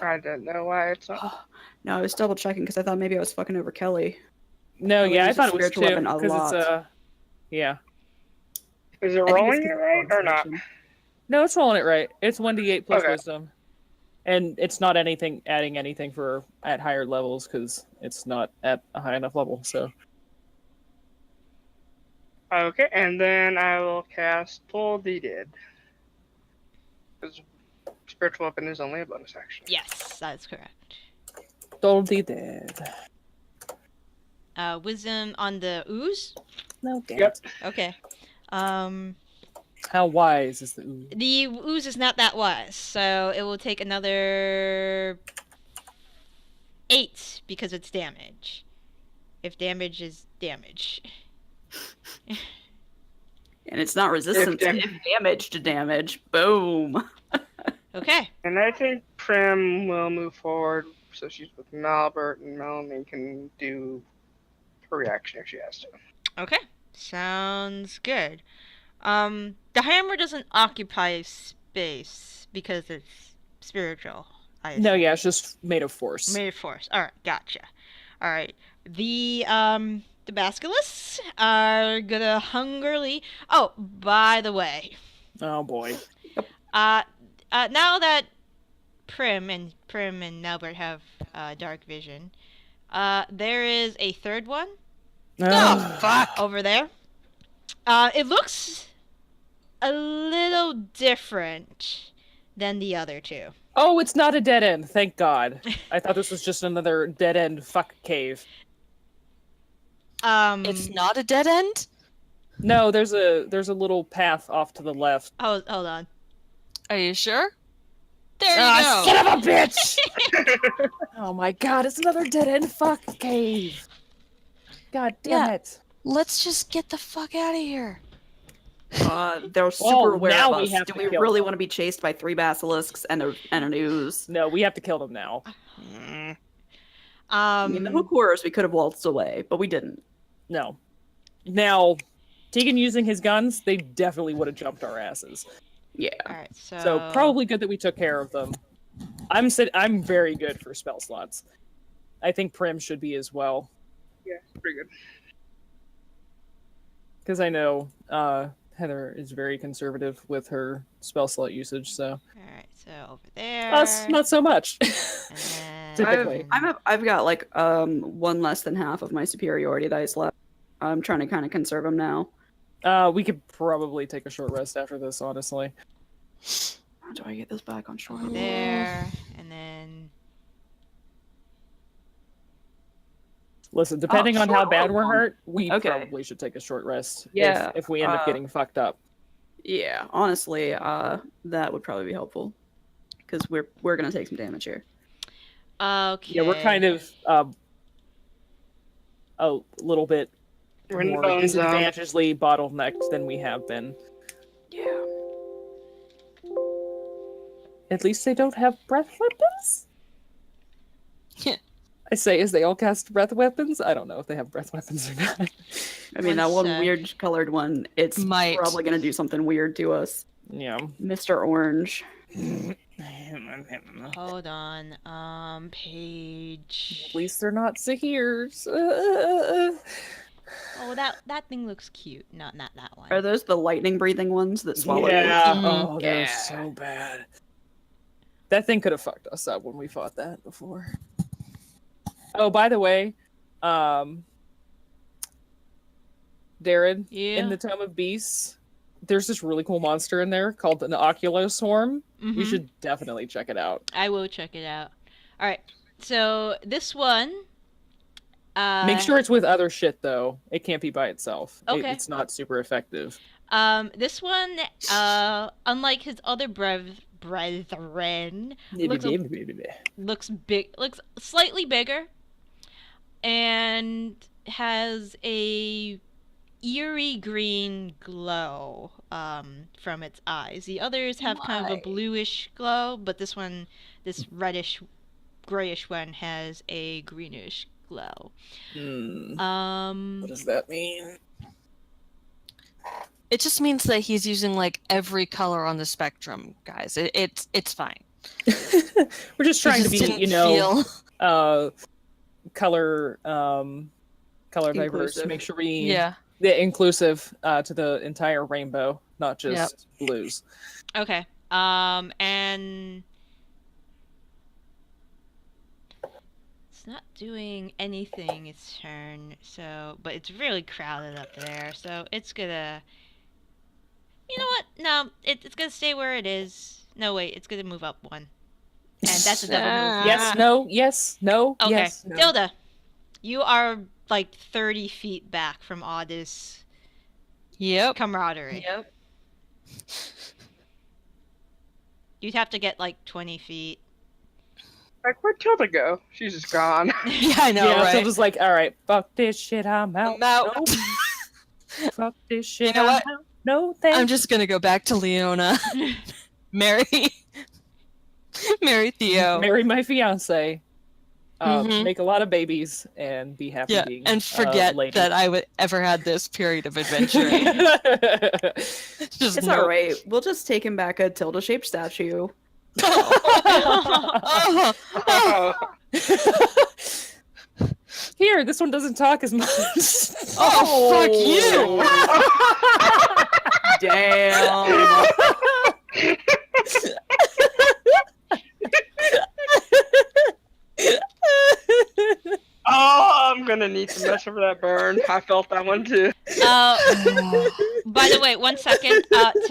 I don't know why it's not. No, I was double checking because I thought maybe I was fucking over Kelly. No, I yeah, I used thought it was spiritual 2. weapon a Because it's, lot. yeah. Is it I think rolling it's it right or not? concentration. No, it's rolling it right. It's 1d8 plus Okay. wisdom. And it's not adding anything for at higher levels because it's not at a high enough level, so. Okay, and then I will cast Full Deeded. Because spiritual weapon is only a bonus action. Yes, that's correct. Doldy dead. Wisdom on the ooze? No, damn Yep. it. Okay. How wise is the ooze? The ooze is not that wise, so it will take another 8 because it's damage. If damage is damage. And it's not resistant to damage to damage. Boom. Okay. And I think Prim will move forward, so she's with Malbert, and Melanie can do her reaction if she has to. Okay. Sounds good. The hammer doesn't occupy space because it's spiritual. No, yeah, it's just made of force. Made of force. Alright, gotcha. Alright. The basilisks are gonna hungrily. Oh, by the way. Oh boy. Now that Prim and Albert have dark vision, there is a third one. Oh, fuck! Over there. It looks a little different than the other two. Oh, it's not a dead end, thank God. I thought this was just another dead end fuck cave. It's not a dead end? No, there's a little path off to the left. Hold on. Are you sure? There you Ah, go. son of a bitch! Oh my God, it's another dead end fuck cave. God damn Yeah. it. Let's just get the fuck out of here. They're super aware now of we us. have Do to we kill really them. want to be chased by 3 basilisks and an ooze? No, we have to kill them now. I mean, the hook horrors we could have waltzed away, but we didn't. No. Now, Teagan using his guns, they definitely would have jumped our asses. Yeah. Alright, so... So probably good that we took care of them. I'm very good for spell slots. I think Prim should be as well. Yeah, pretty good. Because I know Heather is very conservative with her spell slot usage, so... Alright, so over there... Us, not so much. And then... Typically. I've got like one less than half of my superiority dice left. I'm trying to kind of conserve them now. We could probably take a short rest after this, honestly. How do I get this back on short? Over there, and then... Listen, depending on how bad we're hurt, we Okay. probably should take a short rest. Yeah, If we end up getting fucked up. Yeah, honestly, that would probably be helpful because we're gonna take some damage here. Okay. Yeah, we're kind of a little bit We're in the more bone zone. disadvantageously bottlenecked than we have been. Yeah. At least they don't have breath weapons? Yeah. I say as they all cast breath weapons. I don't know if they have breath weapons or not. I mean, that one weird colored one, it's Might. probably gonna do something weird to us. Yeah. Mr. Orange. Hold on. Page... At least they're not Sahirs. Oh, that thing looks cute. Not that one. Are those the lightning breathing ones that swallow? Yeah. you? Oh, they're Yeah. so bad. That thing could have fucked us up when we fought that before. Oh, by the way, Darren, Yeah. in the Tome of Beasts, there's this really cool monster in there called an Oculoswarm. You Mhm. should definitely check it out. I will check it out. Alright, so this one... Make sure it's with other shit, though. It can't be by itself. Okay. It's not super effective. This one, unlike his other brethren, looks big, looks slightly bigger, and has a eerie green glow from its eyes. The others have kind of a bluish glow, but this one, this reddish, grayish one, has a greenish glow. What does that mean? It just means that he's using like every color on the spectrum, guys. It's fine. We're just trying to be, feel... color diverse. Inclusive. Make sure we Yeah. inclusive to the entire rainbow, not just blues. Okay. And it's not doing anything its turn, so but it's really crowded up there, so it's gonna. You know what? No, it's gonna stay where it is. No, wait, it's gonna move up one, and that's a double move. Yes, no, yes, no, Okay, yes, no. Tilda, you are like 30 feet back from all this camaraderie. Yep. You'd have to get like 20 feet. Like, where'd Tilda go? She's just gone. Yeah, I know, Yeah, right? so just like, all right, fuck this shit, I'm out. I'm out. Nope. Fuck this shit, You know I'm what? out. No, thanks. I'm just gonna go back to Leona. Marry Theo. Marry my fiance. Mhm. Make a lot of babies and be happy Yeah, being and forget lady. that I would ever had this period of adventuring. Just It's nope. alright. We'll just take him back a Tilda-shaped statue. Oh, Oh, Here, this one doesn't talk as much. fuck you! Damn. oh, I'm gonna need to mess over that burn. I felt that one too. By the way, 1 second.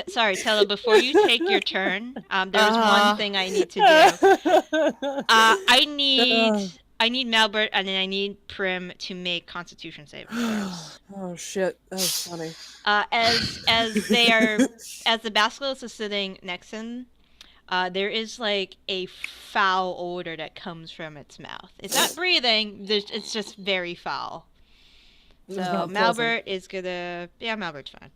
Sorry, Tella. Before you take your turn, there's one thing I need to do. I need Malbert and then I need Prim to make Constitution saving throws. Oh shit, that was funny. As the basilisk is sitting next to him, there is like a foul odor that comes from its mouth. It's not breathing. It's just very foul. So not Malbert is gonna. Yeah, Malbert's fine.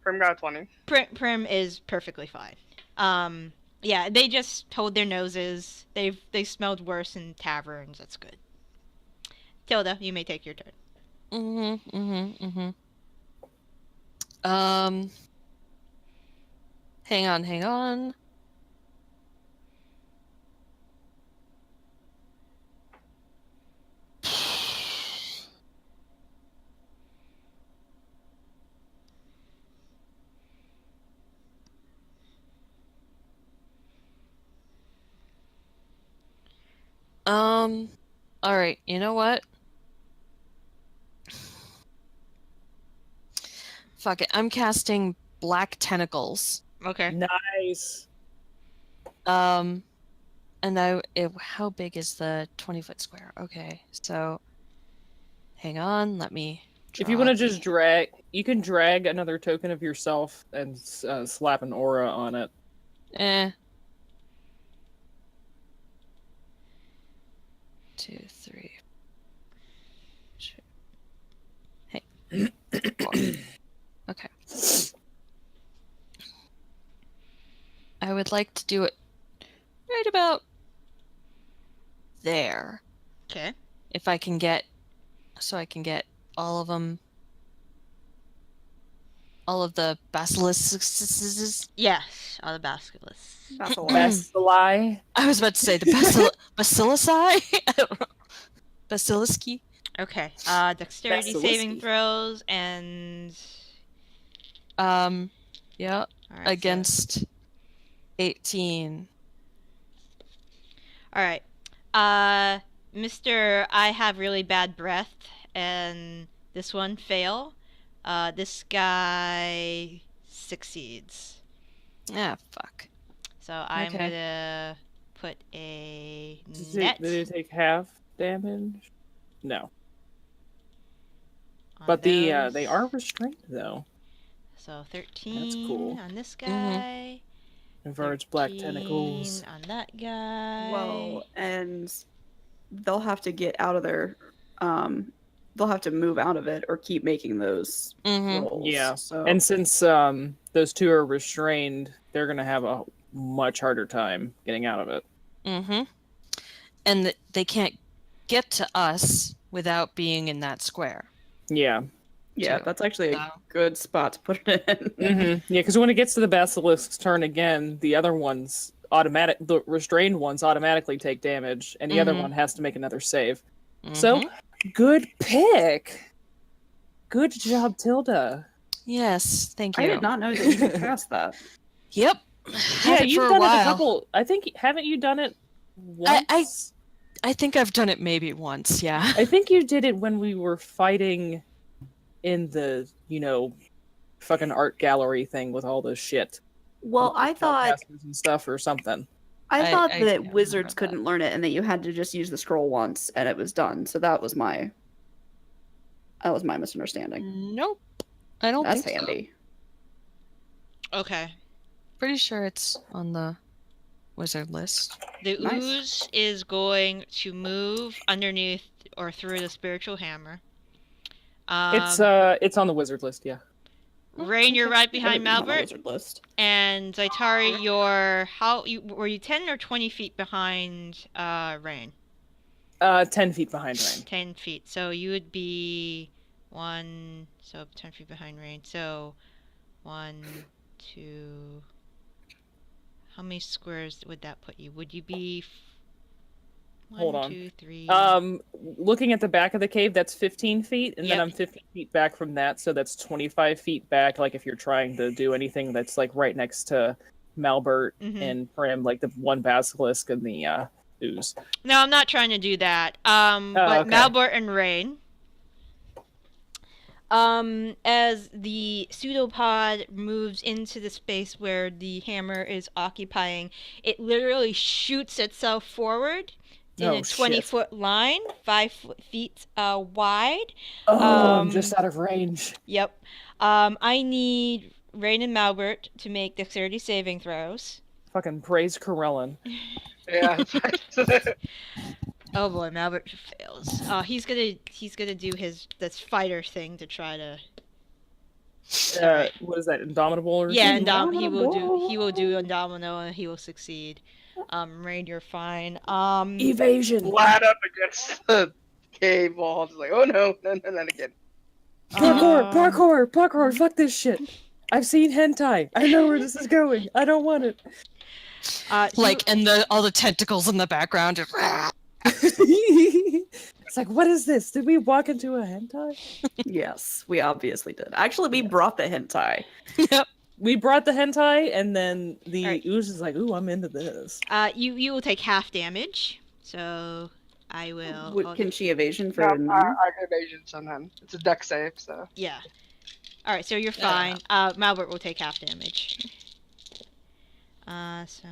Prim got 20. Prim is perfectly fine. Yeah, they just hold their noses. They smelled worse in taverns. That's good. Tilda, you may take your turn. Hang on. All right. You know what? Fuck it. I'm casting black tentacles. Okay. Nice. And how big is the 20-foot square? Okay, so hang on, let me. If you want to just drag, you can drag another token of yourself and slap an aura on it. Eh. 2, 3. Hey. 4. Okay. I would like to do it right about there. Okay. If I can get, so I can get all of them, all of the basilisks. Yes, all the basilisks. Bacilli. I was about to say the bacilli. I don't know. Basiliski. Okay. Dexterity saving throws and. Yeah. All right, Against 18. All right. Mr. I have really bad breath, and this one fail. This guy succeeds. Ah, fuck. So I'm Okay. gonna put a net. Did it take half damage? No. on But they those. are restrained though. So 13 That's cool. on this guy. Converge black tentacles. 13 on that guy. Well, and they'll have to get out of their they'll have to move out of it or keep making those rolls. Yeah. So And since those two are restrained, they're gonna have a much harder time getting out of it. And they can't get to us without being in that square. Yeah. yeah, too. that's actually a So- good spot to put it in. Yeah, because when it gets to the basilisk's turn again, the other ones the restrained ones automatically take damage, and the other one has to make another save. So, good pick. Good job, Tilda. Yes, thank you. I did not know that you could cast that. Yep. Yeah, Had it you've for done a while. it a couple. I think haven't you done it once? I think I've done it maybe once. Yeah. I think you did it when we were fighting in the fucking art gallery thing with all this shit. Well, I thought Spellcasters and stuff or something. I thought I that can't wizards remember that. couldn't learn it and that you had to just use the scroll once and it was done. So that was my misunderstanding. Nope. I don't That's think handy. Okay. Pretty sure it's on the wizard list. The Nice. ooze is going to move underneath or through the spiritual hammer. It's on the wizard list, yeah. Rain, you're right behind Not on the Malbert, wizard list. and Zaitari, were you 10 or 20 feet behind Rain? 10 feet behind Rain. 10 feet. So you would be 10 feet behind Rain. So 1, 2. How many squares would that put you? Would you be? Hold 1, on. 2, 3. Looking at the back of the cave, that's 15 feet, and then Yep. I'm 15 feet back from that, so that's 25 feet back. Like if you're trying to do anything that's like right next to Malbert and Prim, like the one basilisk and the ooze. No, I'm not trying to do that. But okay. Malbert and Rain. As the pseudopod moves into the space where the hammer is occupying, it literally shoots itself forward in a 20-foot line, 5 feet wide. I'm just out of range. Yep. I need Rain and Malbert to make dexterity saving throws. Fucking praise Corellin. Yeah. Oh boy, Malbert fails. He's gonna do this fighter thing to try to. What is that? Indomitable or Yeah, something? he will do Indomino and he will succeed. Rain, you're fine. Evasion. Flat up against the cave wall. Just like, oh no, not again. Parkour. Fuck this shit. I've seen hentai. I know where this is going. I don't want it. And all the tentacles in the background. Just... It's like, what is this? Did we walk into a hentai? Yes, we obviously did. Actually, we brought the hentai. Yep. We brought the hentai, and then the Alright. ooze is like, ooh, I'm into this. You will take half damage. So I will. Can she evasion for No, a I get evasion somehow. It's a deck save, so. Yeah. All right, so you're fine. Malbert will take half damage. So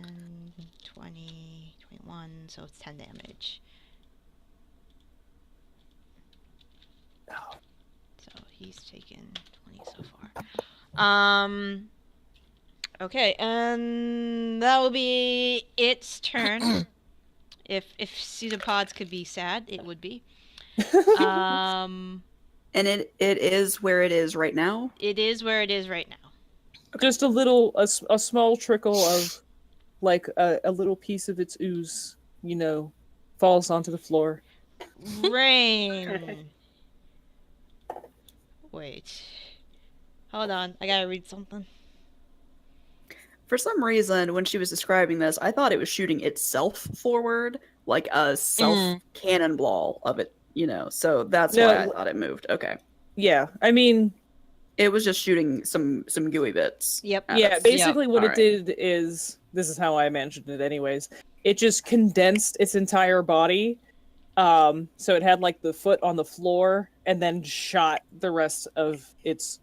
10, 20, 21, so it's 10 damage. Oh. So he's taken 20 so far. Okay, and that will be its turn. if pseudopods could be sad, it would be. And it is where it is right now. It is where it is right now. Just a small trickle of, like, a little piece of its ooze, falls onto the floor. Rain. Wait. Hold on, I gotta read something. For some reason, when she was describing this, I thought it was shooting itself forward, like a self-cannonball of it, So that's why I thought it moved. Okay. Yeah, I mean... It was just shooting some gooey bits. Yep. Yeah, basically what Alright. it did is... This is how I imagined it anyways. It just condensed its entire body. So it had, like, the foot on the floor, and then shot the rest of its,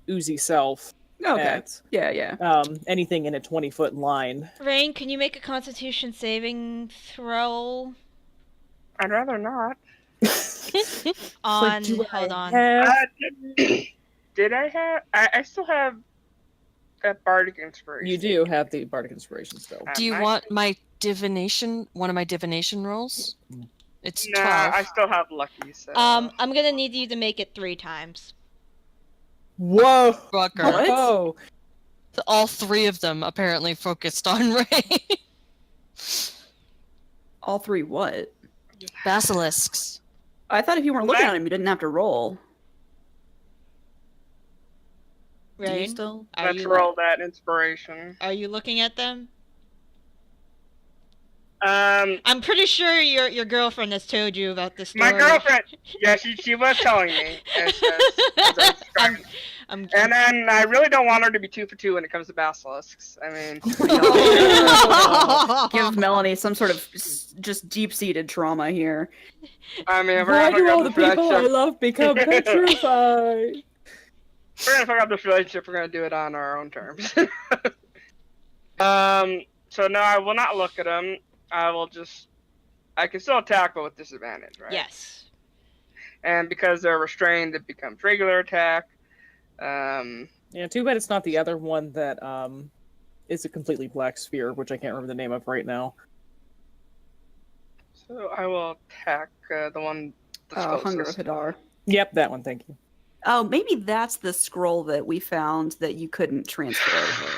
oozy self. Okay. At, Yeah. anything in a 20-foot line. Rain, can you make a Constitution saving throw? I'd rather not. Hold on. Did I have? I still have that bardic inspiration. You do have the bardic inspiration still. Do you want my divination? One of my divination rolls? It's Nah, 12. I still have lucky. So. I'm gonna need you to make it 3 times. Whoa! Fucker. What? Oh! All 3 of them apparently focused on Ray. All 3 what? Basilisks. I thought if you weren't looking at him, you didn't have to roll. Do you Rain, still? Let's roll that inspiration. Are you looking at them? Um, I'm pretty sure your girlfriend has told you about this story. my girlfriend. Yeah, she was telling me. As I was describing. I'm And then I really don't want her to be 2 for 2 when it comes to basilisks. I mean, Give Melanie some sort of just deep-seated trauma here. if we're Why gonna do fuck all up the this people I relationship, love become petrified? we're gonna fuck up this relationship. We're gonna do it on our own terms. So no, I will not look at them. I can still attack, but with disadvantage, right? Yes. And because they're restrained, it becomes regular attack. Yeah, too bad it's not the other one that is a completely black sphere, which I can't remember the name of right now. So I will attack the one that's Hunger of closest. Hadar. Yep, that one, thank you. Oh, maybe that's the scroll that we found that you couldn't transfer over.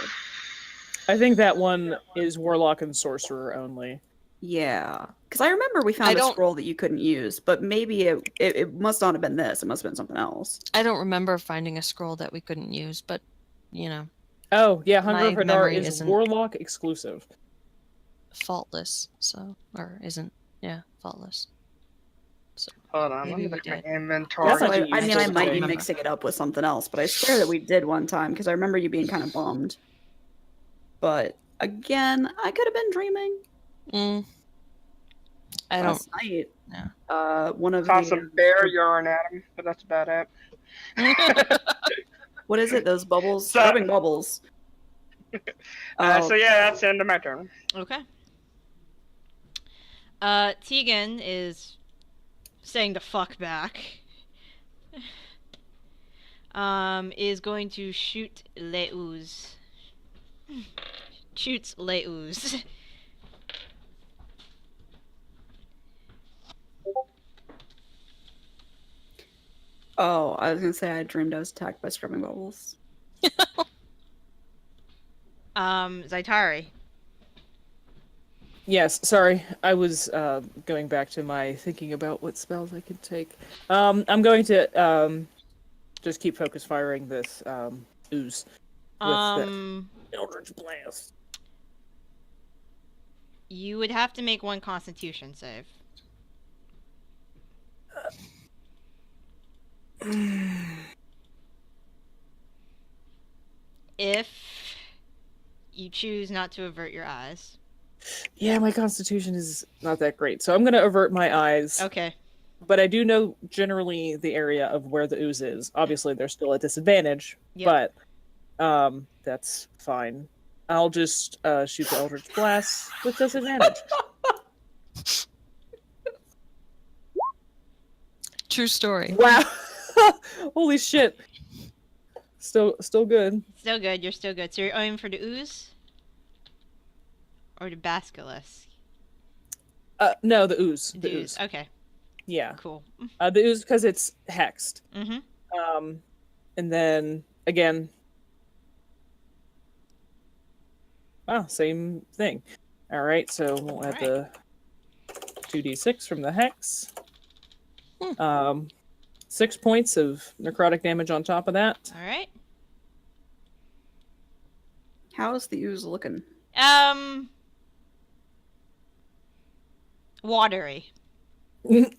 I think that one is Warlock and Sorcerer only. Yeah, because I remember we found a don't- scroll that you couldn't use, but maybe it must not have been this. It must have been something else. I don't remember finding a scroll that we couldn't use, but, Oh, yeah, Hunger My of Hadar memory is isn't- Warlock exclusive. faultless, faultless. So, Hold on, let Maybe me we look at did. my inventory. That's So actually I useful I might be today. mixing it up with something else, but I swear that we did one time because I remember you being kind of bummed. But again, I could have been dreaming. I don't. Last night, Yeah. one of Saw the some bear urine at him, but that's about it. what is it? Those bubbles, So- rubbing bubbles. So yeah, that's the end of my turn. Okay. Teagan is saying the fuck back. Is going to shoot Leuz. Shoots Leuz. Oh, I was gonna say I dreamed I was attacked by scrubbing bubbles. Zaitari. Yes, sorry. I was going back to my thinking about what spells I could take. I'm going to just keep focus firing this ooze with the Eldritch Blast. You would have to make one Constitution save. If you choose not to avert your eyes. Yeah, my Constitution is not that great, so I'm going to avert my eyes. Okay. But I do know generally the area of where the ooze is. Obviously, they're still at disadvantage, Yep. but that's fine. I'll just shoot the Eldritch Blast with disadvantage. True story. Wow! Holy shit! Still good. Still good. You're still good. So you're aiming for the ooze? Or the basilisk? No, the ooze. The ooze. Okay. Yeah. Cool. The ooze because it's hexed. Mm-hmm. And then again. Wow, same thing. All right, so we'll add the 2d6 from the hex. 6 points of necrotic damage on top of that. All right. How's the ooze looking? Watery.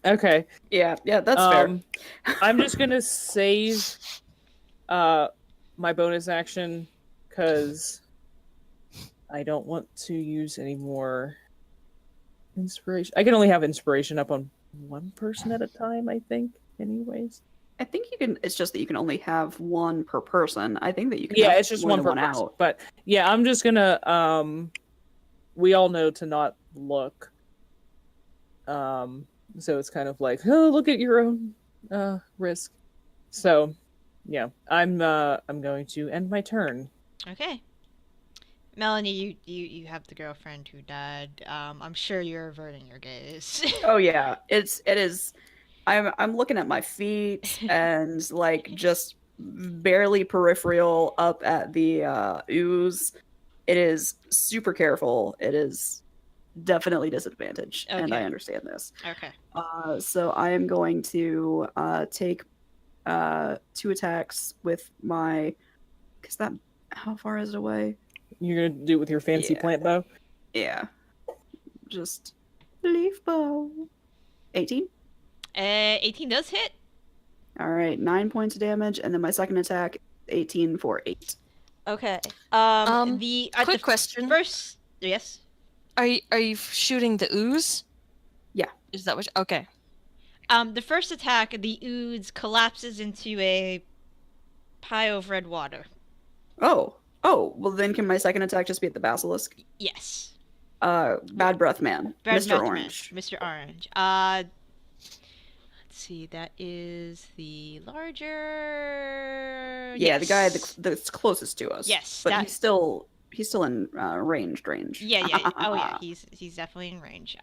Okay. Yeah, that's fair. I'm just gonna save my bonus action because I don't want to use any more inspiration. I can only have inspiration up on one person at a time, I think, anyways. I think you can. It's just that you can only have one per person. I think that you can. Yeah, have it's just more one than per person. out. But yeah, I'm just gonna. We all know to not look. So it's kind of like, oh, look at your own risk. So, yeah, I'm going to end my turn. Okay. Melanie, you have the girlfriend who died. I'm sure you're averting your gaze. Oh yeah, it is. I'm looking at my feet and like just barely peripheral up at the ooze. It is super careful. It is definitely disadvantage, and I Okay. understand this. Okay. So I am going to take 2 attacks with my. Cause that, how far is it away? You're gonna do it with your fancy Yeah. plant bow? Yeah, just leaf bow. 18. 18 does hit. All right, 9 points of damage, and then my second attack, 18 for 8. Okay. Quick question. First, yes. Are you shooting the ooze? Yeah. Is that what? Okay. The first attack, the ooze collapses into a pile of red water. Oh, well then can my second attack just be at the basilisk? Yes. Bad breath man, Bad Mr. Breath Orange. Man, Mr. Orange. Let's see. That is the larger. Yeah, Yes. the guy that's closest to us. Yes, but that- he's still in range. Yeah. Oh yeah. He's definitely in range.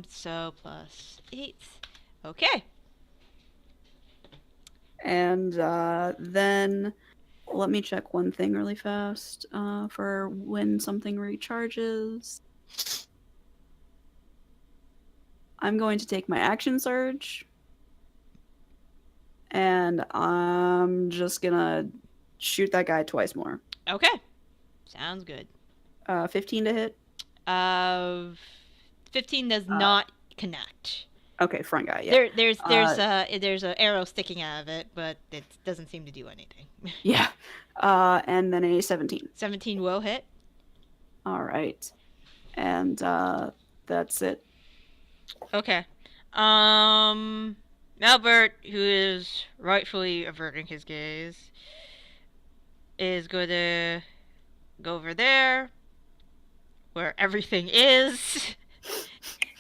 So plus 8. Okay. And then let me check one thing really fast for when something recharges. I'm going to take my action surge. And I'm just gonna shoot that guy twice more. Okay. Sounds good. 15 to hit. 15 does not connect. Okay, front guy. Yeah. There's an arrow sticking out of it, but it doesn't seem to do anything. Yeah. And then a 17. 17 will hit. All right. And that's it. Okay. Albert, who is rightfully averting his gaze, is going to go over there, where everything is,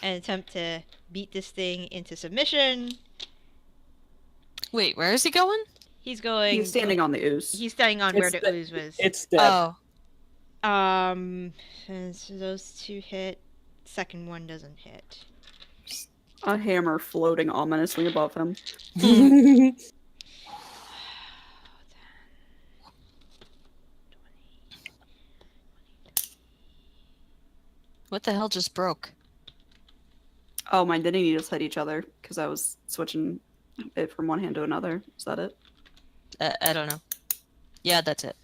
and attempt to beat this thing into submission. Wait, where is he going? He's going. He's standing on the ooze. He's standing on where the ooze was. It's dead. Oh, And so those 2 hit. Second one doesn't hit. A hammer floating ominously above him. what the hell just broke? Oh, my divinity just hit each other because I was switching it from one hand to another. Is that it? I don't know. Yeah, that's it.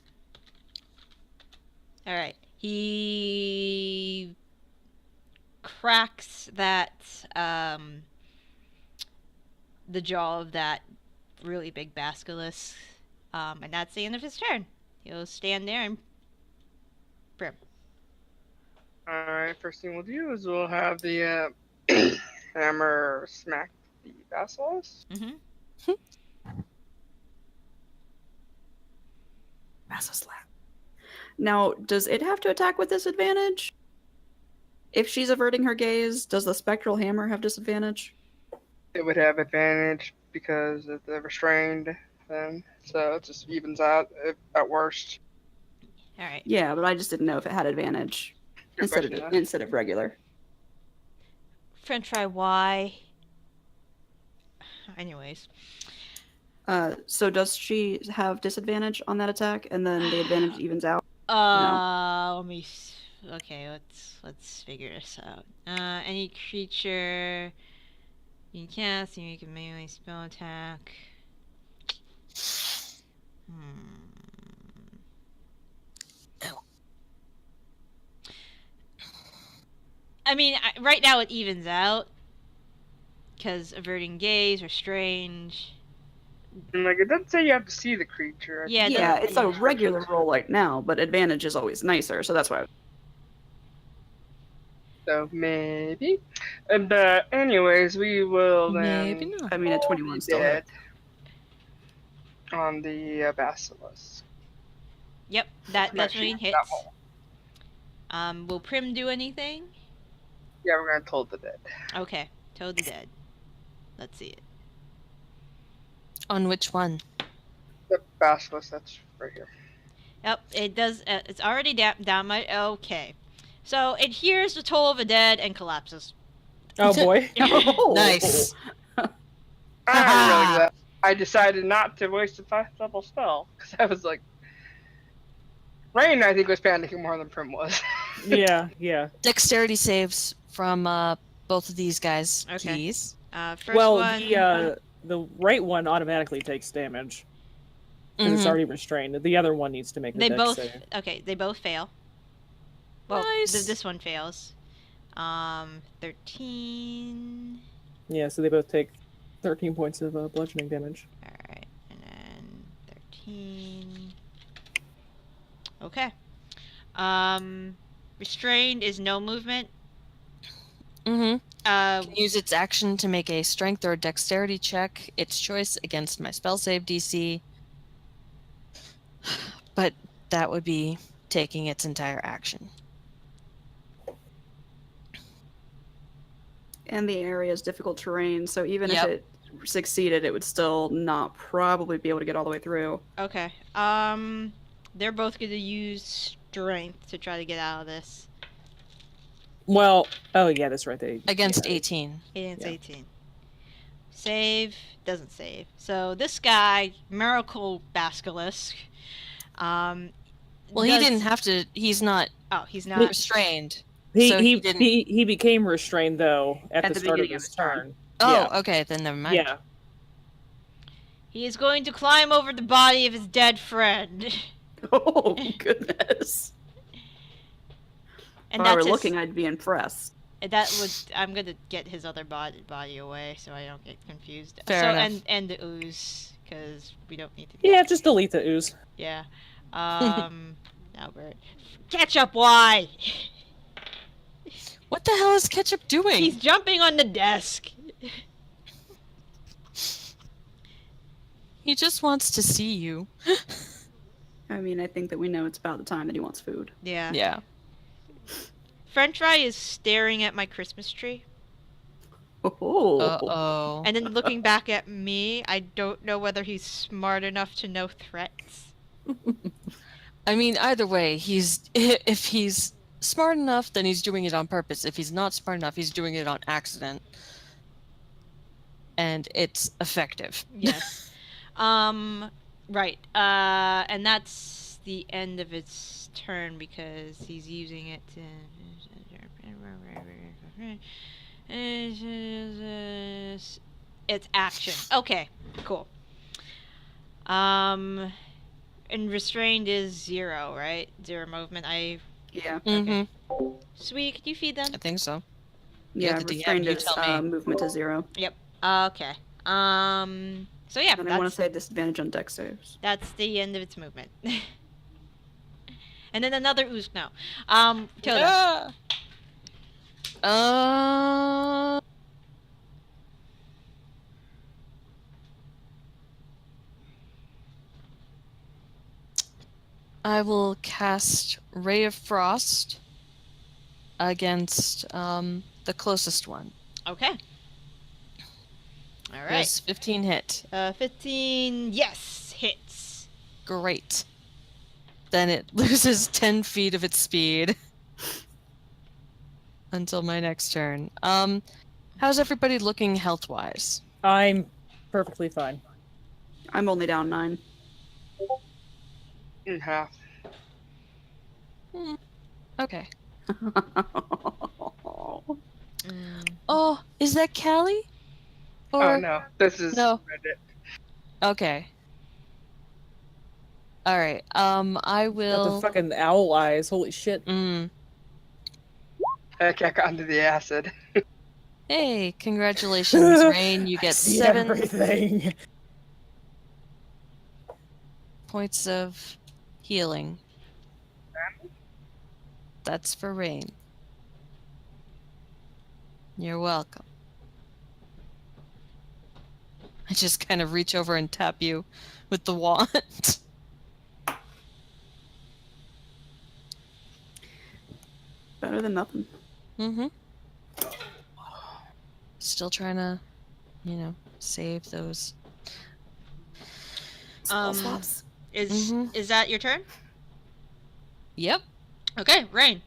All right. He cracks that the jaw of that really big basilisk, and that's the end of his turn. He'll stand there and Prim. Alright, first thing we'll do is we'll have the hammer smack the basilisk. Mm-hmm. Massive slap. Now, does it have to attack with disadvantage? If she's averting her gaze, does the spectral hammer have disadvantage? It would have advantage because of the restrained then, so it just evens out at worst. All right. Yeah, but I just didn't know if it had advantage Good question, instead of regular. French fry Y. Anyways. So does she have disadvantage on that attack, and then the advantage evens out? Let me. Okay, let's figure this out. Any creature you can cast, you make a melee spell attack. I mean, right now it evens out because averting gaze or strange. And like, it doesn't say you have to see the creature. Yeah, it's a regular roll right now, but advantage is always nicer, so that's why. So maybe. But anyways, we will then. Maybe not. I mean, a 21 still dead hit. on the basilisk. Yep, that Not definitely sure. hits. That one. Will Prim do anything? Yeah, we're gonna told the dead. Okay, Toad the Dead. Let's see it. On which one? The basilisk that's right here. Yep, it does. It's already down my. Okay, so it hears the toll of the dead and collapses. Oh boy. Oh. Nice. I decided not to waste a 5th level spell because I was like, Rain I think was panicking more than Prim was. Yeah. Dexterity saves from both of these guys, Okay. please. First Well, one. the right one automatically takes damage because it's Mhm. already restrained. The other one needs to make a They dex both. save. Okay, they both fail. Well, Nice. this one fails. 13. Yeah, so they both take 13 points of bludgeoning damage. Alright, and then 13. Okay. Restrained is no movement. Mm-hmm. Can use its action to make a strength or dexterity check, its choice against my spell save DC. But that would be taking its entire action. And the area is difficult terrain, so even Yep. if it succeeded, it would still not probably be able to get all the way through. Okay. They're both going to use strength to try to get out of this. Well, oh yeah, that's right. They Against yeah. 18. Against Yeah. 18. Save. Doesn't save. So this guy, Miracle Basilisk, Well, he didn't have to. He's not Oh, he's not. restrained. He So he didn't- he became restrained though at At the the start of beginning of his his turn. turn. Oh, Yeah. okay, then never mind. Yeah. He is going to climb over the body of his dead friend. Oh, goodness. And If I were that's his- looking, I'd be impressed. That would. I'm gonna get his other body away so I don't get confused. Fair enough. And the ooze because we don't need to. Yeah, just delete the ooze. Yeah. Albert. Ketchup, why? What the hell is Ketchup doing? He's jumping on the desk. He just wants to see you. I mean, I think that we know it's about the time that he wants food. Yeah. Yeah. French fry is staring at my Christmas tree Oh. Uh-oh. and then looking back at me. I don't know whether he's smart enough to know threats. I mean, either way, if he's smart enough, then he's doing it on purpose. If he's not smart enough, he's doing it on accident. And it's effective. Yes. Right. And that's the end of its turn because he's using it to... It's action. Okay, cool. And restrained is 0, right? 0 movement. Yeah. Mm-hmm. Sweet, could you feed them? I think so. Yeah, the DM, restrained you is tell me. movement to 0. Yep. Okay. So yeah, And I want to say disadvantage on dex saves. that's the end of its movement. And then another ooze now. Tilda. Yeah. I will cast Ray of Frost against the closest one. Okay. All right. Does 15 hit? 15, yes, hits. Great. Then it loses 10 feet of its speed until my next turn. How's everybody looking health-wise? I'm perfectly fine. I'm only down 9. In half. Okay. Mm. Oh, is that Callie? Oh no, this is No. Reddit. Okay. All right. I Got will. the fucking owl eyes. Holy shit. Heck, I got into the acid. Hey, congratulations, Rain. You get See 7 everything. points of healing. That's for Rain. You're welcome. I just kind of reach over and tap you with the wand. Better than nothing. Mm-hmm. Still trying to, save those. Spell slots. Is that your turn? Yep. Okay, Rain.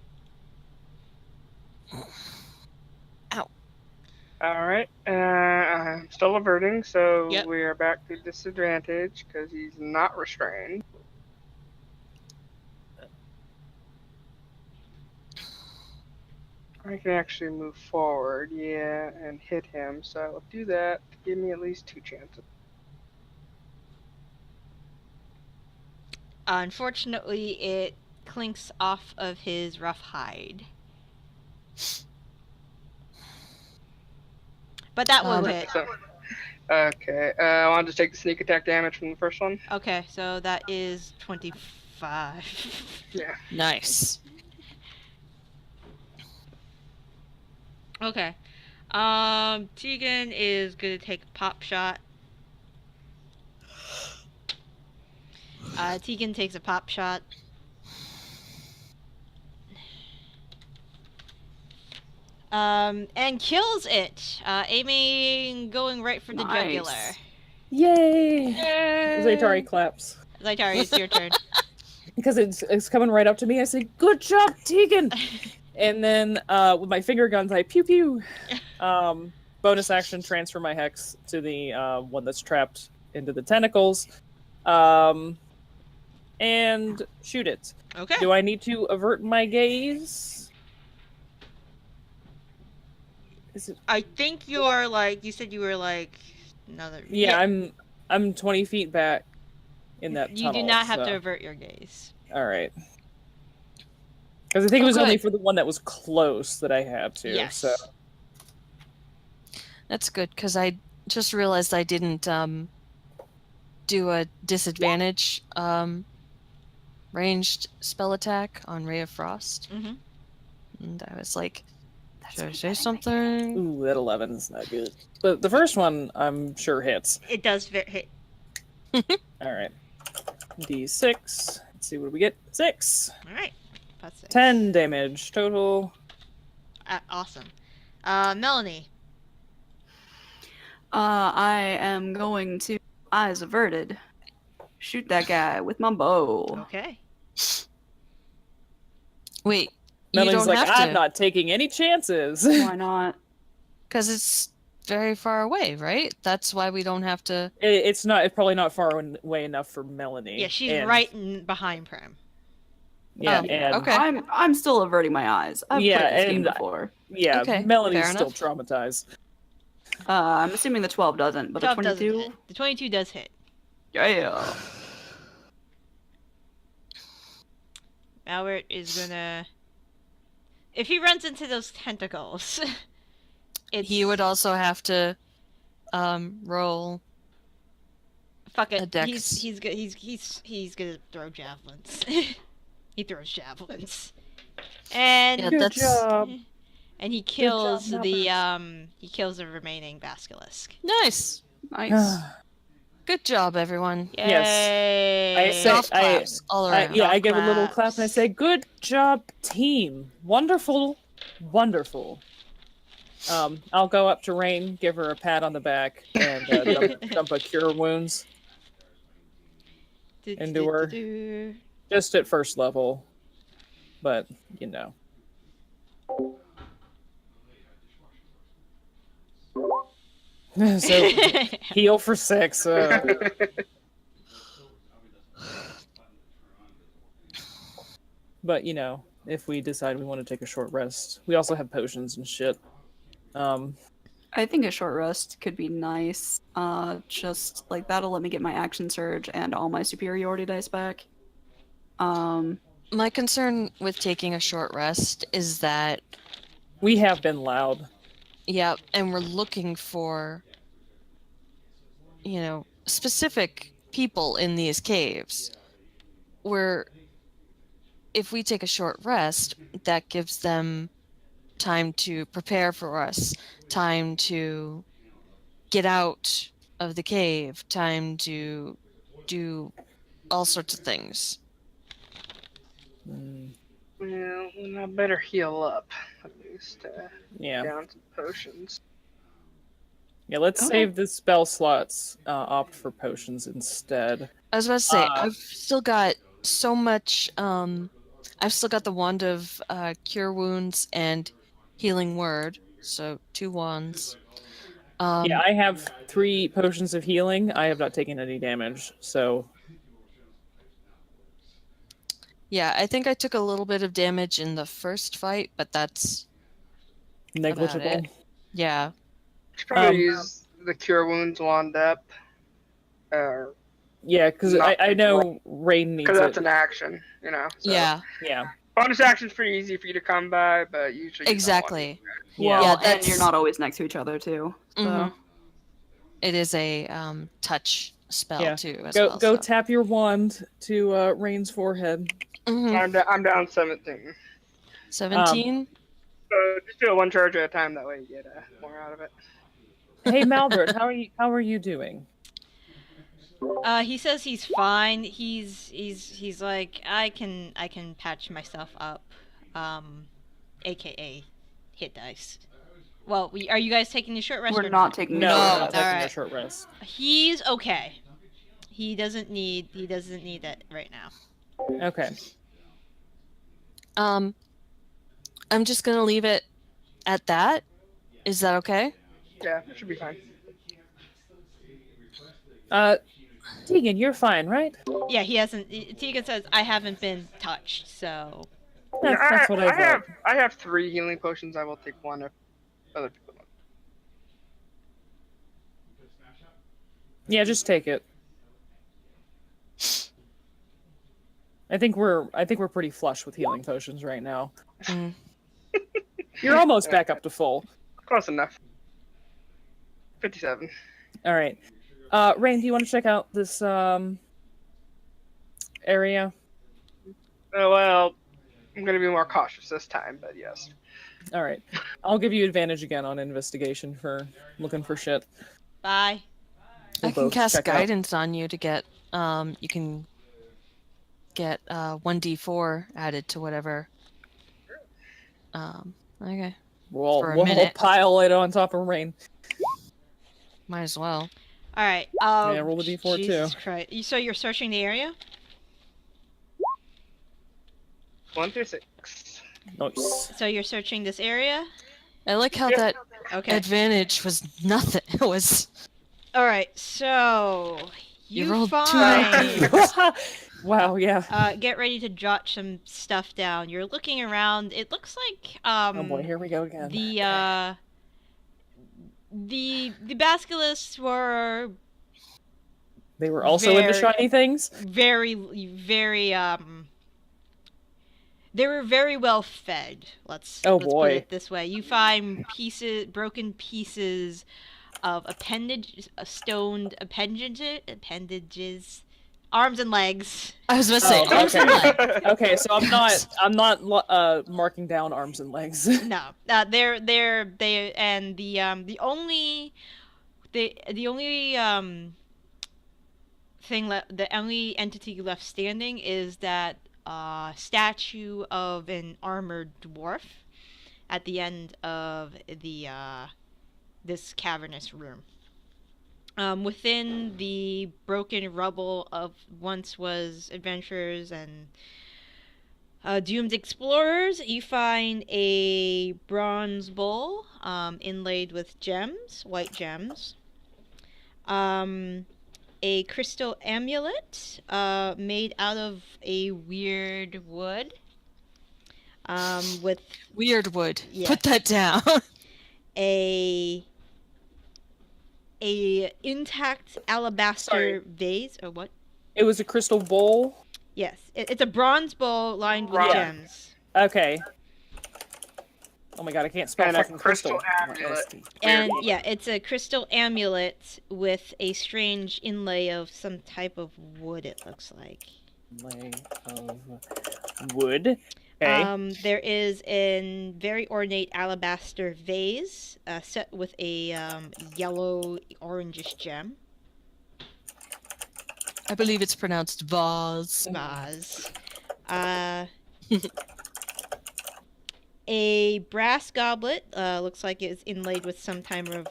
Alright, I'm still averting, so Yep. we are back to disadvantage because he's not restrained. I can actually move forward, yeah, and hit him, so I'll do that to give me at least 2 chances. Unfortunately, it clinks off of his rough hide. But that will hit. So, okay, I wanted to take the sneak attack damage from the first one. Okay, so that is 25. Yeah. Nice. Okay. Teagan is gonna take a pop shot. Teagan takes a pop shot. And kills it. Aiming, going right for the Nice. jugular. Yay! Zaitari claps. Zaitari, it's your turn. Because it's coming right up to me. I say, "Good job, Teagan!" And then with my finger guns, I pew pew. Bonus action, transfer my hex to the one that's trapped into the tentacles, and shoot it. Okay. Do I need to avert my gaze? Is it? I think you're like, you said you were like another. Yeah, I'm 20 feet back in that You tunnel. do not have so. to avert your gaze. All right. Because I think it was good. only for the one that was close that I had to. Yes. So. That's good, because I just realized I didn't do a disadvantage ranged spell attack on Ray of Frost. Mm-hmm. And I was like, should I say something? Ooh, that 11 is not good. But the first one, I'm sure hits. It does hit. All right. D6. Let's see what we get. 6. All right. That's it. 10 damage total. Awesome. Melanie. I am going to eyes averted. Shoot that guy with my bow. Okay. Wait, Melanie's you don't like, have I'm to, not taking any chances. Why not? because it's very far away, right? That's why we don't have to. It's probably not far away enough for Melanie. Yeah, she's and, right behind Prim. Yeah, Oh, and okay. I'm still averting my eyes. I've Yeah, played this game and- before. yeah, Okay, Melanie's fair still enough. traumatized. I'm assuming the 12 doesn't, but the 12 doesn't 22. hit. The 22 does hit. Yeah. Albert is gonna. If he runs into those tentacles, He would also have to roll fuck a it. dex. He's gonna throw javelins. He throws javelins, and Yeah, Good that's job. and he Good kills job, the Albert. he kills the remaining basilisk. nice. Nice. Good job, everyone. Yes. Yay! say- Golf claps all around. I Golf give a little clap and I claps. say, "Good job, team! Wonderful, wonderful." I'll go up to Rain, give her a pat on the back, and dump a cure wounds into her. Just at first level, but you know. So heal for 6. But you know, if we decide we want to take a short rest, we also have potions and shit. I think a short rest could be nice. Just like that'll let me get my action surge and all my superiority dice back. My concern with taking a short rest is that, we have been loud. yeah, and we're looking for, specific people in these caves. Where, if we take a short rest, that gives them time to prepare for us, time to get out of the cave, time to do all sorts of things. Well, then I better heal up at least. Yeah. Down some potions. Yeah, let's Okay. save the spell slots, opt for potions instead. I was about to say, Uh, I've still got so much. I've still got the wand of cure wounds and healing word, so 2 wands. Yeah, I have 3 potions of healing. I have not taken any damage, so Yeah, I think I took a little bit of damage in the first fight, but that's negligible. it. Yeah. Should probably Um, use the cure wounds wand up. Yeah, because Not I take know Rain needs Because that's it. an action, you know. So. Yeah. Yeah. Bonus action's pretty easy for you to come by, but usually you don't want Exactly. Yeah. Well, Yeah, and you're not always next to each other too. So. Mhm. It is a touch spell Yeah. too as Go well. go so. tap your wand to Rain's forehead. Mhm. to. I'm down 17. 17. So just do it one charge at a time. That way you get more out of it. Hey Malbert, how are you doing? He says he's fine. He's like, I can patch myself up, aka hit dice. Well, are you guys taking a short rest? We're or not taking No, a we're short not rest. taking a Alright. short rest. He's okay. He doesn't need that right now. Okay. I'm just gonna leave it at that. Is that okay? Yeah, it should be fine. Teagan, you're fine, right? Yeah, he hasn't. Teagan says I haven't been touched, so That's what I thought. I have 3 healing potions. I will take one if other people don't. Yeah, just take it. I think we're pretty flush with healing potions right now. Mm. You're almost back up to full. Close enough. 57. All right. Rain, do you want to check out this area? Well, I'm going to be more cautious this time, but yes. All right. I'll give you advantage again on investigation for looking for shit. bye. I We'll can both cast check out. guidance on you to get you can get 1d4 added to whatever. Okay. For a We'll minute. pile it on top of Rain. Might as well. All right. Yeah, roll the d4 Jesus too. Christ. So you're searching the area? 1 through 6. Nice. So you're searching this area? I like how Yeah. that Okay. advantage was nothing. It was All right. So You you rolled two find. Wow, yeah. Get ready to jot some stuff down. You're looking around. It looks like Oh boy, here we go again. the basilisks were They were also into shiny things? Very, very, they were very well fed. Let's put it this way. You find broken pieces of stoned appendages, arms and legs. I was going to say arms and legs. Okay, so I'm not marking down arms and legs. No, they and the only the only entity left standing is that statue of an armored dwarf at the end of the this cavernous room. Within the broken rubble of once was adventurers and doomed explorers, you find a bronze bowl inlaid with gems, white gems. A crystal amulet made out of a weird wood. With weird wood. Yeah. Put that down. a intact alabaster vase or what? It was a crystal bowl. Yes, it's a bronze bowl lined with gems. Okay. Oh my god, I can't spell and fucking a crystal crystal. amulet. And yeah, it's a crystal amulet with a strange inlay of some type of wood, it looks like. Inlay of wood. Okay. There is a very ornate alabaster vase set with a yellow orangish gem. I believe it's pronounced vase. Vase. A brass goblet, looks like it's inlaid with some type of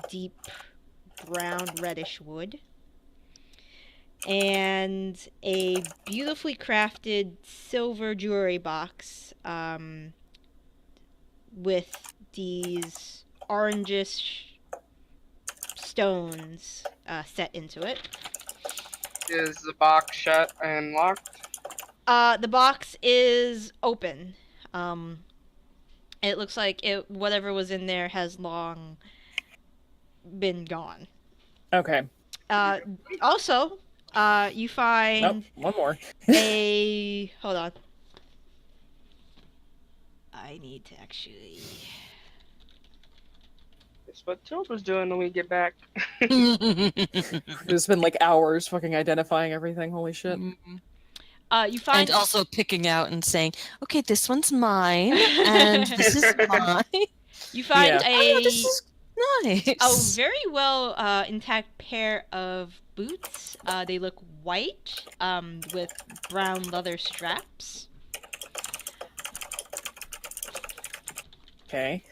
deep brown reddish wood. And a beautifully crafted silver jewelry box with these orangish stones set into it. Is the box shut and locked? The box is open. It looks like whatever was in there has long been gone. Okay. Also, you find one more. Hold on. I need to actually. That's what Tilda was doing when we get back. It's been like hours fucking identifying everything. Holy shit. You find and also picking out and saying, "Okay, this one's mine, and this is mine." You find this is nice. A very well intact pair of boots. They look white with brown leather straps. Okay.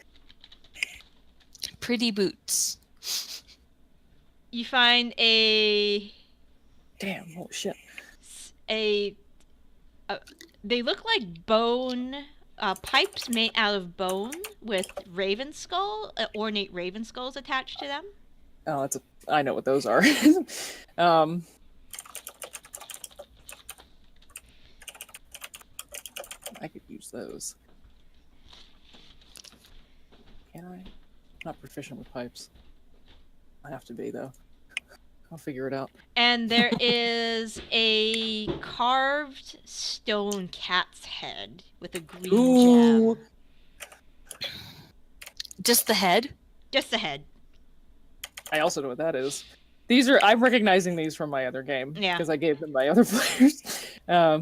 Pretty boots. You find a. Damn! Holy shit! They look like bone pipes made out of bone with ornate raven skulls attached to them. Oh, I know what those are. I could use those. Can I? I'm not proficient with pipes. I have to be though. I'll figure it out. And there is a carved stone cat's head with a green gem. Just the head? Just the head. I also know what that is. I'm recognizing these from my other game. Yeah. Because I gave them my other players. Yeah,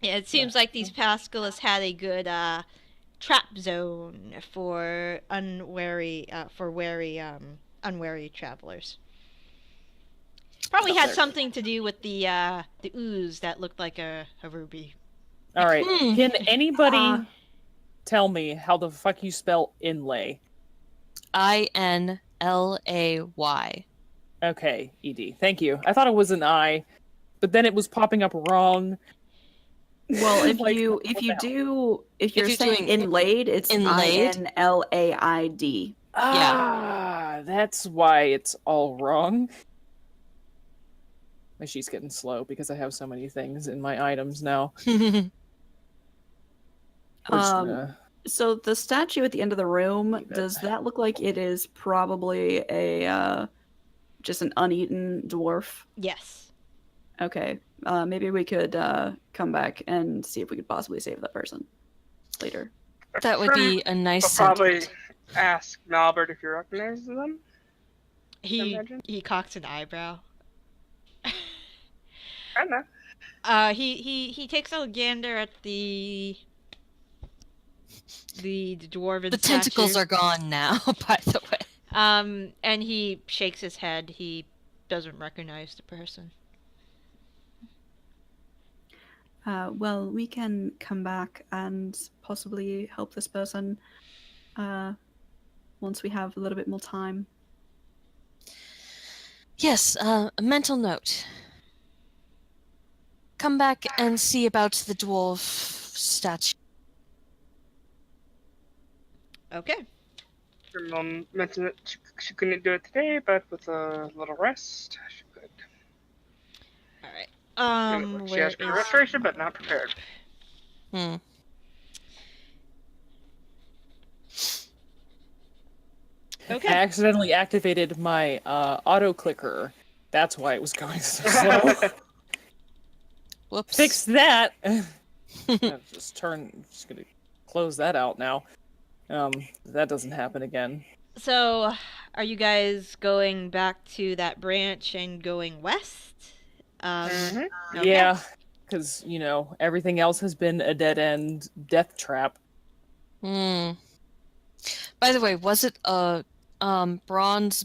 it seems like these Pascalis had a good trap zone for unwary travelers. Probably had something to do with the ooze that looked like a ruby. All right. Can anybody tell me how the fuck you spell inlay? INLAY. Okay, ED. Thank you. I thought it was an I, but then it was popping up wrong. Well, if you're saying inlaid, it's INLAID. Ah, that's why it's all wrong. My sheet's getting slow because I have so many things in my items now. So the statue at the end of the room, does that look like it is probably a just an uneaten dwarf? Yes. Okay. Maybe we could come back and see if we could possibly save that person later. That would be a nice I'll probably sentiment. ask Malbert if he recognizes them. He Imagine. he cocks an eyebrow. I don't know. He takes a gander at the dwarven The tentacles statue. are gone now, by the way. And he shakes his head. He doesn't recognize the person. Well, we can come back and possibly help this person once we have a little bit more time. Yes, a mental note. Come back and see about the dwarf statue. Okay. Mom mentioned that she couldn't do it today, but with a little rest, she could. All right. She Where has is... restoration, but not prepared. Hmm. Okay. I accidentally activated my auto clicker. That's why it was going so slow. Whoops. Fix that. Just gonna close that out now. That doesn't happen again. So, are you guys going back to that branch and going west? Okay. Yeah, because everything else has been a dead end death trap. Hmm. By the way, was it a bronze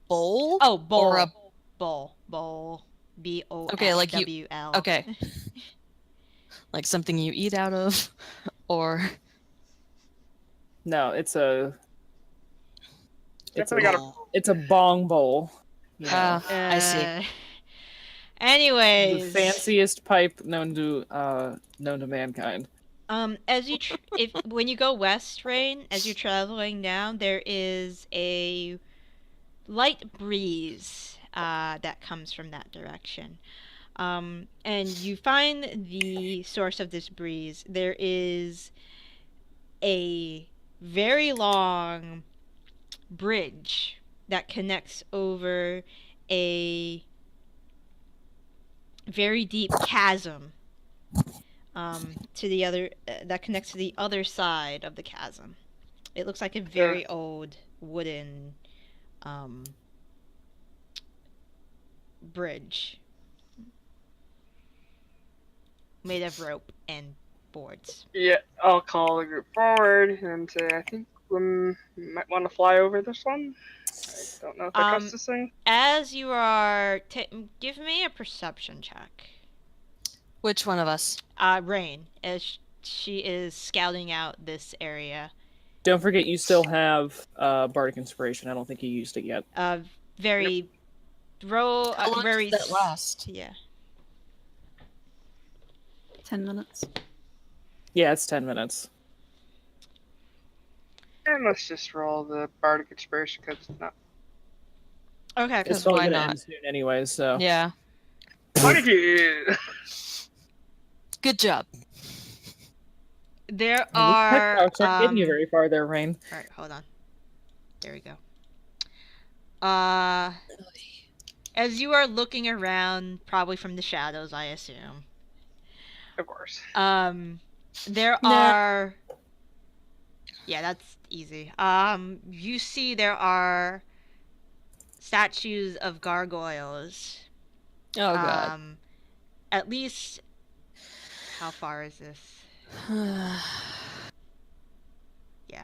bowl? Oh, bowl. Or a... bowl. B-O-L-W-L. Okay, like Okay. Like something you eat out of, or... No, it's a Definitely got a it's a bong bowl. I see. Anyways, The fanciest pipe known to mankind. As you when you go west, Rain, as you're traveling down, there is a light breeze that comes from that direction. And you find the source of this breeze. There is a very long bridge that connects over a very deep chasm to the other that connects to the other side of the chasm. It looks like a very old wooden bridge made of rope and boards. Yeah, I'll call the group forward and say, I think we might want to fly over this one. I don't know if I trust this thing. As you are... give me a perception check. Which one of us? Rain, as she is scouting out this area. Don't forget you still have Bardic Inspiration. I don't think you used it yet. Very... roll... How long very... does that last? Yeah. 10 minutes. Yeah, it's 10 minutes. And let's just roll the Bardic Inspiration because it's not. Okay. It's Because probably why gonna not? end soon anyway, so. Yeah. What did you? Good job. There These are... pet talks aren't getting you very far there, Rain. Alright, hold on. There we go. As you are looking around, probably from the shadows, I assume. Of course. There are... Yeah, that's easy. You see there are statues of gargoyles. Oh, God. At least... How far is this? Yeah.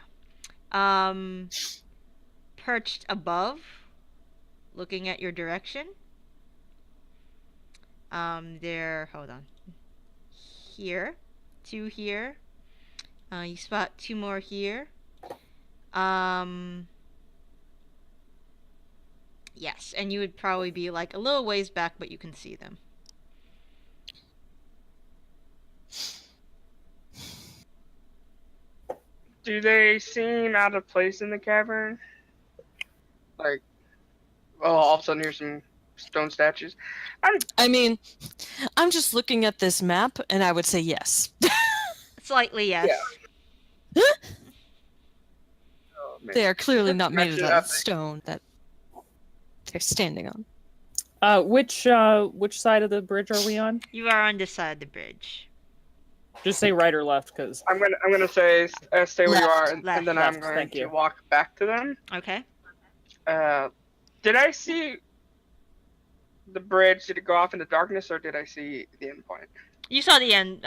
Perched above, looking at your direction. There... Hold on. Here. 2 here. You spot 2 more here. Yes, and you would probably be like a little ways back, but you can see them. Do they seem out of place in the cavern? Like, oh, all of a sudden here's some stone statues. I mean, I'm just looking at this map, and I would say yes. Slightly, yes. Oh, man. They are clearly not made Mention out of that- stone that they're standing on. Which side of the bridge are we on? You are on this side of the bridge. Just say right or left, because I'm gonna say stay where you Left. are, and then Left, I'm going thank to you. walk back to them. Okay. Did I see the bridge? Did it go off into darkness, or did I see the end point? You saw the end.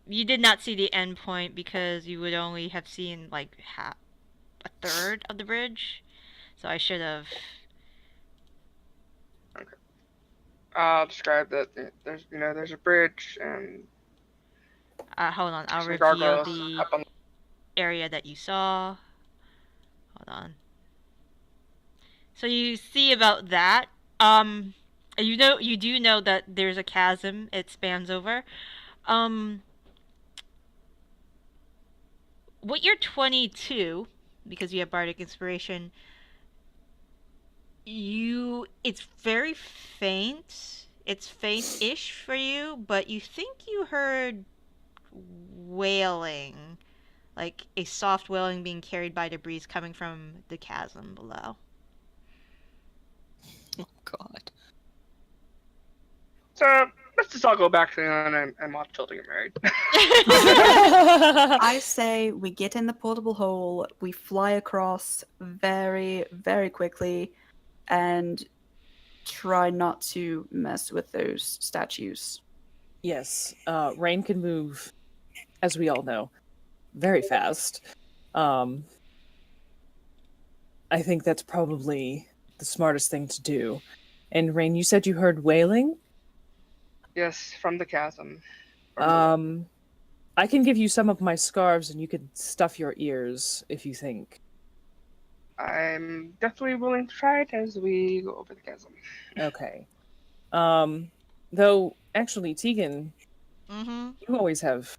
You did not see the end point because you would only have seen like a third of the bridge. So I should have. I'll describe that. There's a bridge and Hold on. I'll some reveal gargoyles the up on. area that you saw. Hold on. So you see about that. You do know that there's a chasm it spans over. With your 22, because you have bardic inspiration, it's very faint. It's faint-ish for you, but you think you heard wailing, like a soft wailing being carried by the breeze coming from the chasm below. Oh God. So let's just all go back to the island and watch Tilda get married. I say we get in the portable hole, we fly across very, very quickly, and try not to mess with those statues. Yes, Rain can move, as we all know, very fast. I think that's probably the smartest thing to do. And Rain, you said you heard wailing? Yes, from the chasm. I can give you some of my scarves and you could stuff your ears if you think. I'm definitely willing to try it as we go over the chasm. Okay. Though, actually, Teagan, you always have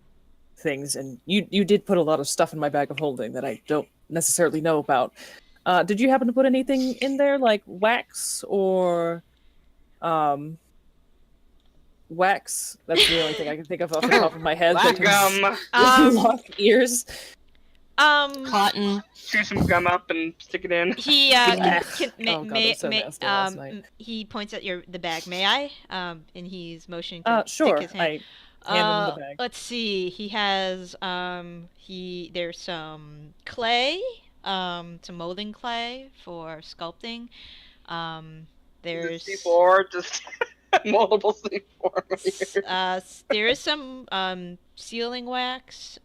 things, and you did put a lot of stuff in my bag of holding that I don't necessarily know about. Did you happen to put anything in there, like wax or wax? That's the only thing I can think of off the top of my head. that can lock ears. Cotton. Chew some gum up and stick it in. He he points at the bag. May I? And he's motioning to sure. stick his hand. I hand him the bag. Let's see. He has there's some clay, some molding clay for sculpting. There's C4, just multiple C4. there is some sealing wax.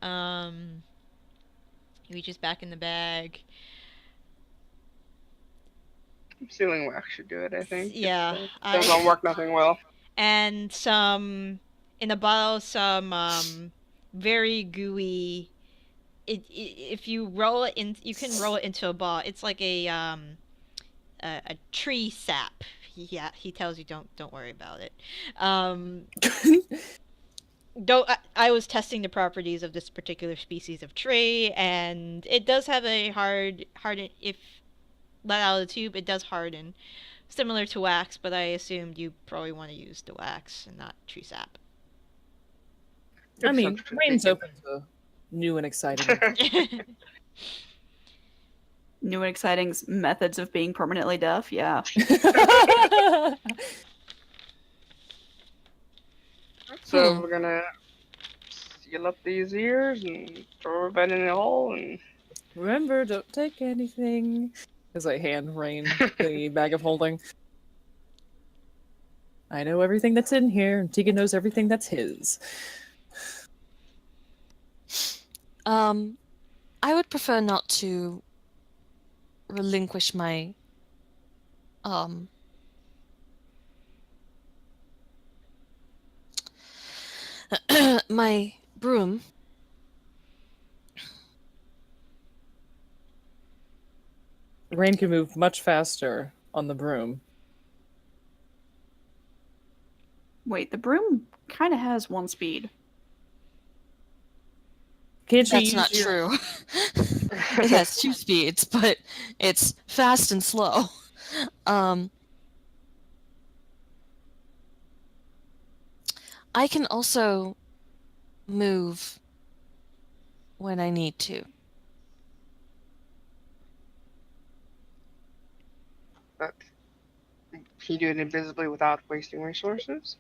He reaches back in the bag. Sealing wax should do it, I think. Yeah. Doesn't work nothing well. And some in a bottle, some very gooey. If you roll it in, you can roll it into a ball. It's like a tree sap. He tells you don't worry about it. I was testing the properties of this particular species of tree, and it does have a harden. If let out of the tube, it does harden, similar to wax. But I assumed you probably want to use the wax and not tree sap. I mean, Rain's open to new and exciting. New and exciting methods of being permanently deaf, yeah. So we're gonna seal up these ears and throw a bed in the hole and Remember, don't take anything. As I hand Rain the bag of holding. I know everything that's in here, and Teagan knows everything that's his. I would prefer not to relinquish my my broom. Rain can move much faster on the broom. Wait, the broom kind of has one speed. Can't you That's use not your... true. It has 2 speeds, but it's fast and slow. I can also move when I need to. But can you do it invisibly without wasting resources?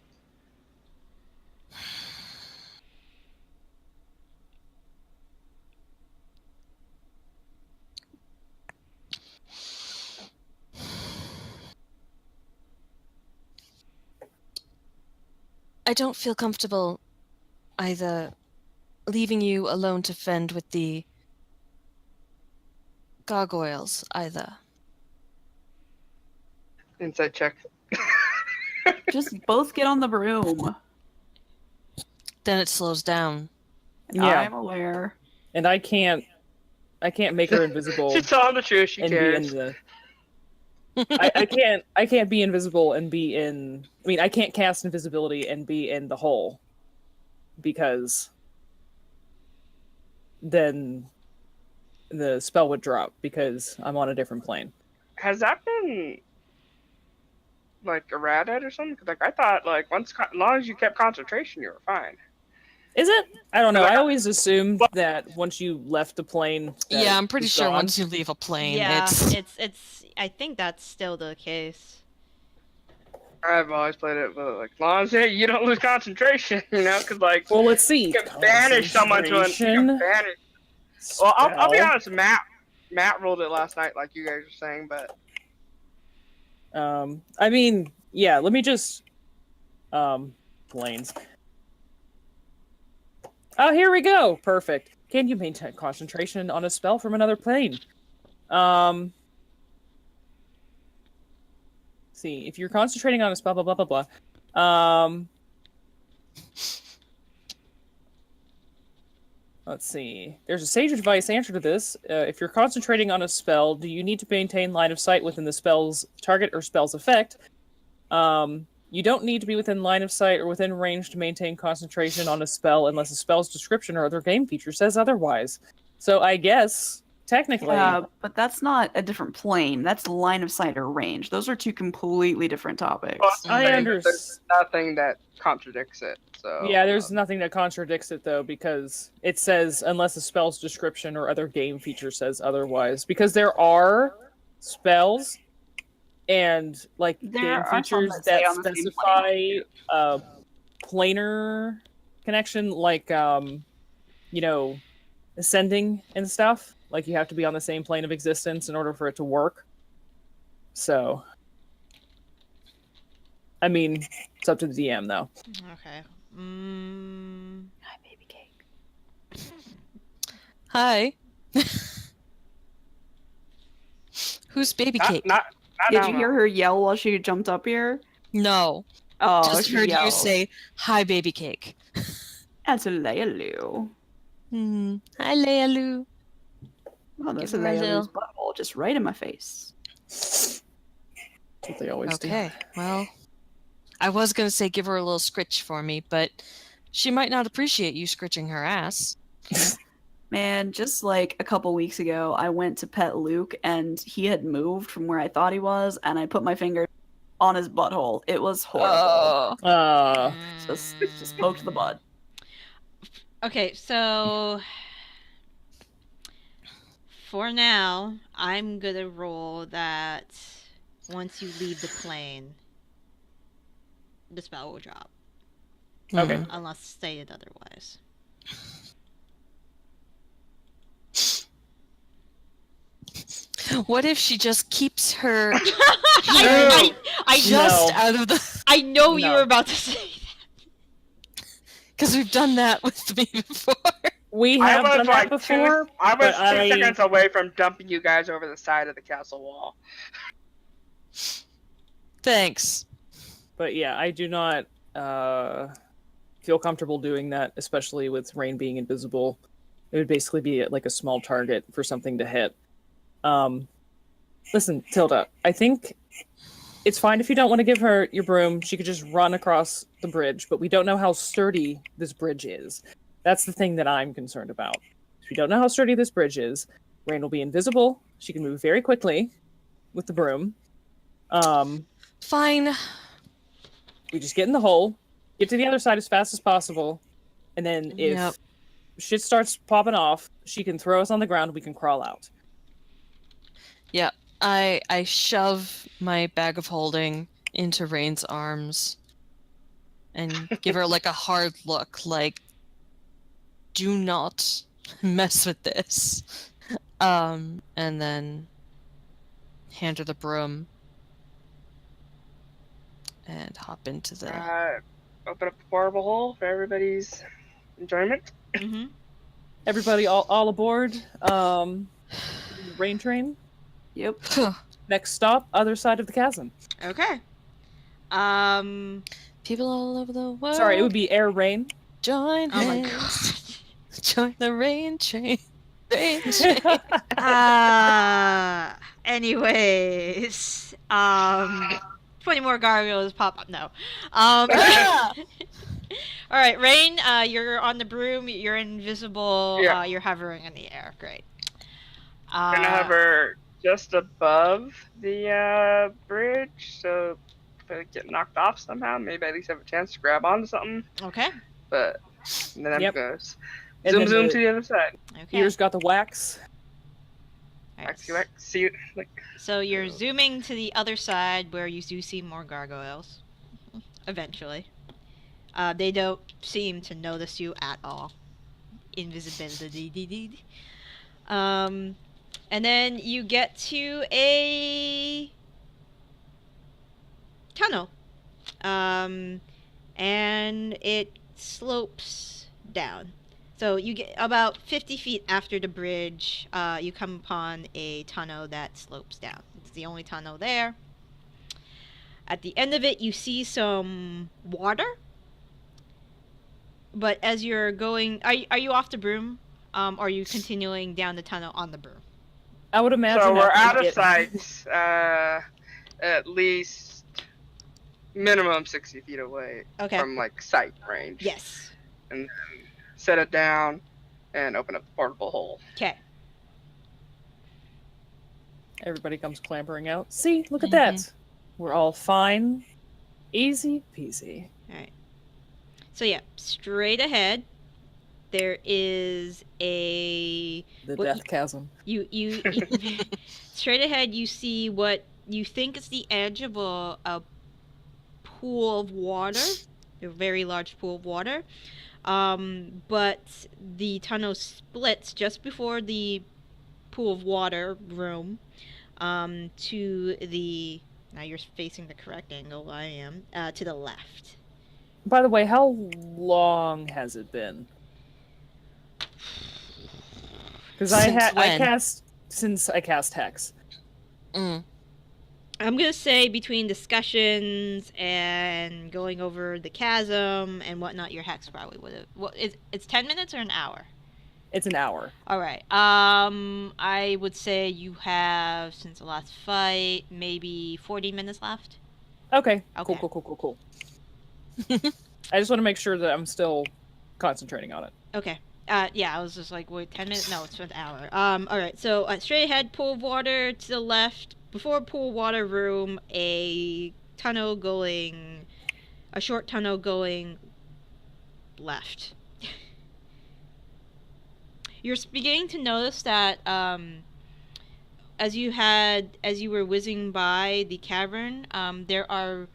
I don't feel comfortable either leaving you alone to fend with the gargoyles either. Insight check. Just both get on the broom. Then it slows down. Yeah, I'm aware. and I can't make her invisible She's telling the truth. She and be in cares. the. I can't be invisible and be in. I mean, I can't cast invisibility and be in the hole because then the spell would drop because I'm on a different plane. Has that been like errated or something? 'Cause, like I thought, like as long as you kept concentration, you were fine. Is it? I don't know. I always assumed that once you left the plane. that Yeah, it I'm pretty was sure gone. once you leave a plane, Yeah, it's... it's. I think that's still the case. I've always played it with like as long as you don't lose concentration, you know, because like Well, let's see. you can banish someone to an. You can banish. Well, I'll be Spell. honest. Matt ruled it last night, like you guys were saying, but I mean, yeah. Let me just planes. Oh, here we go. Perfect. Can you maintain concentration on a spell from another plane? See, if you're concentrating on a spell, blah blah blah blah. Let's see. There's a sage advice answer to this. If you're concentrating on a spell, do you need to maintain line of sight within the spell's target or spell's effect? You don't need to be within line of sight or within range to maintain concentration on a spell unless the spell's description or other game feature says otherwise. So I guess, technically... But that's not a different plane. That's line of sight or range. Those are two completely different topics. well, I understand. there's nothing that contradicts it. So Yeah, there's nothing that contradicts it, though, because it says, unless the spell's description or other game feature says otherwise. Because there are spells and, like, There game are some features that stay that on the same specify planar connection, like, you know, ascending and stuff. Like, you have to be on the same plane of existence in order for it to work. So... I mean, it's up to the DM, though. Okay. Hi, baby cake. Hi. Who's baby cake? not Did now, you no. hear her yell while she jumped up here? No. Oh, Just she heard you yelled. say, hi, baby cake. That's a Leialu. Hi, Leialu. Oh, that's a Give her a Leialu's little- butthole just right in my face. That's what they always do. Okay, well, I was going to say give her a little scritch for me, but she might not appreciate you scritching her ass. Man, just like a couple weeks ago, I went to pet Luke and he had moved from where I thought he was, and I put my finger on his butthole. It was horrible. Just poked the butt. Okay, so for now, I'm gonna roll that once you leave the plane, the spell will drop. Okay. Unless stated otherwise. What if she just keeps her I just No. out of the... I know you No. were about to say that. Because we've done that with me before. We I have was done like that before. I was but 2 seconds away from dumping you guys over the side of the castle wall. Thanks. But yeah, I do not feel comfortable doing that, especially with Rain being invisible. It would basically be like a small target for something to hit. Listen, Tilda, I think it's fine if you don't want to give her your broom. She could just run across the bridge, but we don't know how sturdy this bridge is. That's the thing that I'm concerned about. We don't know how sturdy this bridge is. Rain will be invisible. She can move very quickly with the broom. Fine. We just get in the hole, get to the other side as fast as possible, and then if Yep. shit starts popping off, she can throw us on the ground. We can crawl out. Yeah, I shove my bag of holding into Rain's arms and give her like a hard look, like, do not mess with this. And then hand her the broom and hop into the... Open up the portable hole for everybody's enjoyment. Mm-hmm. Everybody all aboard. Rain train. Yep. Next stop, other side of the chasm. Okay. People all over the world. Sorry, it would be air rain. Join Oh my hands. god. Join the rain train. Rain train. Anyways, 20 more gargoyles pop up. No. All right, Rain. You're on the broom. You're invisible. Yeah. You're hovering in the air. Great. I'm gonna have her just above the bridge, so if I get knocked off somehow, maybe I at least have a chance to grab onto something. Okay. But and then I'm Yep. gonna And zoom then to the other side. Okay. Ears got the wax. All right. See it like. So you're zooming to the other side where you do see more gargoyles. Eventually. They don't seem to notice you at all. Invisibility. And then you get to a tunnel. And it slopes down. So you get about 50 feet after the bridge, you come upon a tunnel that slopes down. It's the only tunnel there. At the end of it, you see some water. But as you're going, are you off the broom? Or are you continuing down the tunnel on the broom? I would imagine. So we're after out we of sight, at least minimum 60 feet away Okay. from like sight range. Yes. And then set it down and open up the portable hole. Okay. Everybody comes clambering out. See, look at that. We're all fine. Easy peasy. Alright. So yeah, straight ahead, there is a... The What death chasm. You straight ahead, you see what you think is the edge of a pool of water, a very large pool of water. But the tunnel splits just before the pool of water room to the... Now you're facing the correct angle, I am. To the left. By the way, how long has it been? Because I cast Hex. Mm. I'm gonna say between discussions and going over the chasm and whatnot, your hex probably would have. Well, it's 10 minutes or an hour? It's an hour. All right. I would say you have, since the last fight, maybe 40 minutes left. Okay. Okay. Cool. I just want to make sure that I'm still concentrating on it. Okay. Yeah, I was just like, wait, 10 minutes? No, it's an hour. All right. So straight ahead, pool of water to the left. Before pool of water room, a short tunnel going left. You're beginning to notice that as you were whizzing by the cavern, there are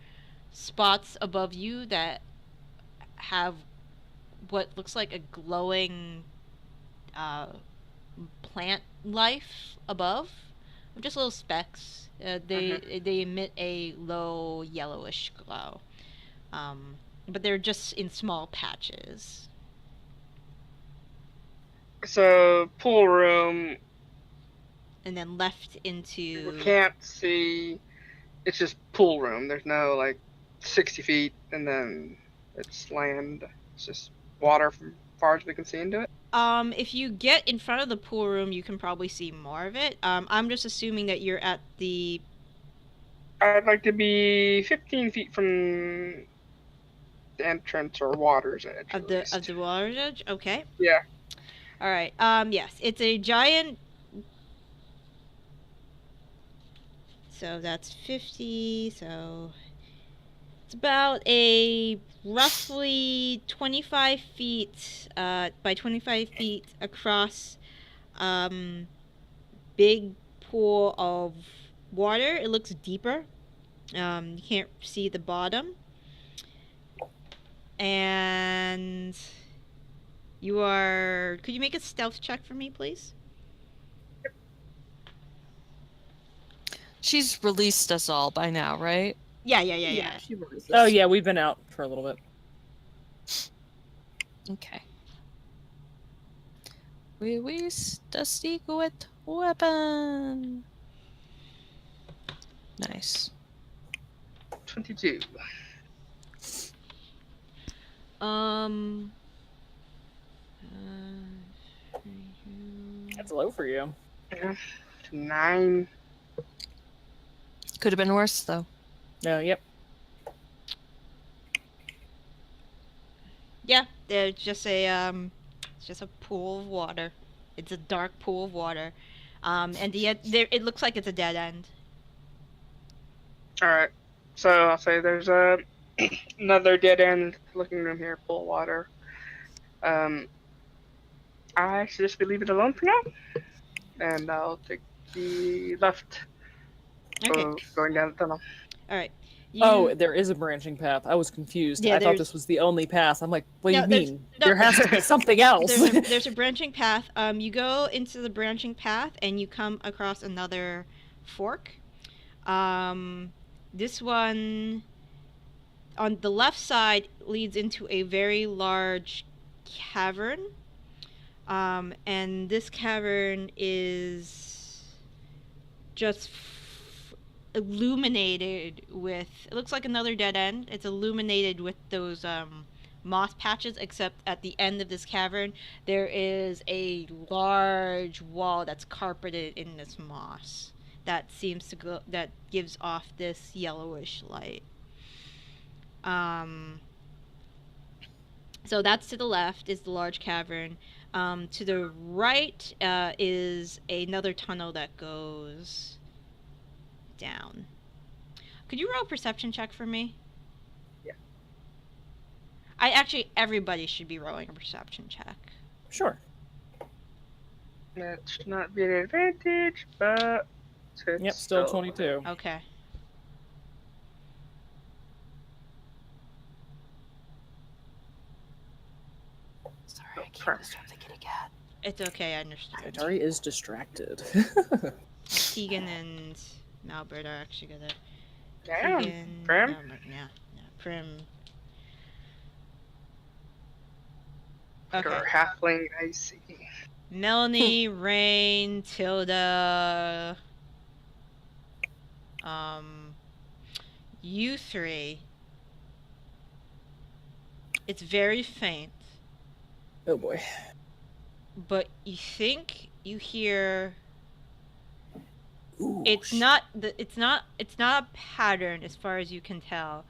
spots above you that have what looks like a glowing plant life above, just little specks. They emit a low yellowish glow, but they're just in small patches. So pool room. And then left into... We can't see. It's just pool room. There's no like 60 feet, and then it's land. It's just water from far as we can see into it. If you get in front of the pool room, you can probably see more of it. I'm just assuming that you're at the... I'd like to be 15 feet from the entrance or water's edge. Of the water's edge? Okay. Yeah. Alright, yes. It's a giant... So that's 50, so... It's It's about a roughly 25 feet by 25 feet across big pool of water. It looks deeper. You can't see the bottom. And you are... Could you make a stealth check for me, please? She's released us all by now, right? Yeah. She releases. Oh yeah, we've been out for a little bit. Okay. We the secret weapon. Nice. 22. That's low for you. Yeah. 9. Could have been worse though. No, yep. Yeah, it's just a pool of water. It's a dark pool of water. And it looks like it's a dead end. Alright. So I'll say there's a another dead end looking room here, full of water. I should just leave it alone for now. And I'll take the left. Okay. Going down the tunnel. All right. Oh, there is a branching path. I was confused. Yeah, I thought this was the only path. I'm like, what do you there's- mean? no. There has to be something else. There's a branching path. You go into the branching path and you come across another fork. This one on the left side leads into a very large cavern. And this cavern is just illuminated with... It looks like another dead end. It's illuminated with those moss patches, except at the end of this cavern there is a large wall that's carpeted in this moss that gives off this yellowish light. So that's to the left is the large cavern. To the right is another tunnel that goes down. Could you roll a perception check for me? Yeah. Everybody should be rolling a perception check. Sure. That should not be an advantage, but it's Yep, still 22. Okay. Sorry, I can't Prim. disturb the kitty cat. It's okay, I understand. Zaitari is distracted. Teagan and Malbert are actually gonna... Damn. Teagan, Prim? yeah, Prim. Okay. Okay. Halfling, I see. Melanie, Rain, Tilda, you three. It's very faint, Oh boy. but you think you hear... Ooh, It's not a pattern as far as you can tell,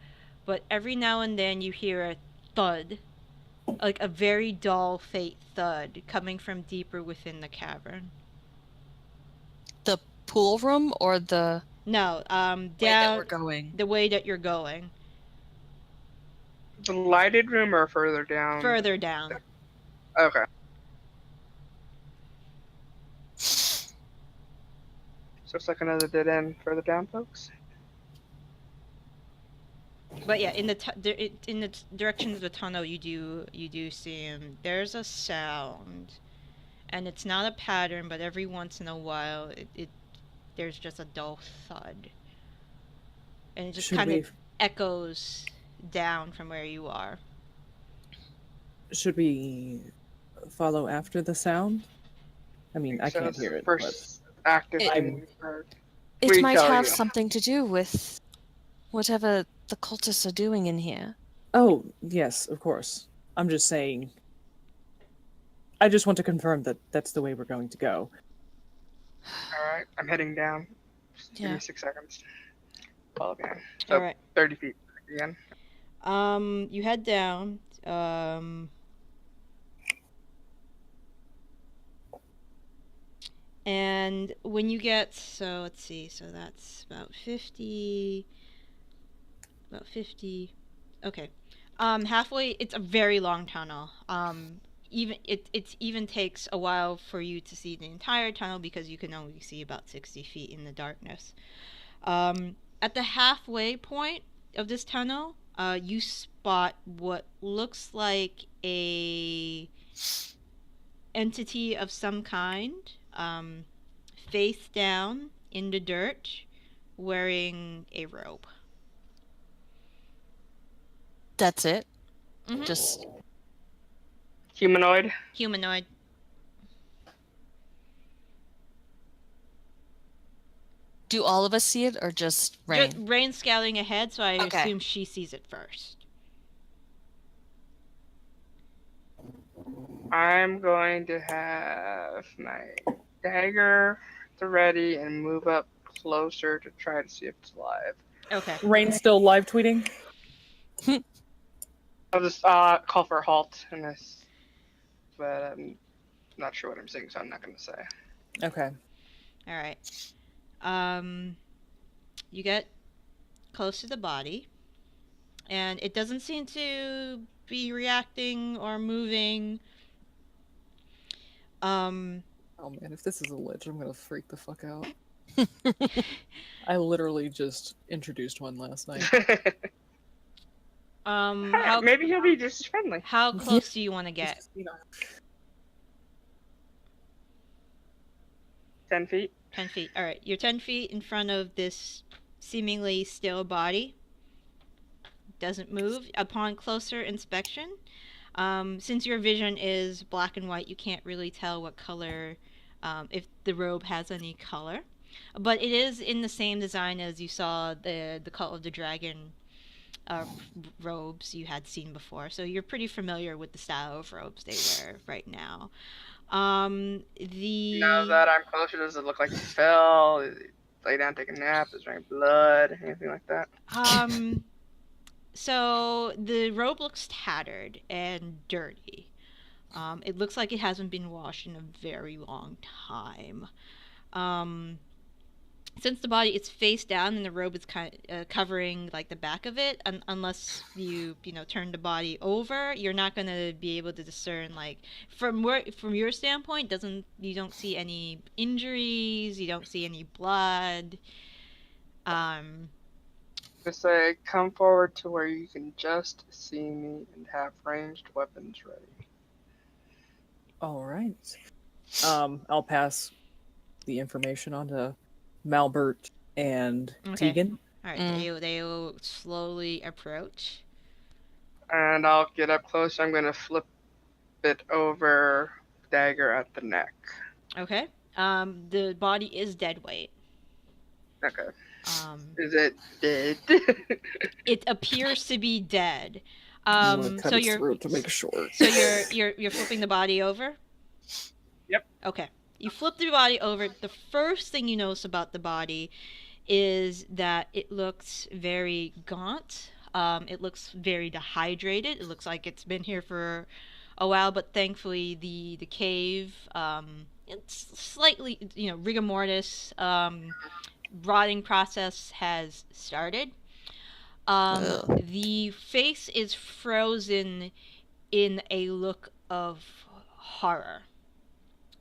but every now and then you hear a thud, like a very dull, faint thud coming from deeper within the cavern. The pool room or the No, way that down we're going? the way that you're going. The lighted room or further down? Further down. Okay. So it's like another dead end further down, folks? But yeah, in the direction of the tunnel, you do see him. There's a sound, and it's not a pattern, but every once in a while, there's just a dull thud, and it just Should kind we of echoes down from where you are. should we follow after the sound? I mean, I So can't it's hear the it. First active It- thing we've heard. It We might tell have you. something to do with whatever the cultists are doing in here. Oh, yes, of course. I'm just saying. I just want to confirm that that's the way we're going to go. Alright, I'm heading down. Just give Yeah. me 6 seconds. Follow me. So, All right. 30 feet again. You head down. And when you get, so let's see, so that's about 50. about 50. Okay. Halfway, it's a very long tunnel. Even it even takes a while for you to see the entire tunnel because you can only see about 60 feet in the darkness. At the halfway point of this tunnel, you spot what looks like a entity of some kind, face down in the dirt, wearing a robe. That's it. Mhm. Just Humanoid. Humanoid. do all of us see it or just Rain? Rain's scouting ahead, so I Okay. assume she sees it first. I'm going to have my dagger at the ready and move up closer to try to see if it's alive. Okay. Rain's still live tweeting. I'll just call for a halt in this, but I'm not sure what I'm saying, so I'm not going to say. Okay. All right. You get close to the body, and it doesn't seem to be reacting or moving. Oh man, if this is a lich, I'm gonna freak the fuck out. I literally just introduced one last night. How Maybe he'll be just friendly. how close do you want to get? Just, you know. 10 feet. 10 feet. All right. You're 10 feet in front of this seemingly still body. Doesn't move. Upon closer inspection, since your vision is black and white, you can't really tell what color, if the robe has any color. But it is in the same design as you saw the Cult of the Dragon robes you had seen before. So you're pretty familiar with the style of robes they wear right now. Now that I'm closer, does it look like he fell? Is he lay down, take a nap? Is there any blood? Anything like that? So the robe looks tattered and dirty. It looks like it hasn't been washed in a very long time. Since the body is face down and the robe is kind of, covering like the back of it, unless you turn the body over, you're not gonna be able to discern like from your standpoint. You don't see any injuries, you don't see any blood. Just say, come forward to where you can just see me and have ranged weapons ready. All right. I'll pass the information on to Malbert and Okay. Teagan. All right, they will slowly approach. And I'll get up close. I'm going to flip it over, dagger at the neck. Okay. The body is dead weight. Okay. Is it dead? It appears to be dead. I'm gonna cut So its you're throat to make sure. so you're flipping the body over? Yep. Okay. You flip the body over. The first thing you notice about the body is that it looks very gaunt. It looks very dehydrated. It looks like it's been here for a while, but thankfully the cave, it's slightly, rigor mortis, rotting process has started. The face is frozen in a look of horror.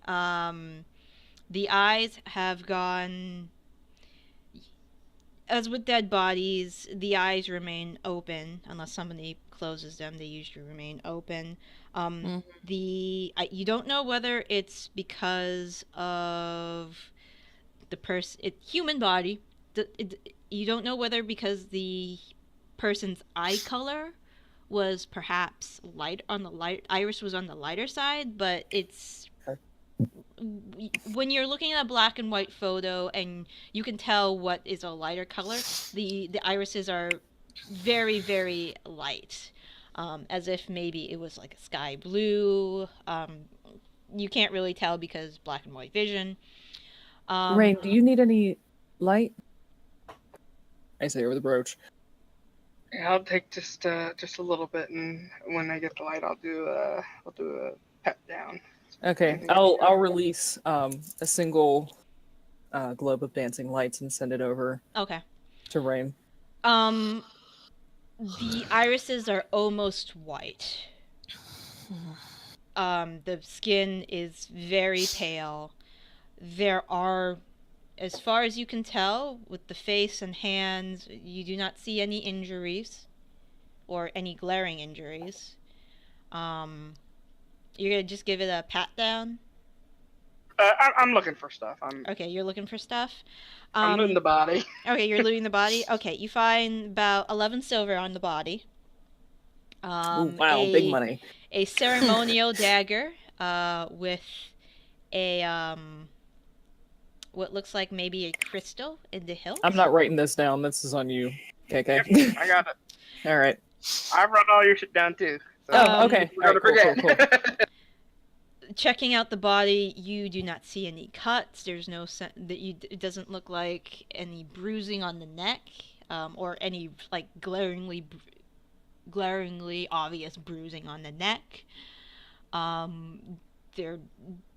The eyes have gone. As with dead bodies, the eyes remain open unless somebody closes them. They usually remain open. You don't know whether it's because of the human body. You don't know whether because the person's eye color was perhaps iris was on the lighter side, but it's when you're looking at a black and white photo and you can tell what is a lighter color, the irises are very, very light, as if maybe it was like a sky blue. You can't really tell because black and white vision. Rain, do you need any light? I say over the brooch. Yeah, I'll take just a little bit, and when I get the light, I'll do a pet down. Okay, I'll release a single globe of dancing lights and send it over. Okay. To Rain. The irises are almost white. The skin is very pale. There are, as far as you can tell, with the face and hands, you do not see any injuries or any glaring injuries. You're gonna just give it a pat down? I'm looking for stuff. Okay, you're looking for stuff. I'm looting the body. Okay, you're looting the body. Okay, you find about 11 silver on the body. Ooh, wow, big money. A ceremonial dagger with a what looks like maybe a crystal in the hilt. I'm not writing this down. This is on you, KK. Yep, I got it. All right. I wrote all your shit down too. So Oh, okay. I'm All right, gonna forget. Checking out the body, you do not see any cuts. There's no it doesn't look like any bruising on the neck, or any like glaringly obvious bruising on the neck. There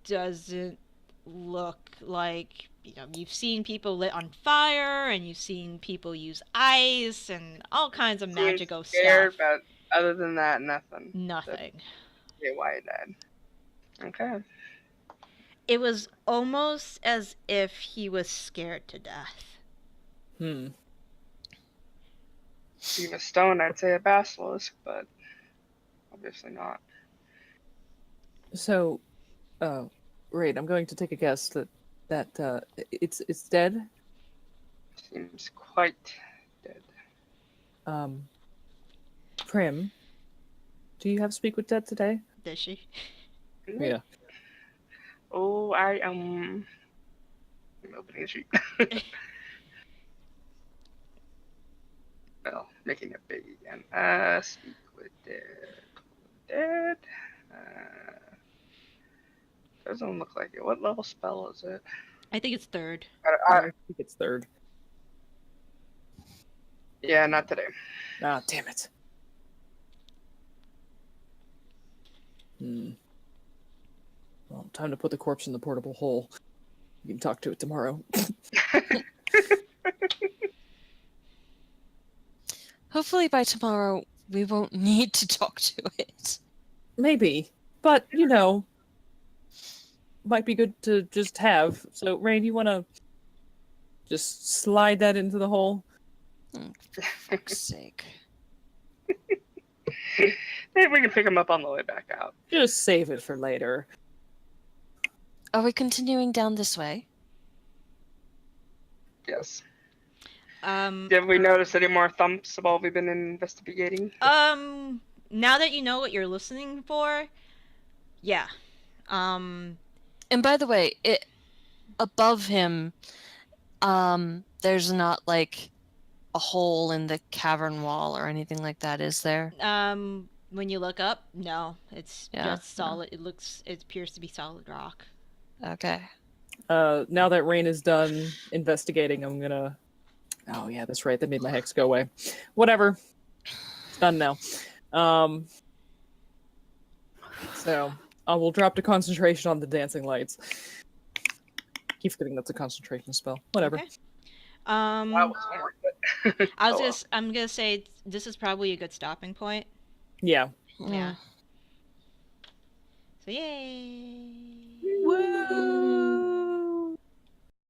doesn't look like, you've seen people lit on fire, and you've seen people use ice and all kinds of magical scared, stuff. But other than that, nothing. Nothing. Yeah, why dead? Okay. It was almost as if he was scared to death. Hmm. If he was stoned, I'd say a basilisk, but obviously not. So, Raid, I'm going to take a guess that it's dead. Seems quite dead. Prim, do you have Speak with Dead today? Does she? Yeah. Oh, I'm opening a sheet. Well, making it big again. Speak with dead. Doesn't look like it. What level spell is it? I think it's third. I think it's third. Yeah, not today. Ah, damn it. Well, time to put the corpse in the portable hole. You can talk to it tomorrow. Hopefully by tomorrow we won't need to talk to it. Maybe. But, might be good to just have. So, Rain, you want to just slide that into the hole? For fuck's sake. Maybe we can pick him up on the way back out. Just save it for later. Are we continuing down this way? Yes. Have we noticed any more thumps while we've been investigating? Now that you know what you're listening for, yeah. And by the way, above him, there's not like a hole in the cavern wall or anything like that, is there? When you look up, no, it's just solid. No. It appears to be solid rock. Okay. Now that Rain is done investigating, I'm gonna... Oh yeah, that's right. That made my hex go away. Whatever. It's done now. So I will drop the concentration on the dancing lights. Keep forgetting that's a concentration spell. Whatever. Okay. That was hard, but I'm gonna say this is probably a good stopping point. Yeah. Yeah. So yay! Woo!